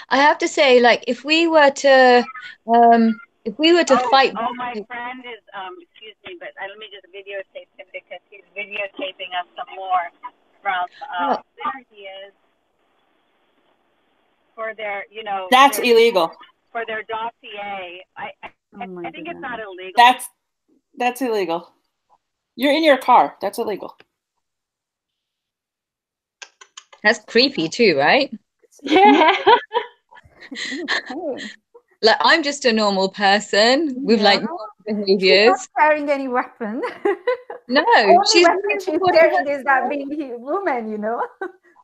I have to say, like, if we were to fight. Oh, my friend is excuse me, but let me just videotape him because he's videotaping us some more from there he is, for their, that's illegal. For their dossier. I think it's not illegal. That's illegal. You're in your car. That's illegal. That's creepy too, right? Yeah. Like, I'm just a normal person with like normal behaviors. She's not carrying any weapon. No, she's carrying is that being a woman,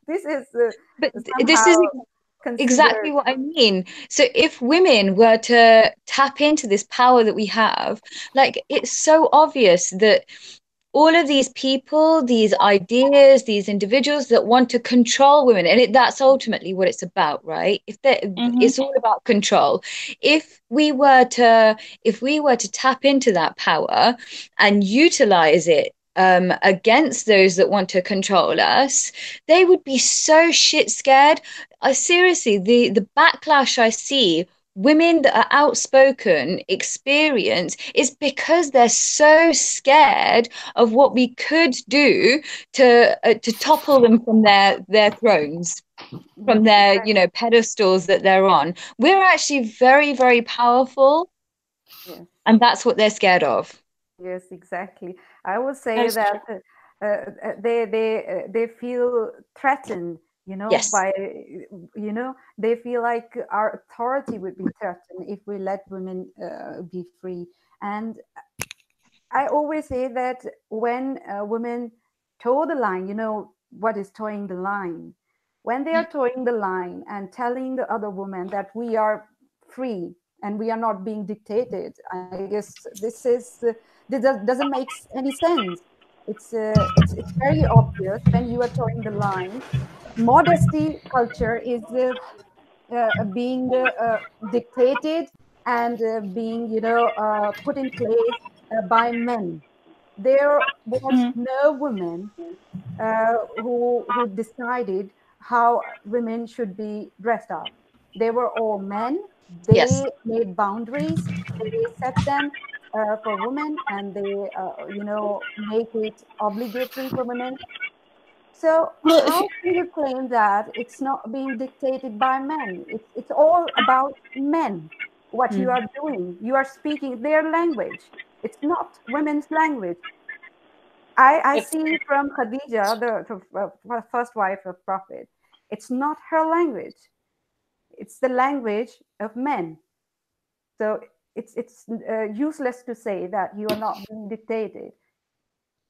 This is but this is exactly what I mean. So if women were to tap into this power that we have, like, it's so obvious that all of these people, these ideas, these individuals that want to control women, and that's ultimately what it's about, right? It's all about control. If we were to tap into that power and utilize it against those that want to control us, they would be so shit scared. Seriously, the backlash I see women that are outspoken experience is because they're so scared of what we could do to topple them from their thrones, from their pedestals that they're on. We're actually very, very powerful. Yes. And that's what they're scared of. Yes, exactly. I would say that they feel threatened, yes. by, they feel like our authority would be threatened if we let women be free. And I always say that when women toe the line, what is toeing the line? When they are toeing the line and telling the other woman that we are free and we are not being dictated, I guess this doesn't make any sense. It's very obvious when you are toeing the line. Modesty culture is being dictated and being put in place by men. There was no woman who decided how women should be dressed up. They were all men. They made boundaries. They set them for women, and they make it obligatory for women. So how can you claim that it's not being dictated by men? It's all about men. What you are doing, you are speaking their language. It's not women's language. I see from Khadija, the first wife of Prophet, it's not her language. It's the language of men. So it's useless to say that you are not being dictated.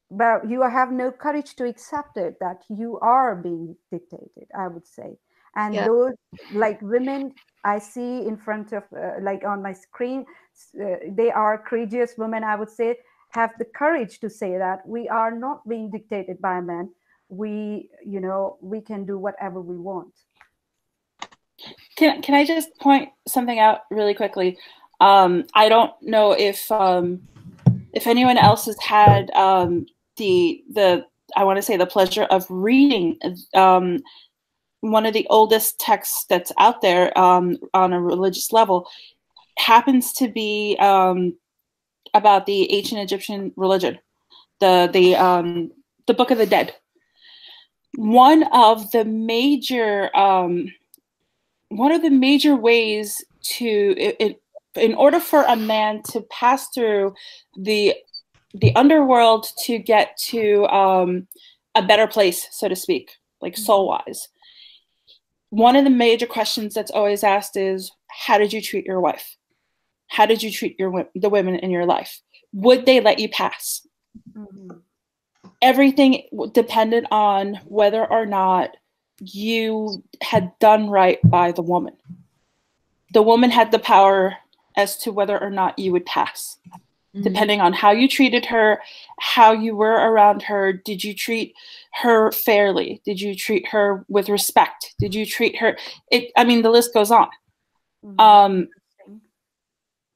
But you have no courage to accept it, that you are being dictated, I would say. And those, like, women I see in front of, like on my screen, they are courageous women, I would say, have the courage to say that we are not being dictated by men. We can do whatever we want. Can I just point something out really quickly? I don't know if anyone else has had I want to say the pleasure of reading one of the oldest texts that's out there on a religious level. Happens to be about the ancient Egyptian religion, the Book of the Dead. One of the major ways in order for a man to pass through the underworld to get to a better place, so to speak, like soul-wise, one of the major questions that's always asked is, how did you treat your wife? How did you treat the women in your life? Would they let you pass? Mm-hmm. Everything depended on whether or not you had done right by the woman. The woman had the power as to whether or not you would pass, depending on how you treated her, how you were around her. Did you treat her fairly? Did you treat her with respect? Did you treat her? I mean, the list goes on.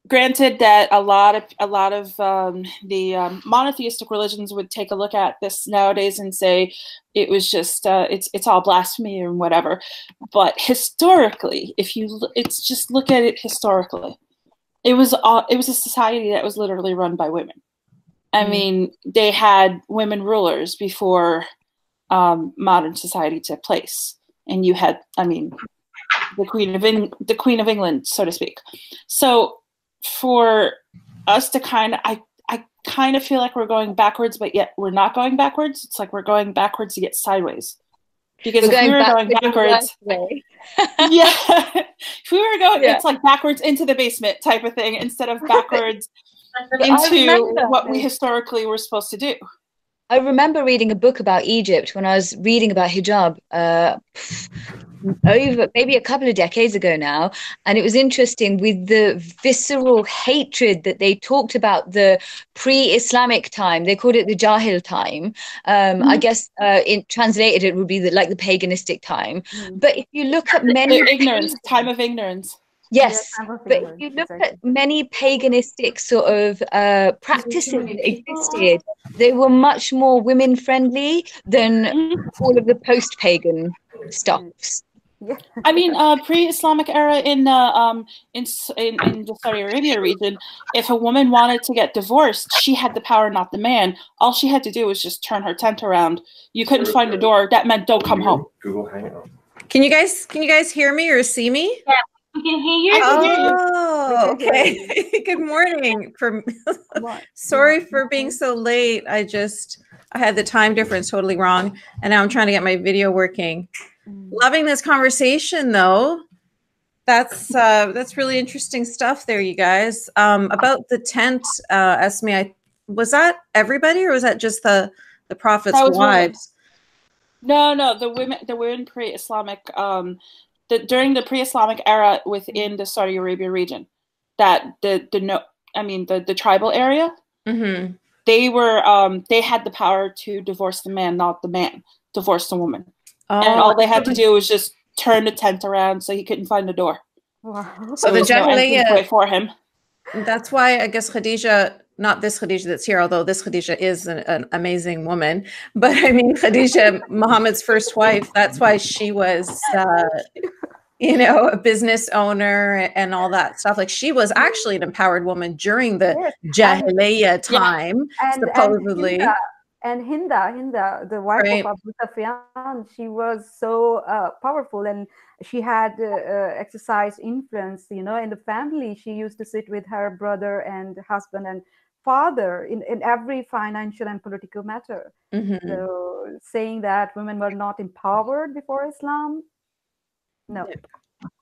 Granted that a lot of the monotheistic religions would take a look at this nowadays and say it was just it's all blasphemy and whatever. But historically, it's just look at it historically, it was a society that was literally run by women. I mean, they had women rulers before modern society took place, and you had, I mean, the Queen of England, so to speak. So for us to I kind of feel like we're going backwards, but yet we're not going backwards. It's like we're going backwards to get sideways. Because if we were going backwards, yeah, if we were going, it's like backwards into the basement type of thing instead of backwards into what we historically were supposed to do. I remember reading a book about Egypt when I was reading about hijab over maybe a couple of decades ago now, and it was interesting with the visceral hatred that they talked about the pre-Islamic time. They called it the Jahil time. I guess in translated it would be like the paganistic time. But if you look at many time of ignorance. Yes, but if you look at many paganistic sort of practices that existed, they were much more women-friendly than all of the post-pagan stuffs. I mean, pre-Islamic era in the Saudi Arabia region, if a woman wanted to get divorced, she had the power, not the man. All she had to do was just turn her tent around. You couldn't find a door. That meant don't come home. Google Hangout. Can you guys hear me or see me? Yeah. We can hear you. Oh, okay. Good morning. Sorry for being so late. I had the time difference totally wrong, and now I'm trying to get my video working. Loving this conversation, though. That's really interesting stuff there, you guys. About the tent, Esme, was that everybody, or was that just the Prophet's wives? No, the women pre-Islamic. During the pre-Islamic era within the Saudi Arabia region, that the tribal area, they had the power to divorce the man, not the man divorce the woman, and all they had to do was just turn the tent around so he couldn't find the door. Wow. So the Jahiliyyah for him. That's why I guess Khadija, not this Khadija that's here, although this Khadija is an amazing woman, but I mean Khadija, Muhammad's first wife. That's why she was, a business owner and all that stuff. Like she was actually an empowered woman during the Jahiliyyah time, supposedly. And Hinda, the wife of Abu Sufyan, she was so powerful, and she had exercised influence, in the family. She used to sit with her brother and husband and father in every financial and political matter. So saying that women were not empowered before Islam, no.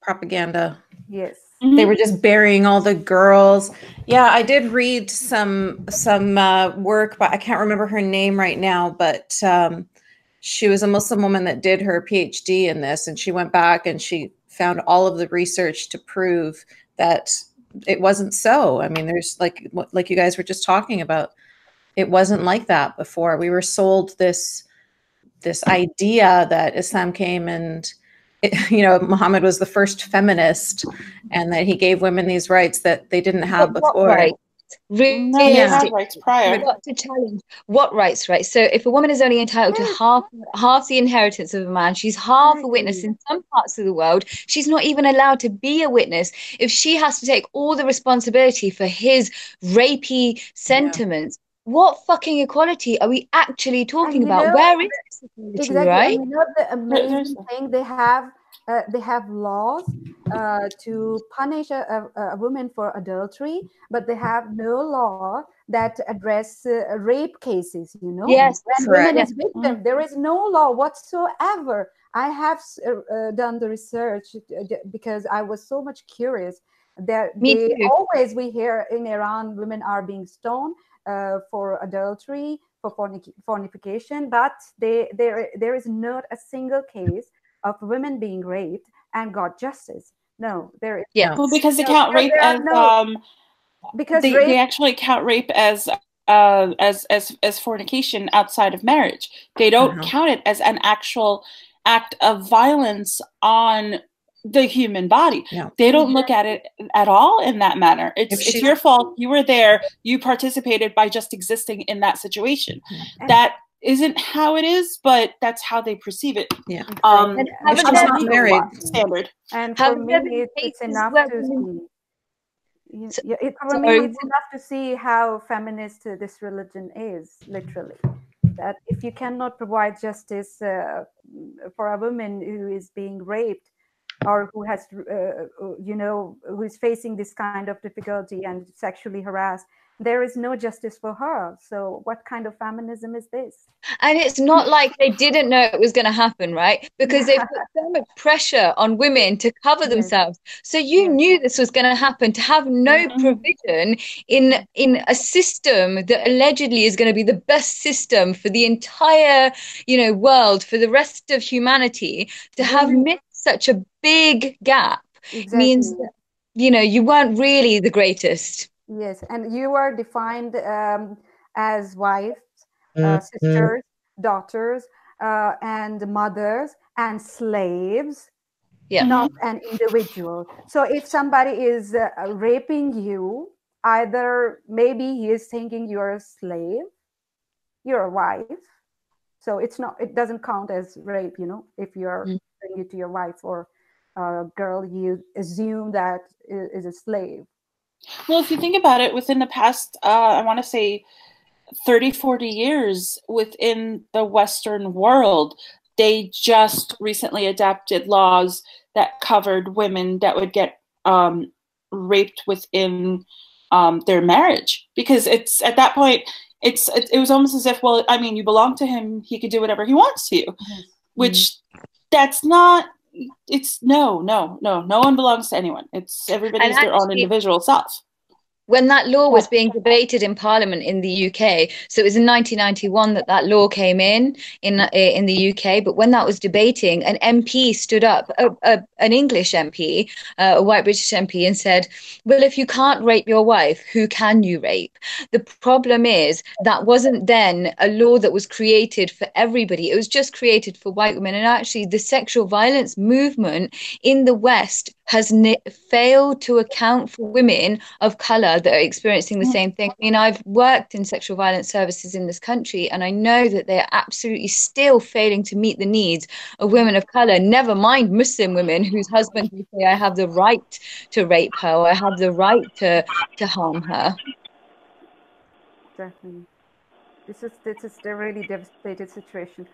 Propaganda. Yes. They were just burying all the girls. Yeah, I did read some work, but I can't remember her name right now, but she was a Muslim woman that did her PhD in this, and she went back and she found all of the research to prove that it wasn't so. I mean, there's like you guys were just talking about, it wasn't like that before. We were sold this idea that Islam came and Muhammad was the first feminist, and that he gave women these rights that they didn't have before. Really, No, they had rights prior. We've got to challenge what rights, right? So if a woman is only entitled to half the inheritance of a man, she's half a witness in some parts of the world. She's not even allowed to be a witness. If she has to take all the responsibility for his rapey sentiments, what fucking equality are we actually talking about? Where is this equality, exactly, right? and you know the amazing thing, they have laws to punish a woman for adultery, but they have no law that address rape cases, you know. Yes, when women is victim, there is no law whatsoever. I have done the research because I was so much curious that we hear in Iran women are being stoned for adultery, for fornication, but there is not a single case of women being raped and got justice. No, there is. Yeah. Well, because they count rape as because they actually count rape as fornication outside of marriage. They don't count it as an actual act of violence on the human body. They don't look at it at all in that manner. It's your fault. You were there. You participated by just existing in that situation. That isn't how it is, but that's how they percebe it. Yeah. Which is not married standard. And for me, it's enough to see. For me, it's enough to see how feminist this religion is, literally. That if you cannot provide justice for a woman who is being raped, or who has, who is facing this kind of difficulty and sexually harassed, there is no justice for her. So what kind of feminism is this? And it's not like they didn't know it was going to happen, right? Because they put so much pressure on women to cover themselves. So you knew this was going to happen. To have no provision in a system that allegedly is going to be the best system for the entire, world, for the rest of humanity, to have missed such a big gap means that, you weren't really the greatest. Yes, and you are defined as wives, sisters, daughters, and mothers, and slaves, not an individual. So if somebody is raping you, either maybe he is thinking you're a slave, you're a wife. So it doesn't count as rape, if you're doing it to your wife or a girl you assume that is a slave. Well, if you think about it, within the past, I want to say 30, 40 years within the Western world, they just recently adopted laws that covered women that would get raped within their marriage. Because it's at that point, it was almost as if, well, I mean, you belong to him, he could do whatever he wants to you, which that's not. It's no one belongs to anyone. It's everybody's their own individual self. When that law was being debated in Parliament in the UK, so it was in 1991 that law came in the UK. But when that was debating, an MP stood up, an English MP, a white British MP, and said, "Well, if you can't rape your wife, who can you rape?" The problem is that wasn't then a law that was created for everybody. It was just created for white women. And actually, the sexual violence movement in the West has failed to account for women of color that are experiencing the same thing. I mean, I've worked in sexual violence services in this country, and I know that they are absolutely still failing to meet the needs of women of color, never mind Muslim women whose husbands will say, "I have the right to rape her, or I have the right to harm her." Definitely. This is a really devastating situation.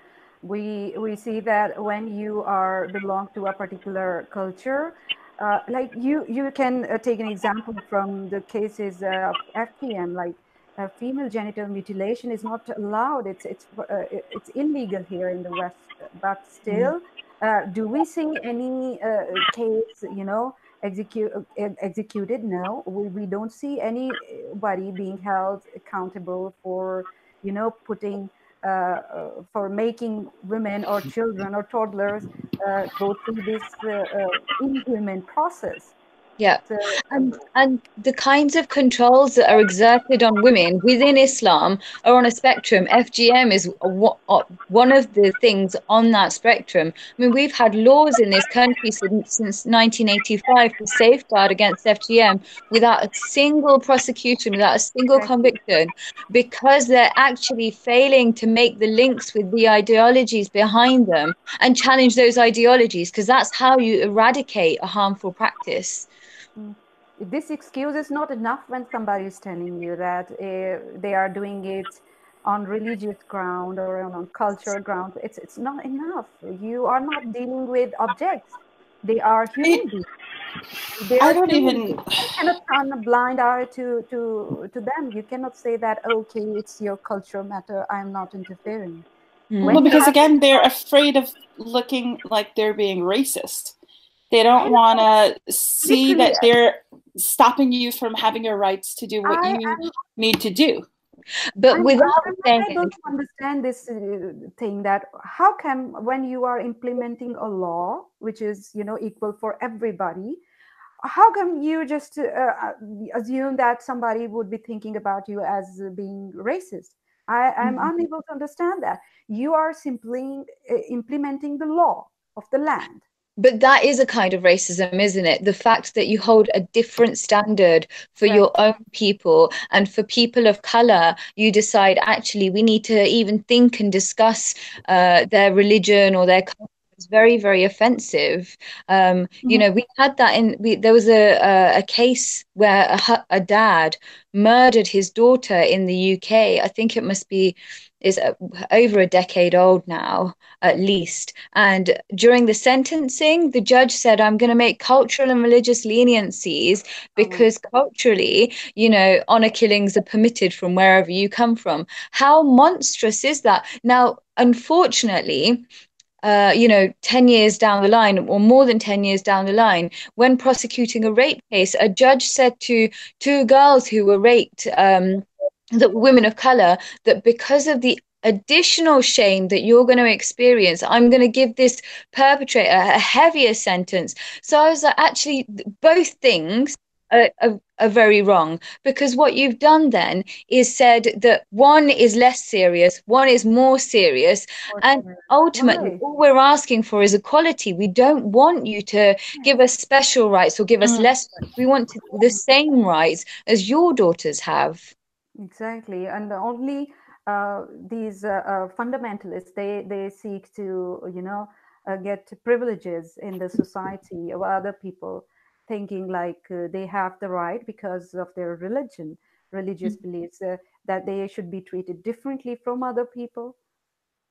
We see that when you belong to a particular culture, like you can take an example from the cases of FGM, like female genital mutilation is not allowed. It's illegal here in the West, but still, do we see any case, executed? No, we don't see anybody being held accountable for, putting for making women or children or toddlers go through this inhuman process. Yeah. So, And the kinds of controls that are exerted on women within Islam are on a spectrum. FGM is one of the things on that spectrum. I mean, we've had laws in this country since 1985 to safeguard against FGM without a single prosecution, without a single conviction, because they're actually failing to make the links with the ideologies behind them and challenge those ideologies, because that's how you eradicate a harmful practice. This excuse is not enough when somebody is telling you that they are doing it on religious ground or on cultural ground. It's not enough. You are not dealing with objects. They are human beings. I don't even. You cannot turn a blind eye to them. You cannot say that, okay, it's your cultural matter, I'm not interfering. Well, because again, they're afraid of looking like they're being racist. They don't want to see that they're stopping you from having your rights to do what you need to do. But without saying, I don't understand this thing that how come when you are implementing a law which is, you know, equal for everybody, how come you just assume that somebody would be thinking about you as being racist? I'm unable to understand that. You are simply implementing the law of the land. But that is a kind of racism, isn't it? The fact that you hold a different standard for your own people, and for people of color, you decide actually we need to even think and discuss their religion or their culture. It's very, very offensive. You know, we had that there was a case where a dad murdered his daughter in the UK. I think it must be is over a decade old now, at least. And during the sentencing, the judge said, I'm going to make cultural and religious leniencies because culturally, you know, honor killings are permitted from wherever you come from. How monstrous is that? Now, unfortunately, you know, 10 years down the line, or more than 10 years down the line, when prosecuting a rape case, a judge said to two girls who were raped, that were women of color, that because of the additional shame that you're going to experience, I'm going to give this perpetrator a heavier sentence. So I was like, actually, both things are very wrong, because what you've done then is said that one is less serious, one is more serious, and ultimately all we're asking for is equality. We don't want you to give us special rights or give us less rights. We want the same rights as your daughters have. Exactly, and only these fundamentalists, they seek to, you know, get privileges in the society of other people, thinking like they have the right because of their religious beliefs, that they should be treated differently from other people.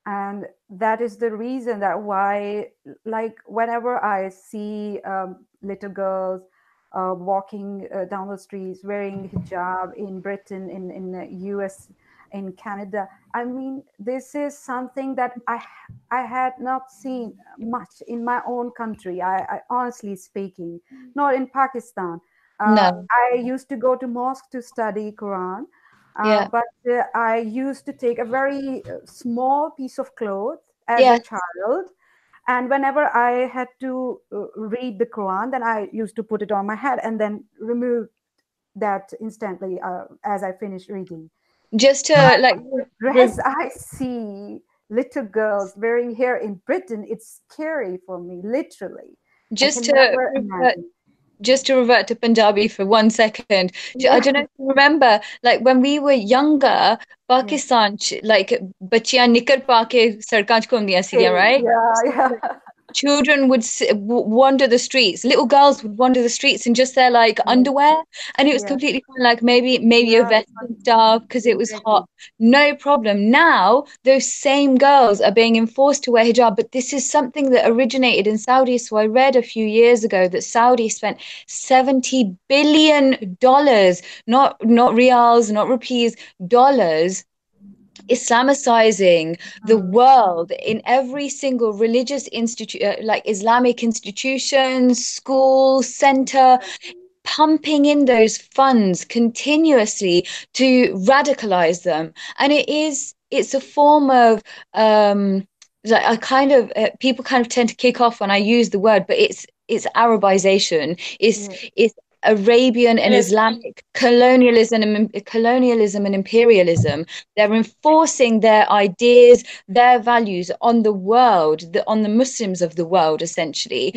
And that is the reason that why, like, whenever I see little girls walking down the streets wearing hijab in Britain, in the US, in Canada, I mean, this is something that I had not seen much in my own country. I honestly speaking, not in Pakistan. No. I used to go to mosque to study Quran. But I used to take a very small piece of cloth as a child, and whenever I had to read the Quran, then I used to put it on my head and then remove that instantly as I finished reading. Just to like dress I see little girls wearing here in Britain, it's scary for me, literally. Just to revert to Punjabi for 1 second. I don't know if you remember, like when we were younger, Pakistan, like bachiyan nikar pa ke sarkan ch ghumdiyan siyan, right? Children would wander the streets. Little girls would wander the streets in just their like underwear, and it was completely fine. Like maybe a vest and stuff because it was hot, no problem. Now those same girls are being enforced to wear hijab, but this is something that originated in Saudi. So I read a few years ago that Saudi spent $70 billion, not reals, not rupees, dollars, Islamicizing the world in every single religious institute, like Islamic institutions, school, center, pumping in those funds continuously to radicalize them. And it's a form of like I kind of people kind of tend to kick off when I use the word, but it's Arabization, it's Arabian and Islamic colonialism and imperialism. They're enforcing their ideas, their values on the world, on the Muslims of the world, essentially.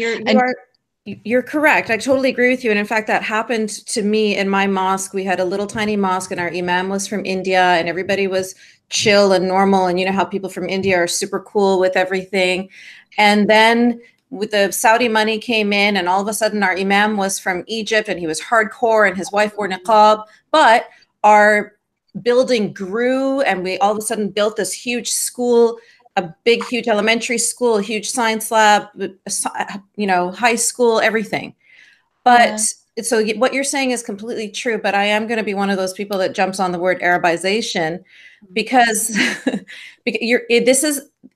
You're correct. I totally agree with you. And in fact, that happened to me in my mosque. We had a little tiny mosque and our imam was from India and everybody was chill and normal. And you know how people from India are super cool with everything. And then with the Saudi money came in and all of a sudden our imam was from Egypt and he was hardcore and his wife wore niqab, but our building grew and we all of a sudden built this huge school, a big, huge elementary school, a huge science lab, you know, high school, everything. But so what you're saying is completely true, but I am going to be one of those people that jumps on the word Arabization because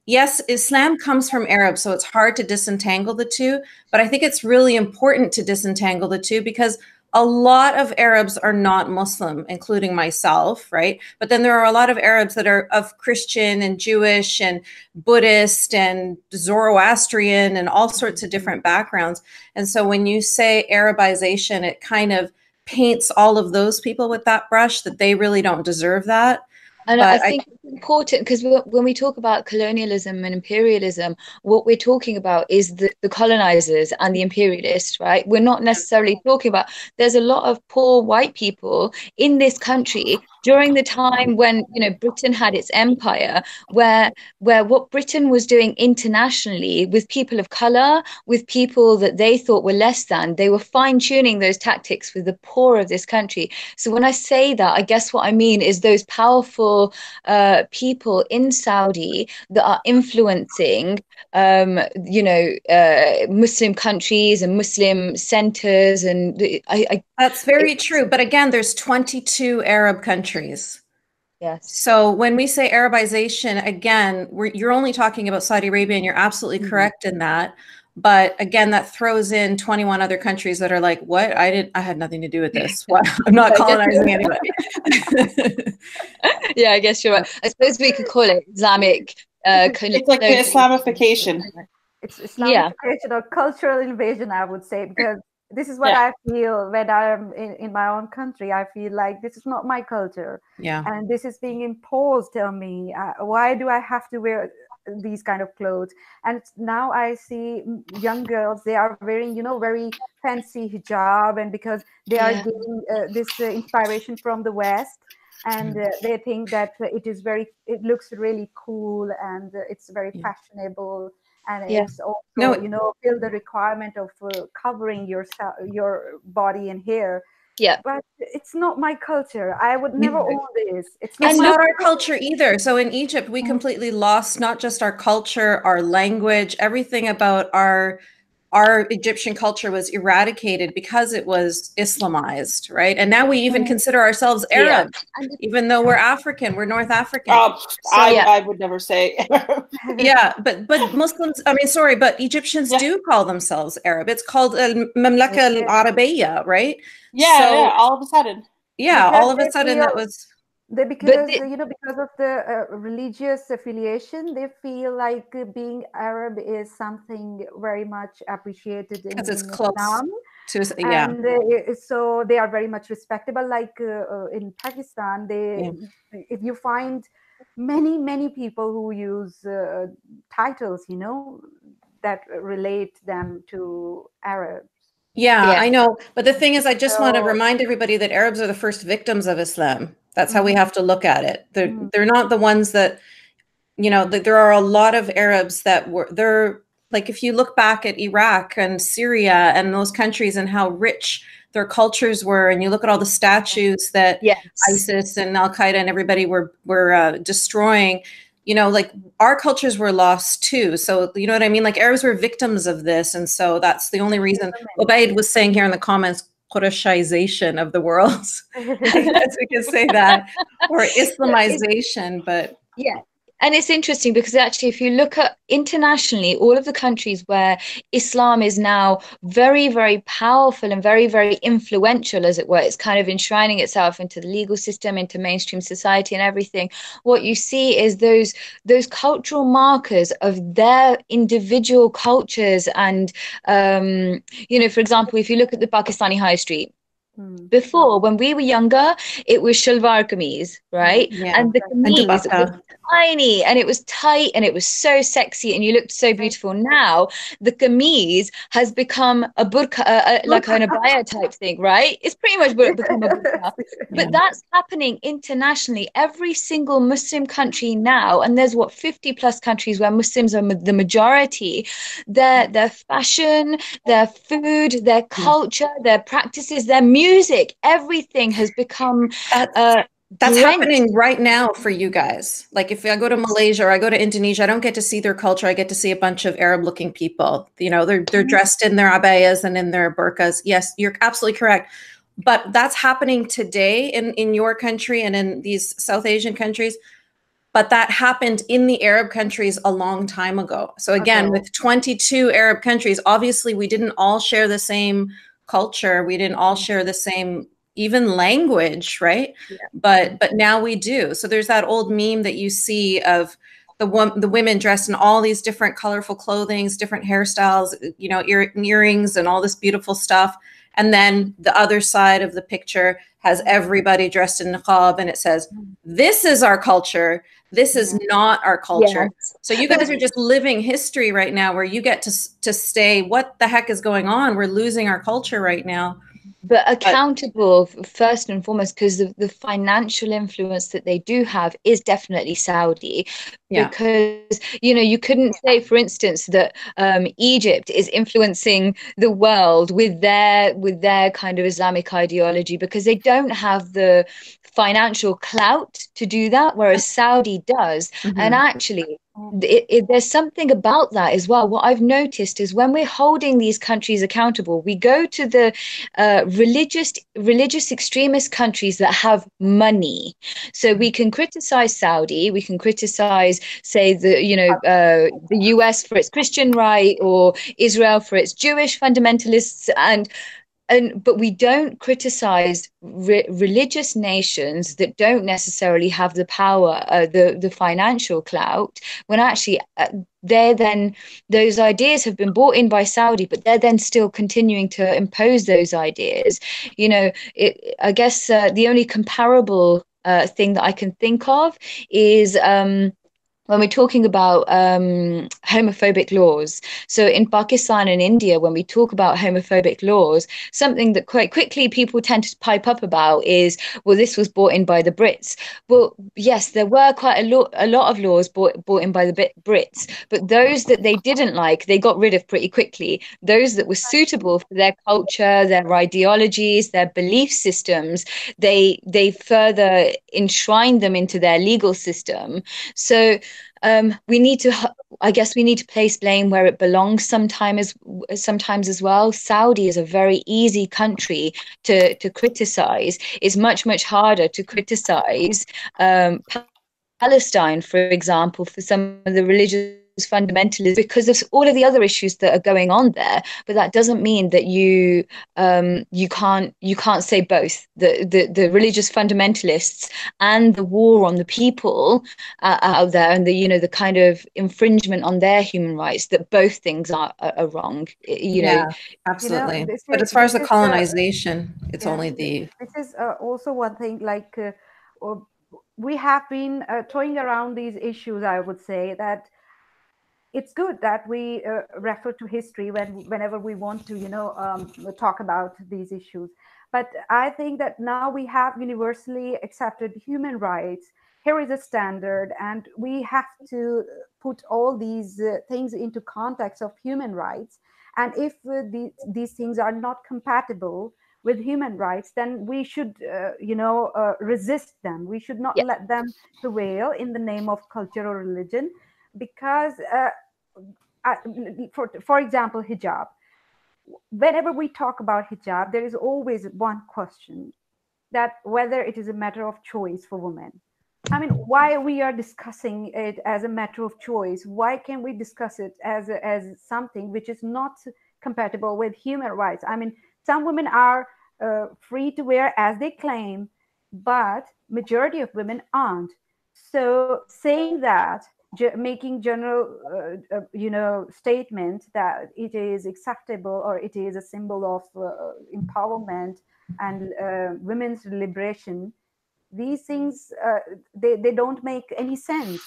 yes, Islam comes from Arab, so it's hard to disentangle the two, but I think it's really important to disentangle the two because a lot of Arabs are not Muslim, including myself, right? But then there are a lot of Arabs that are of Christian and Jewish and Buddhist and Zoroastrian and all sorts of different backgrounds. And so when you say Arabization, it kind of paints all of those people with that brush that they really don't deserve that. And I think it's important because when we talk about colonialism and imperialism, what we're talking about is the colonizers and the imperialists, right? We're not necessarily talking about, there's a lot of poor white people in this country during the time when, you know, Britain had its empire, where what Britain was doing internationally with people of color, with people that they thought were less than, they were fine-tuning those tactics with the poor of this country. So when I say that, I guess what I mean is those powerful people in Saudi that are influencing, you know, Muslim countries and Muslim centers, and that's very true. But again, there's 22 Arab countries. Yes. So when we say Arabization, again, you're only talking about Saudi Arabia, and you're absolutely correct in that. But again, that throws in 21 other countries that are like, what? I had nothing to do with this. What? I'm not colonizing anybody. Yeah, I guess you're right. I suppose we could call it Islamic. It's like the Islamification. It's Islamification or cultural invasion, I would say, because this is what I feel when I'm in my own country. I feel like this is not my culture. Yeah. And this is being imposed on me. Why do I have to wear these kind of clothes? And now I see young girls, they are wearing, you know, very fancy hijab, and because they are getting this inspiration from the West, and they think that it looks really cool, and it's very fashionable, and it's also, you know, fill the requirement of covering your body and hair. Yeah, but it's not my culture. I would never own this. It's not our culture either. So in Egypt, we completely lost not just our culture, our language, everything about our Egyptian culture was eradicated because it was Islamized, right? And now we even consider ourselves Arab, even though we're African, we're North African. I would never say. but Muslims, I mean, sorry, but Egyptians do call themselves Arab. It's called Mamlaka al-Arabiya, right? All of a sudden. Yeah, all of a sudden that was... Because of the religious affiliation, they feel like being Arab is something very much appreciated in Islam. And so they are very much respectable. Like in Pakistan, if you find many people who use titles, you know, that relate them to Arabs. Yeah, I know. But the thing is, I just want to remind everybody that Arabs are the first victims of Islam. That's how we have to look at it. They're not the ones that, you know, there are a lot of Arabs that they're like, if you look back at Iraq and Syria and those countries and how rich their cultures were, and you look at all the statues that ISIS and Al-Qaeda and everybody were destroying, you know, like our cultures were lost too. So, you know what I mean? Like Arabs were victims of this. And so that's the only reason. Obaid was saying here in the comments, Qurayshization of the world. I guess we can say that, or Islamization, but And it's interesting because actually, if you look at internationally, all of the countries where Islam is now very, very powerful and very, very influential, as it were, it's kind of enshrining itself into the legal system, into mainstream society and everything. What you see is those cultural markers of their individual cultures. And, for example, if you look at the Pakistani high street, before, when we were younger, it was shalwar kameez, right? Yeah. And the And kameez was dupatta. tiny and it was tight and it was so sexy and you looked so beautiful. Now the kameez has become a burqa, like an abaya type thing, right? It's pretty much become a burqa. But that's happening internationally. Every single Muslim country now, and there's 50 plus countries where Muslims are the majority, their fashion, their food, their culture, their practices, their music, everything has become that's drenched. happening right now for you guys. Like if I go to Malaysia or I go to Indonesia, I don't get to see their culture. I get to see a bunch of Arab looking people. They're dressed in their abayas and in their burqas. Yes, you're absolutely correct. But that's happening today in your country and in these South Asian countries. But that happened in the Arab countries a long time ago. So again, with 22 Arab countries, obviously we didn't all share the same culture. We didn't all share the same even language, right? But now we do. So there's that old meme that you see of the women dressed in all these different colorful clothings, different hairstyles, earrings and all this beautiful stuff. And then the other side of the picture has everybody dressed in niqab and it says, this is our culture. This is not our culture. Yes. So you guys are just living history right now where you get to stay, what the heck is going on? We're losing our culture right now. But accountable first and foremost, because the financial influence that they do have is definitely Saudi. Because you couldn't say, for instance, that Egypt is influencing the world with their kind of Islamic ideology, because they don't have the financial clout to do that, whereas Saudi does. And actually, there's something about that as well. What I've noticed is when we're holding these countries accountable, we go to the religious extremist countries that have money. So we can criticize Saudi, we can criticize, say, the US for its Christian right, or Israel for its Jewish fundamentalists, but we don't criticize religious nations that don't necessarily have the power, the financial clout, when actually those ideas have been brought in by Saudi, but they're then still continuing to impose those ideas. I guess the only comparable thing that I can think of is when we're talking about homophobic laws. So in Pakistan and India, when we talk about homophobic laws, something that quite quickly people tend to pipe up about is, well, this was brought in by the Brits. Well, yes, there were quite a lot of laws brought in by the Brits, but those that they didn't like, they got rid of pretty quickly. Those that were suitable for their culture, their ideologies, their belief systems, they further enshrined them into their legal system. So we need to place blame where it belongs sometimes as well. Saudi is a very easy country to criticize. It's much harder to criticize Palestine, for example, for some of the religious fundamentalism, because of all of the other issues that are going on there. But that doesn't mean that you can't say both the religious fundamentalists and the war on the people out there, and the kind of infringement on their human rights, that both things are wrong. Absolutely. But as far as the colonization, it's only the. This is also one thing, like we have been throwing around these issues. I would say that it's good that we refer to history whenever we want to, talk about these issues. But I think that now we have universally accepted human rights. Here is a standard, and we have to put all these things into context of human rights. And if these things are not compatible with human rights, then we should, resist them. We should not let them prevail in the name of culture or religion, because, for example, hijab. Whenever we talk about hijab, there is always one question, that whether it is a matter of choice for women. I mean, why we are discussing it as a matter of choice? Why can't we discuss it as something which is not compatible with human rights? I mean, some women are free to wear as they claim, but majority of women aren't. So saying that, making general, statement that it is acceptable or it is a symbol of empowerment and women's liberation, these things they don't make any sense.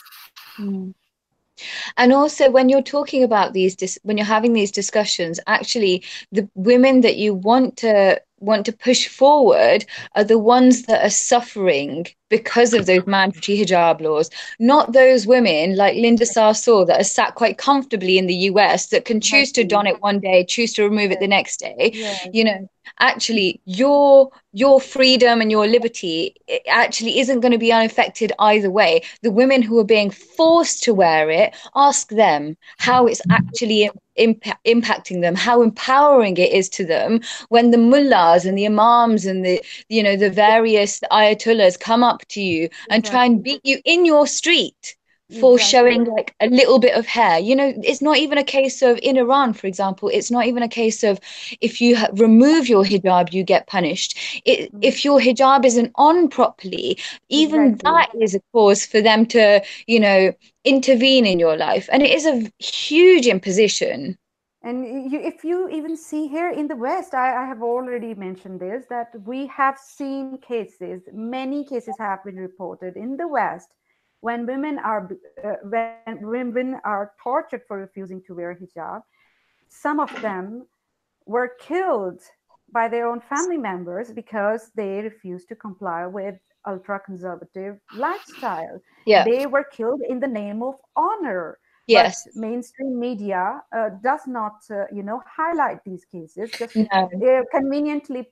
And also, when you're talking about when you're having these discussions, actually, the women that you want to push forward are the ones that are suffering because of those mandatory hijab laws, not those women like Linda Sarsour that are sat quite comfortably in the US that can choose to don it one day, choose to remove it the next day. You know, actually, your freedom and your liberty actually isn't going to be unaffected either way. The women who are being forced to wear it, ask them how it's actually impacting them, how empowering it is to them when the mullahs and the imams and the various ayatollahs come up to you and try and beat you in your street for showing like a little bit of hair. It's not even a case of, in Iran, for example, it's not even a case of if you remove your hijab, you get punished. If your hijab isn't on properly, even that is a cause for them to, intervene in your life. And it is a huge imposition. And if you even see here in the West, I have already mentioned this, that we have seen cases, many cases have been reported in the West when women are tortured for refusing to wear hijab. Some of them were killed by their own family members because they refused to comply with ultra-conservative lifestyle. Yeah. They were killed in the name of honor. Yes. But mainstream media does not, highlight these cases, just conveniently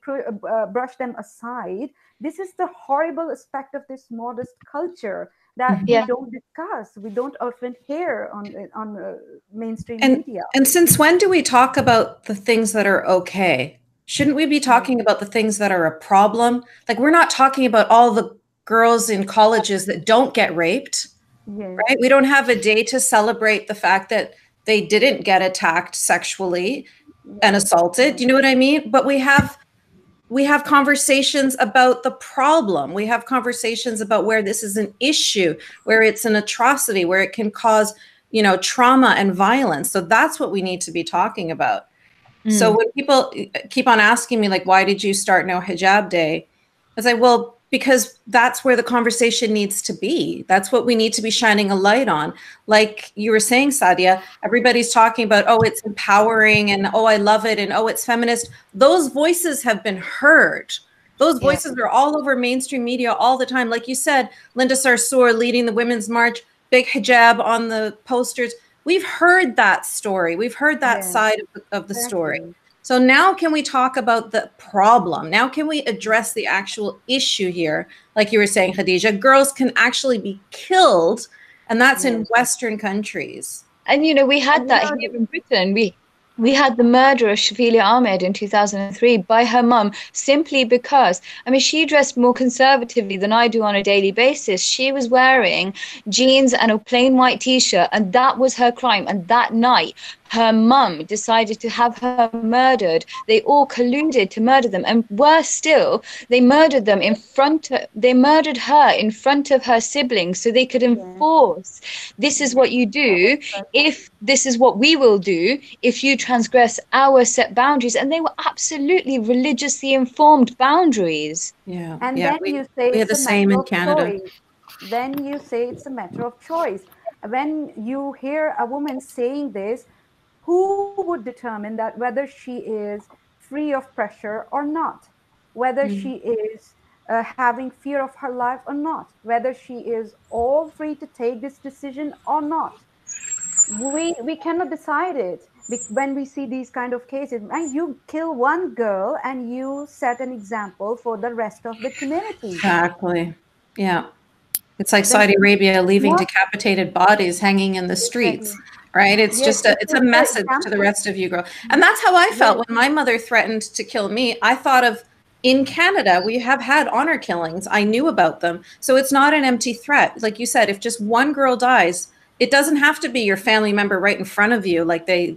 brush them aside. This is the horrible aspect of this modest culture that we don't discuss. We don't often hear on mainstream media. And since when do we talk about the things that are okay? Shouldn't we be talking about the things that are a problem? Like, we're not talking about all the girls in colleges that don't get raped. Right? We don't have a day to celebrate the fact that they didn't get attacked sexually and assaulted. Do you know what I mean? But we have conversations about the problem. We have conversations about where this is an issue, where it's an atrocity, where it can cause, trauma and violence. So that's what we need to be talking about. So when people keep on asking me, like, why did you start No Hijab Day? I was like, well, because that's where the conversation needs to be. That's what we need to be shining a light on. Like you were saying, Sadia, everybody's talking about, oh, it's empowering and, oh, I love it. And, oh, it's feminist. Those voices have been heard. Those voices are all over mainstream media all the time. Like you said, Linda Sarsour leading the Women's March, big hijab on the posters. We've heard that story. We've heard that side of the story. So now can we talk about the problem? Now can we address the actual issue here? Like you were saying, Khadija, girls can actually be killed, and that's in Western countries. And, we had that here in Britain. We had the murder of Shafilia Ahmed in 2003 by her mum, simply because, she dressed more conservatively than I do on a daily basis. She was wearing jeans and a plain white t-shirt, and that was her crime. And that night, her mum decided to have her murdered. They all colluded to murder them. And worse still, they murdered her in front of her siblings so they could enforce, this is what you do, if this is what we will do if you transgress our set boundaries. And they were absolutely religiously informed boundaries. And then you say we had the same in Canada. Then you say it's a matter of choice. When you hear a woman saying this, who would determine that whether she is free of pressure or not, whether she is having fear of her life or not, whether she is all free to take this decision or not? We cannot decide it when we see these kind of cases. And you kill one girl and you set an example for the rest of the community. Exactly. Yeah. It's like Saudi Arabia leaving decapitated bodies hanging in the streets. Right? It's just it's a message to the rest of you, girl. And that's how I felt when my mother threatened to kill me. I thought of In Canada, we have had honor killings. I knew about them. So it's not an empty threat. Like you said, if just one girl dies, it doesn't have to be your family member right in front of you, like they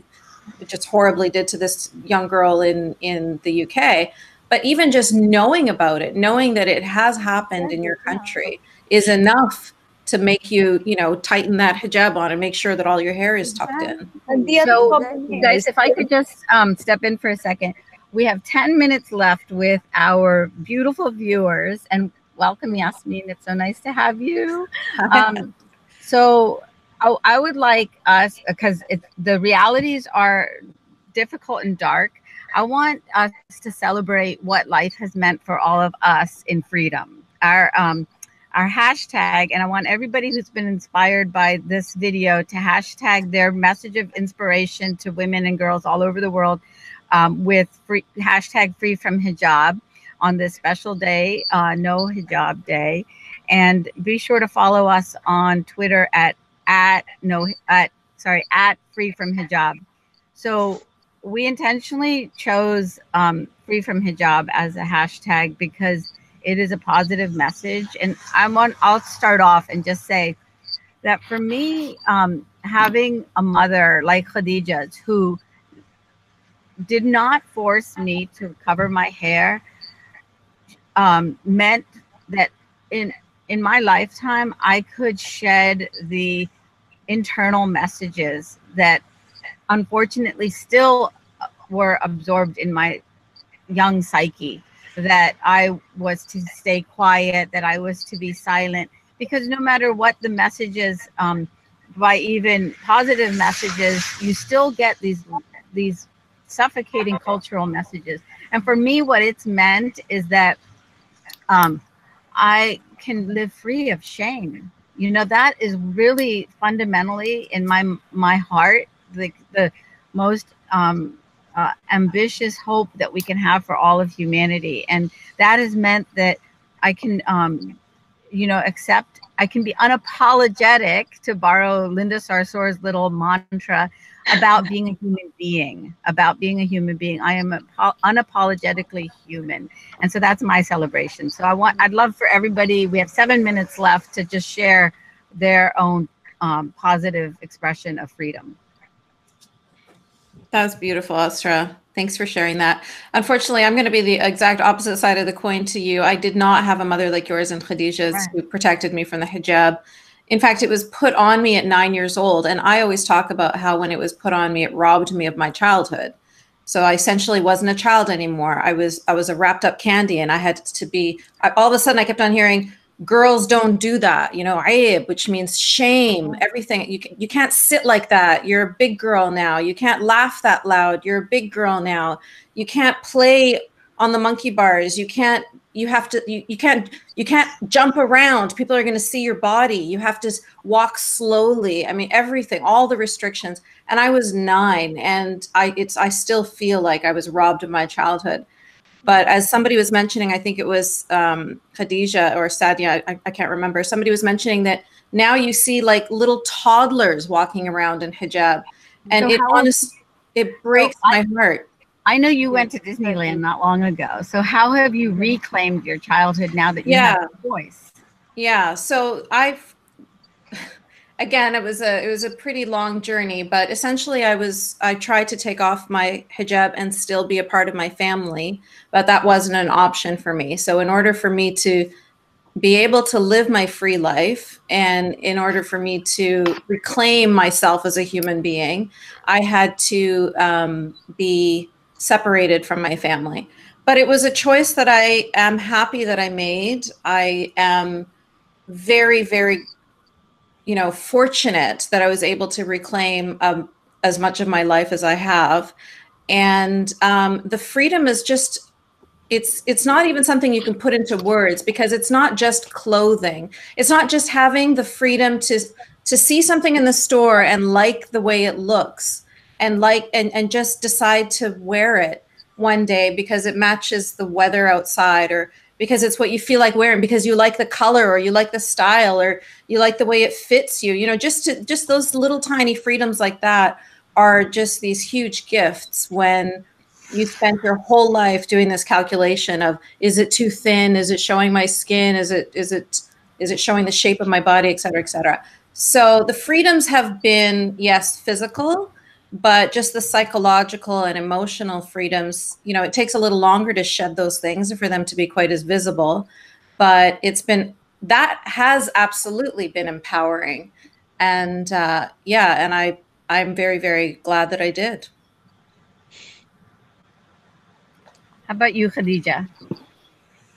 just horribly did to this young girl in the UK. But even just knowing about it, knowing that it has happened in your country is enough to make you, you know, tighten that hijab on and make sure that all your hair is tucked in. And the other problem, guys, if I could just step in for a second. We have 10 minutes left with our beautiful viewers, and welcome, Yasmin. It's so nice to have you. So I would like us, because the realities are difficult and dark, I want us to celebrate what life has meant for all of us in freedom. Our hashtag, and I want everybody who's been inspired by this video to hashtag their message of inspiration to women and girls all over the world with hashtag free from hijab on this special day, No Hijab Day. And be sure to follow us on Twitter at free from hijab. So we intentionally chose free from hijab as a hashtag because it is a positive message. And I'll start off and just say that for me, having a mother like Khadija's who did not force me to cover my hair meant that in my lifetime, I could shed the internal messages that unfortunately still were absorbed in my young psyche, that I was to stay quiet, that I was to be silent, because no matter what the messages, by even positive messages, you still get these suffocating cultural messages. And for me, what it's meant is that I can live free of shame. You know, that is really fundamentally in my heart, the most ambitious hope that we can have for all of humanity. And that has meant that I can, you know, accept, I can be unapologetic, to borrow Linda Sarsour's little mantra, about being a human being, I am unapologetically human. And so that's my celebration. So I'd love for everybody, we have 7 minutes left, to just share their own positive expression of freedom. That was beautiful, Asra. Thanks for sharing that. Unfortunately, I'm going to be the exact opposite side of the coin to you. I did not have a mother like yours and Khadija's who protected me from the hijab. In fact, it was put on me at 9 years old. And I always talk about how when it was put on me, it robbed me of my childhood. So I essentially wasn't a child anymore. I was a wrapped up candy, and I had to be, all of a sudden I kept on hearing, girls don't do that, you know, ayib, which means shame, everything. You can't sit like that. You're a big girl now. You can't laugh that loud. You're a big girl now. You can't play on the monkey bars. You can't jump around. People are going to see your body. You have to walk slowly. I mean, everything, all the restrictions. And I was 9, and I still feel like I was robbed of my childhood. But as somebody was mentioning, I think it was Khadija or Sadia, I can't remember. Somebody was mentioning that now you see like little toddlers walking around in hijab, and so it breaks my heart. I know you went to Disneyland not long ago. So how have you reclaimed your childhood now that you have a voice? Yeah. So again, it was a pretty long journey, but essentially I tried to take off my hijab and still be a part of my family, but that wasn't an option for me. So in order for me to be able to live my free life, and in order for me to reclaim myself as a human being, I had to be separated from my family. But it was a choice that I am happy that I made. I am very, very, you know, fortunate that I was able to reclaim as much of my life as I have. And the freedom is just, it's not even something you can put into words, because it's not just clothing. It's not just having the freedom to see something in the store and like the way it looks, and just decide to wear it one day because it matches the weather outside, or because it's what you feel like wearing, because you like the color, or you like the style, or you like the way it fits you. You know, just those little tiny freedoms like that are just these huge gifts when you spent your whole life doing this calculation of, is it too thin? Is it showing my skin? Is it showing the shape of my body, et cetera, et cetera. So the freedoms have been, yes, physical, but just the psychological and emotional freedoms, you know, it takes a little longer to shed those things and for them to be quite as visible. But that has absolutely been empowering. And yeah, and I'm very, very glad that I did. How about you, Khadija?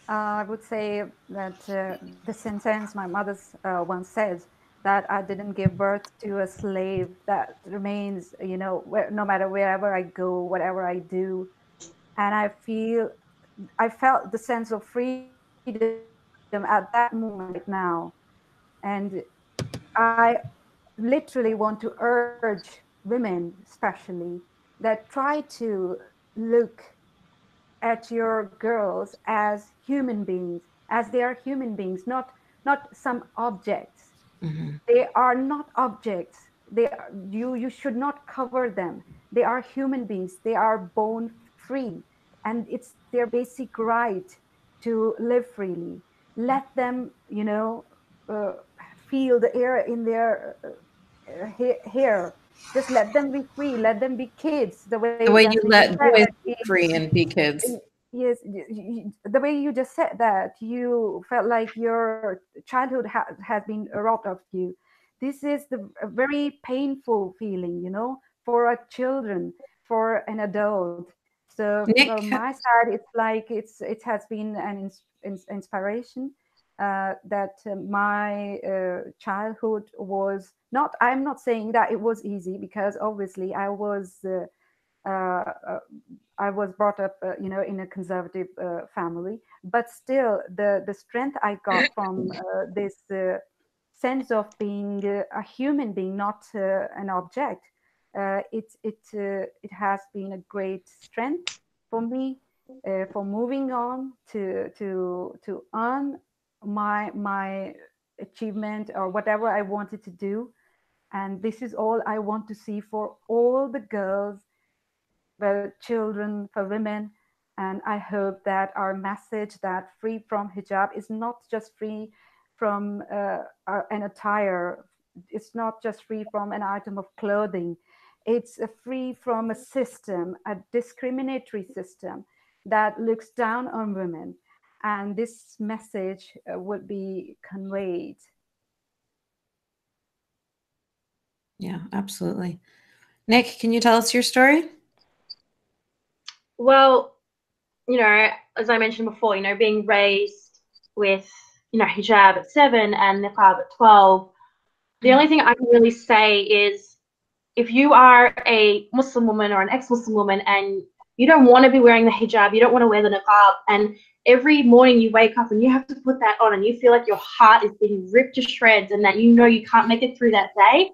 I would say that the sentence my mother's once said, that I didn't give birth to a slave, that remains, you know, no matter wherever I go, whatever I do. And I felt the sense of freedom at that moment right now. And I literally want to urge women, especially, that try to look at your girls as human beings, as they are human beings, not some objects. Mm-hmm. They are not objects. You should not cover them. They are human beings. They are born free, and it's their basic right to live freely. Let them, you know, uh, feel the air in their hair. Just let them be free. Let them be kids. The way, The way you Jasmine, you let said boys that be free and be kids. yes, the way you just said that you felt like your childhood has been robbed of you. This is a very painful feeling, you know, for a children, for an adult. So Nick, from my side, it's like it has been an inspiration that my childhood was not. I'm not saying that it was easy, because obviously uh, I was brought up, you know, in a conservative family, but still, the strength I got from this sense of being a human being, not an object. It has been a great strength for me for moving on to earn my achievement or whatever I wanted to do. And this is all I want to see for all the girls, for children, for women. And I hope that our message that free from hijab is not just free from an attire, it's not just free from an item of clothing, it's free from a system, a discriminatory system that looks down on women. And this message would be conveyed. Yeah, absolutely. Nick, can you tell us your story? Well, you know, as I mentioned before, you know, being raised with, you know, hijab at 7 and niqab at 12, the only thing I can really say is, if you are a Muslim woman or an ex-Muslim woman and you don't want to be wearing the hijab, you don't want to wear the niqab, and every morning you wake up and you have to put that on and you feel like your heart is being ripped to shreds and that you know you can't make it through that day,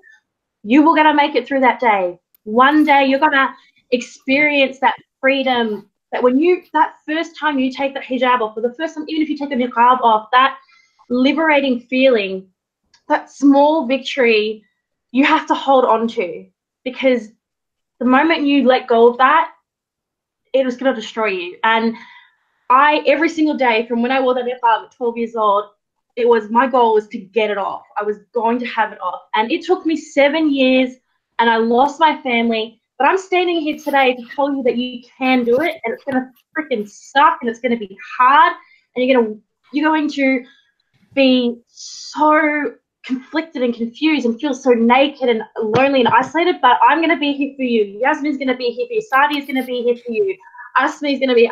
you will gonna make it through that day. One day you're gonna experience that freedom, that first time you take the hijab off, or the first time, even if you take the niqab off, that liberating feeling, that small victory, you have to hold on to, because the moment you let go of that, it was going to destroy you. And every single day from when I wore that niqab at 12 years old, my goal was to get it off. I was going to have it off. And it took me 7 years and I lost my family. But I'm standing here today to tell you that you can do it, and it's going to freaking suck, and it's going to be hard, and you're going to be so conflicted and confused and feel so naked and lonely and isolated, but I'm going to be here for you. Yasmin's going to be here for you. Sadi is going to be here for you. Asra's going to be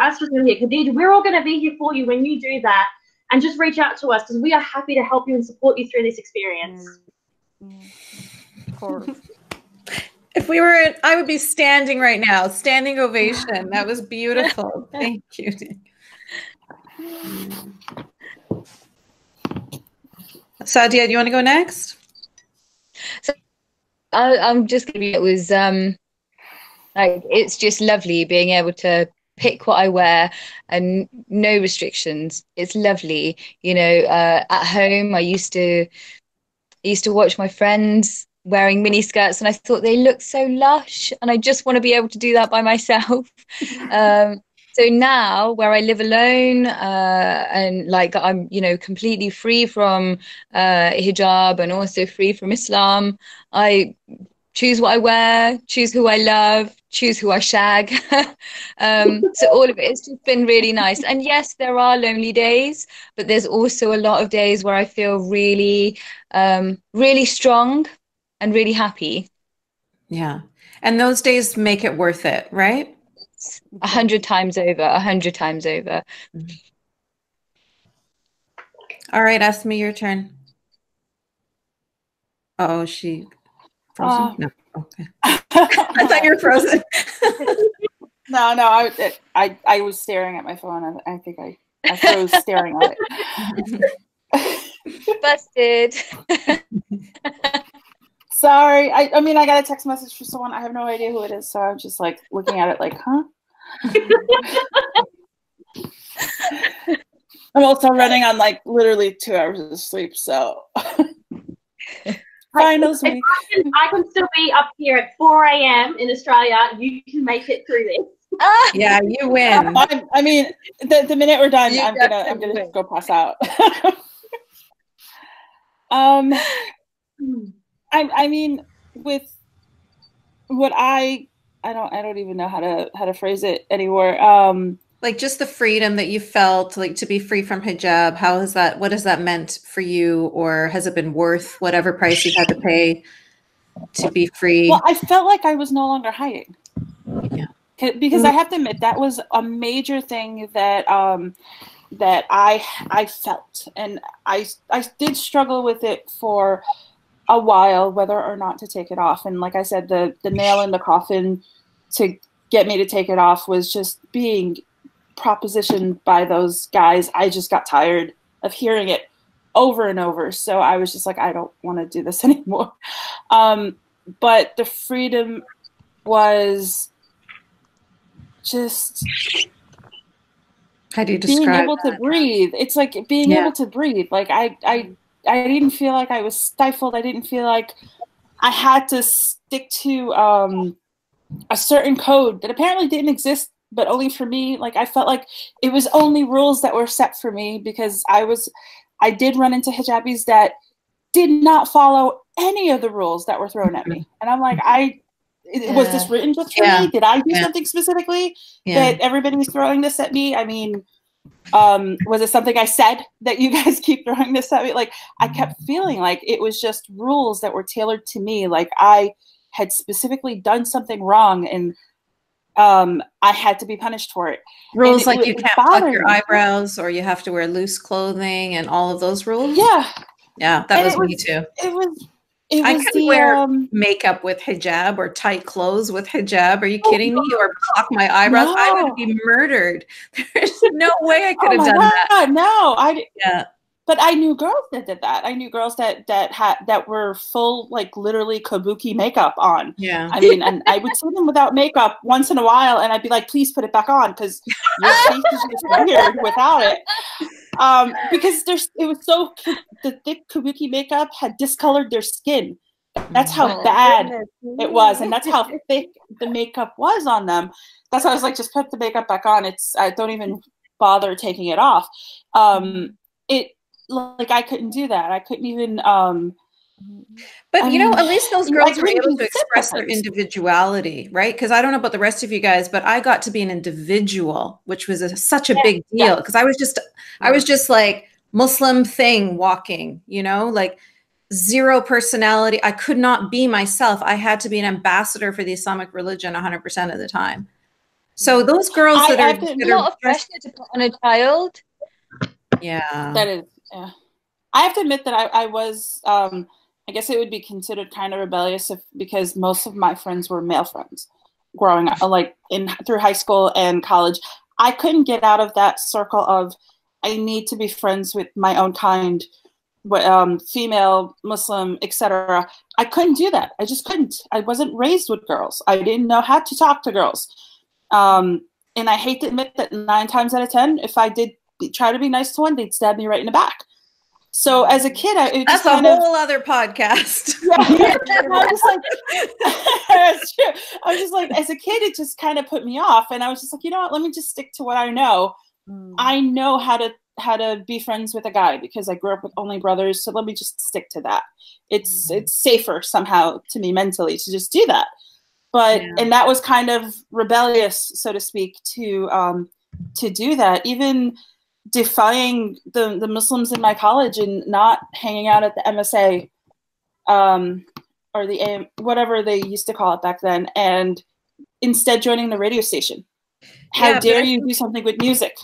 here. Khadija, we're all going to be here for you when you do that. And just reach out to us, because we are happy to help you and support you through this experience. Of course. If we were, I would be standing right now. Standing ovation. That was beautiful. Thank you. Sadia, do you want to go next? So I'm just going to be, it was like, it's just lovely being able to pick what I wear and no restrictions. It's lovely. You know, at home I used to watch my friends wearing mini skirts, and I thought they looked so lush, and I just want to be able to do that by myself. So now, where I live alone, and like I'm, completely free from hijab and also free from Islam, I choose what I wear, choose who I love, choose who I shag. So all of it's just been really nice. And yes, there are lonely days, but there's also a lot of days where I feel really, really strong and really happy. Yeah. And those days make it worth it, right? 100 times over, 100 times over. All right, Asmi, your turn. Oh, she frozen? No. Okay. I thought you were frozen. No, I was staring at my phone, and I think I froze staring at it. Busted. Sorry. I mean, I got a text message from someone. I have no idea who it is, so I'm just like looking at it like, huh? I'm also running on like literally 2 hours of sleep, so. Finals week. I can still be up here at 4 a.m. in Australia. You can make it through this. Yeah, you win. I mean, the minute we're done, I'm gonna go pass out. I mean, with what I don't even know how to phrase it anymore. Like just the freedom that you felt, like to be free from hijab. What has that meant for you, or has it been worth whatever price you've had to pay to be free? Well, I felt like I was no longer hiding. Yeah. Because I have to admit that was a major thing that that I felt, and I did struggle with it for a while, whether or not to take it off. And like I said, the nail in the coffin to get me to take it off was just being propositioned by those guys. I just got tired of hearing it over and over. So I was just like, I don't want to do this anymore. But the freedom was just how do you describe being able to breathe. It's like being able to breathe. Like I didn't feel like I was stifled. I didn't feel like I had to stick to a certain code that apparently didn't exist, but only for me. Like I felt like it was only rules that were set for me, because I did run into hijabis that did not follow any of the rules that were thrown at me. And I'm like, was this written just for me? Did I do something specifically that everybody's throwing this at me? I mean, was it something I said that you guys keep throwing this at me? Like I kept feeling like it was just rules that were tailored to me. Like I had specifically done something wrong, and I had to be punished for it. Rules like you can't pluck your eyebrows, or you have to wear loose clothing, and all of those rules. Yeah, that was me too. I couldn't wear makeup with hijab or tight clothes with hijab. Are you kidding me? Or pluck my eyebrows? No. I would be murdered. There's no way I could have done that. No, but I knew girls that did that. I knew girls that were full, like literally kabuki makeup on. Yeah. I mean, and I would see them without makeup once in a while, and I'd be like, please put it back on, because your face is just weird without it. Because it was so, the thick kabuki makeup had discolored their skin. That's how bad it was, and that's how thick the makeup was on them. That's why I was like, just put the makeup back on. I don't even bother taking it off. Like I couldn't do that. I couldn't even. But you know, at least those girls were able to express their individuality, right? Because I don't know about the rest of you guys, but I got to be an individual, which was such a big deal. Because I was just like Muslim thing walking, you know, like zero personality. I could not be myself. I had to be an ambassador for the Islamic religion 100% of the time. So those girls a lot of pressure to put on a child. Yeah, that is. Yeah, I have to admit that I was. I guess it would be considered kind of rebellious because most of my friends were male friends growing up, like through high school and college. I couldn't get out of that circle of I need to be friends with my own kind, female, Muslim, etc. I couldn't do that. I just couldn't. I wasn't raised with girls. I didn't know how to talk to girls. And I hate to admit that 9 times out of 10, if I did try to be nice to one, they'd stab me right in the back. So as a kid, that's a whole other podcast. Yeah, I was just like, that's true. I was just like, as a kid, it just kind of put me off, and I was just like, you know what? Let me just stick to what I know. I know how to be friends with a guy because I grew up with only brothers, so let me just stick to that. It's safer somehow to me mentally to just do that. But and that was kind of rebellious, so to speak, to do that. Even defying the Muslims in my college and not hanging out at the MSA or the whatever they used to call it back then, and instead joining the radio station. How dare you do something with music?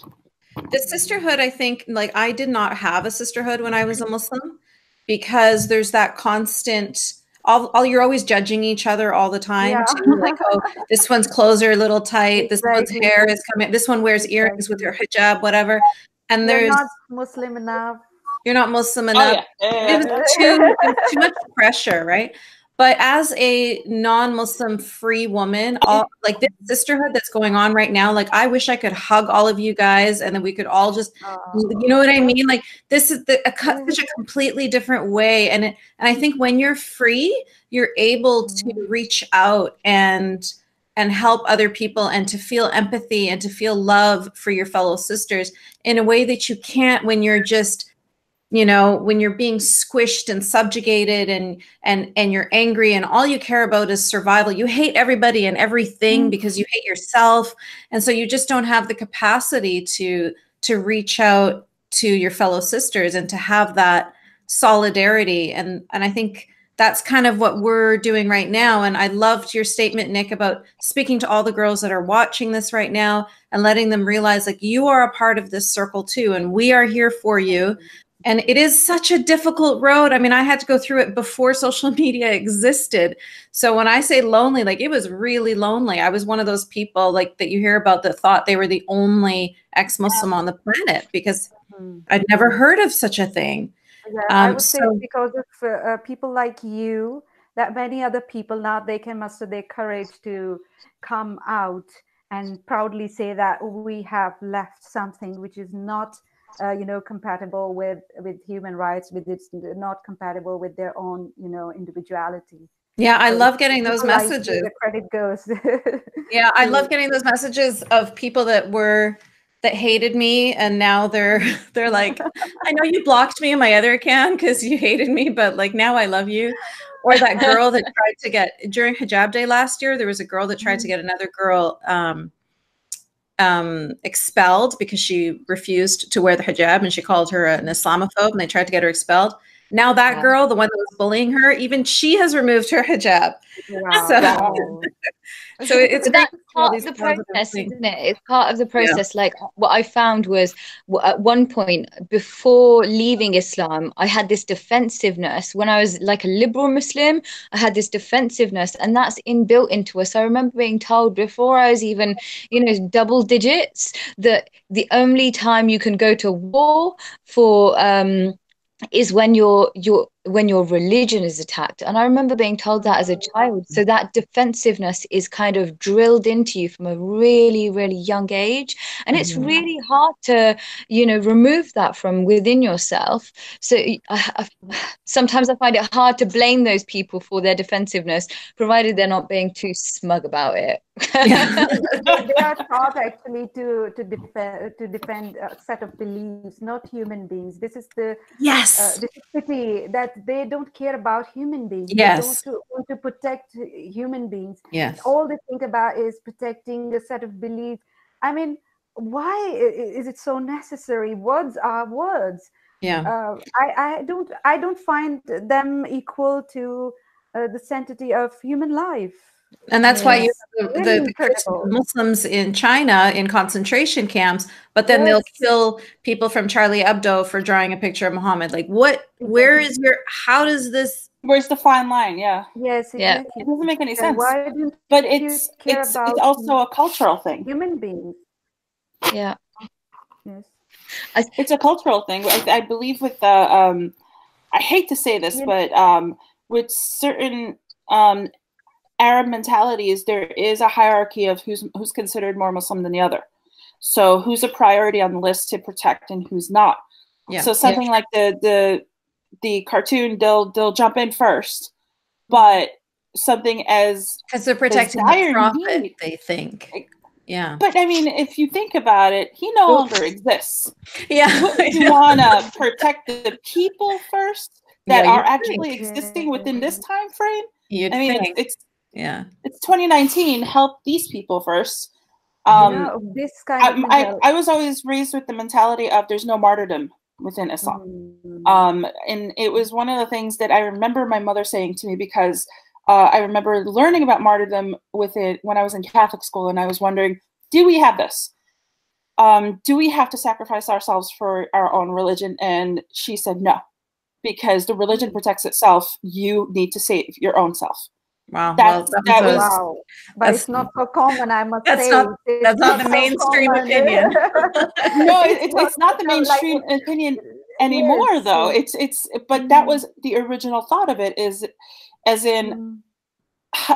The sisterhood, I think, like I did not have a sisterhood when I was a Muslim because there's that constant, you're always judging each other all the time. Too. Like, oh, this one's clothes are a little tight. This one's hair is coming. This one wears earrings with her hijab, whatever. And You're not Muslim enough. You're not Muslim enough. It was too much pressure, right? But as a non-Muslim free woman, like this sisterhood that's going on right now, like I wish I could hug all of you guys and then we could all just, you know what I mean? Like this is such a completely different way. And I think when you're free, you're able to reach out and help other people and to feel empathy and to feel love for your fellow sisters in a way that you can't when you're just, you know, when you're being squished and subjugated and you're angry and all you care about is survival. You hate everybody and everything because you hate yourself. And so you just don't have the capacity to reach out to your fellow sisters and to have that solidarity. And I think that's kind of what we're doing right now. And I loved your statement, Nick, about speaking to all the girls that are watching this right now and letting them realize like you are a part of this circle too. And we are here for you. And it is such a difficult road. I mean, I had to go through it before social media existed. So when I say lonely, like it was really lonely. I was one of those people like that you hear about that thought they were the only ex-Muslim on the planet because I'd never heard of such a thing. Yeah, I would say because of people like you, that many other people now they can muster their courage to come out and proudly say that we have left something which is not, compatible with human rights, with it's not compatible with their own, individuality. Yeah, I love getting those messages. The credit goes. Yeah, I love getting those messages of people that hated me and now they're like, I know you blocked me in my other account because you hated me, but like now I love you. Or that girl that tried to get during Hijab Day last year, there was a girl that tried to get another girl expelled because she refused to wear the hijab and she called her an Islamophobe and they tried to get her expelled. Now that girl, the one that was bullying her, even she has removed her hijab. Wow. So it's that's part of the process, isn't it? It's part of the process. Yeah. Like what I found was at one point before leaving Islam, I had this defensiveness. When I was like a liberal Muslim, I had this defensiveness, and that's inbuilt into us. I remember being told before I was even, double digits, that the only time you can go to war for is when your religion is attacked. And I remember being told that as a child. So that defensiveness is kind of drilled into you from a really, really young age. And it's really hard to, remove that from within yourself. So sometimes I find it hard to blame those people for their defensiveness, provided they're not being too smug about it. They are taught actually to defend a set of beliefs, not human beings. This is the pity that they don't care about human beings. Yes. They don't want to protect human beings. Yes. All they think about is protecting a set of beliefs. I mean, why is it so necessary? Words are words. Yeah. I don't find them equal to the sanctity of human life. And that's why you have the Muslims in China in concentration camps, but then they'll kill people from Charlie Hebdo for drawing a picture of Muhammad. Like where's the fine line? Yeah. Yes. Yeah. It doesn't make any sense. But it's also a cultural thing. Human beings. Yeah. Yes. It's a cultural thing. I believe with the I hate to say this, but with certain Arab mentalities, there is a hierarchy of who's considered more Muslim than the other. So who's a priority on the list to protect and who's not. Yeah. So something like the cartoon, they'll jump in first, but something as because they're protecting the profit, they think. Yeah. But I mean, if you think about it, he no longer exists. Yeah. Wouldn't you want to protect the people first that are actually existing within this time frame? You'd I mean, think. it's yeah. It's 2019. Help these people first. This kind of I was always raised with the mentality of there's no martyrdom within Islam. And it was one of the things that I remember my mother saying to me, because I remember learning about martyrdom with it when I was in Catholic school, and I was wondering, do we have this? Do we have to sacrifice ourselves for our own religion? And she said no, because the religion protects itself. You need to save your own self. Wow. Wow. But it's not so common, I must say. That's not the mainstream opinion. No, it's not the mainstream opinion anymore, though. But that was the original thought of it, is as in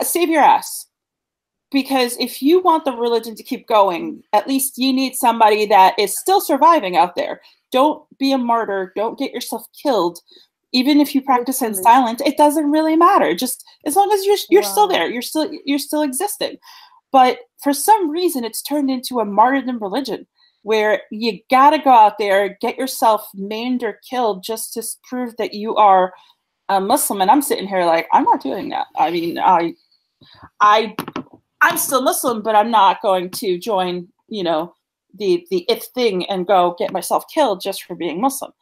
save your ass. Because if you want the religion to keep going, at least you need somebody that is still surviving out there. Don't be a martyr. Don't get yourself killed. Even if you practice in silence, it doesn't really matter. Just as long as you're still there, you're still existing. But for some reason, it's turned into a martyrdom religion where you gotta go out there, get yourself maimed or killed just to prove that you are a Muslim. And I'm sitting here like, I'm not doing that. I mean, I'm still Muslim, but I'm not going to join, the if thing and go get myself killed just for being Muslim.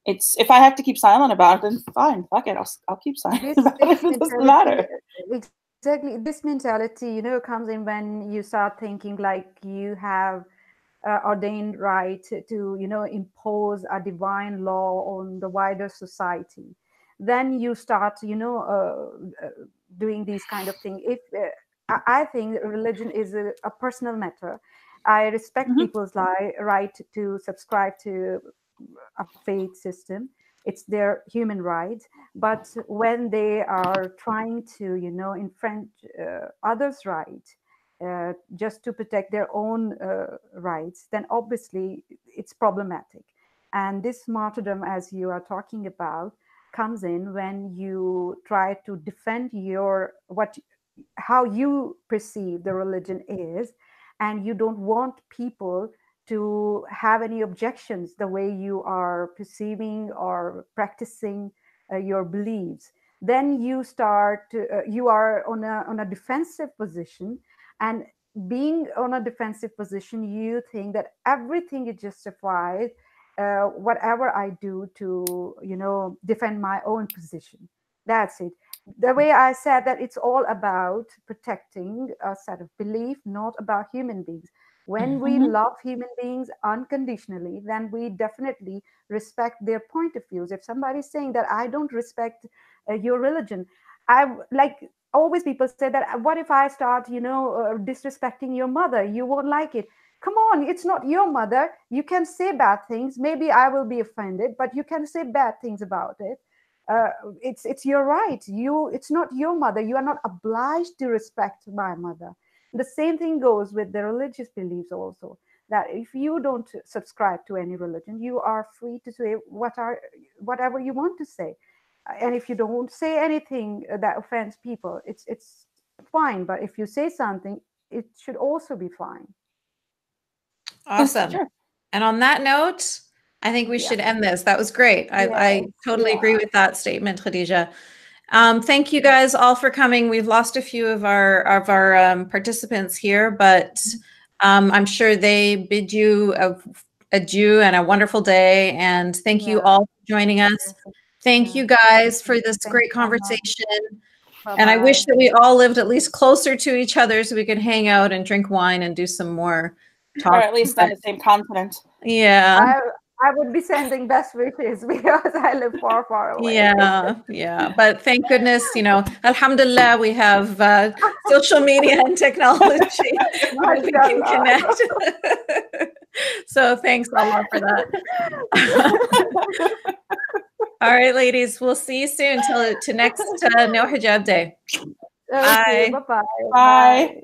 If I have to keep silent about it, then fine, fuck it, I'll keep silent about it. It doesn't matter. Exactly. This mentality, comes in when you start thinking like you have ordained right to, impose a divine law on the wider society. Then you start, doing these kind of things. I think religion is a personal matter. I respect people's right to subscribe to a faith system. It's their human right. But when they are trying to, infringe others' rights just to protect their own rights, then obviously it's problematic. And this martyrdom, as you are talking about, comes in when you try to defend how you perceive the religion is, and you don't want people to have any objections the way you are perceiving or practicing your beliefs. Then you are on a defensive position, and being on a defensive position, you think that everything is justified, whatever I do to, defend my own position. That's it. The way I said that it's all about protecting a set of belief, not about human beings. When we love human beings unconditionally, then we definitely respect their point of views. If somebody's saying that I don't respect your religion, always people say that, what if I start, disrespecting your mother? You won't like it. Come on, it's not your mother. You can say bad things. Maybe I will be offended, but you can say bad things about it. It's your right. It's not your mother. You are not obliged to respect my mother. The same thing goes with the religious beliefs also, that if you don't subscribe to any religion, you are free to say whatever you want to say. And if you don't say anything that offends people, it's fine. But if you say something, it should also be fine. Awesome. Sure. And on that note, I think we should end this. That was great. I totally agree with that statement, Khadija. Thank you guys all for coming. We've lost a few of our participants here, but I'm sure they bid you adieu and a wonderful day. And thank you all for joining us. Thank you guys for this great conversation. And I wish that we all lived at least closer to each other so we could hang out and drink wine and do some more talk. Or at least on the same continent. Yeah. I would be sending best wishes because I live far, far away. Yeah. But thank goodness, alhamdulillah, we have social media and technology where we can connect. So thanks Allah for that. All right, ladies, we'll see you soon to next No Hijab Day. Okay, Bye. Bye-bye. Bye.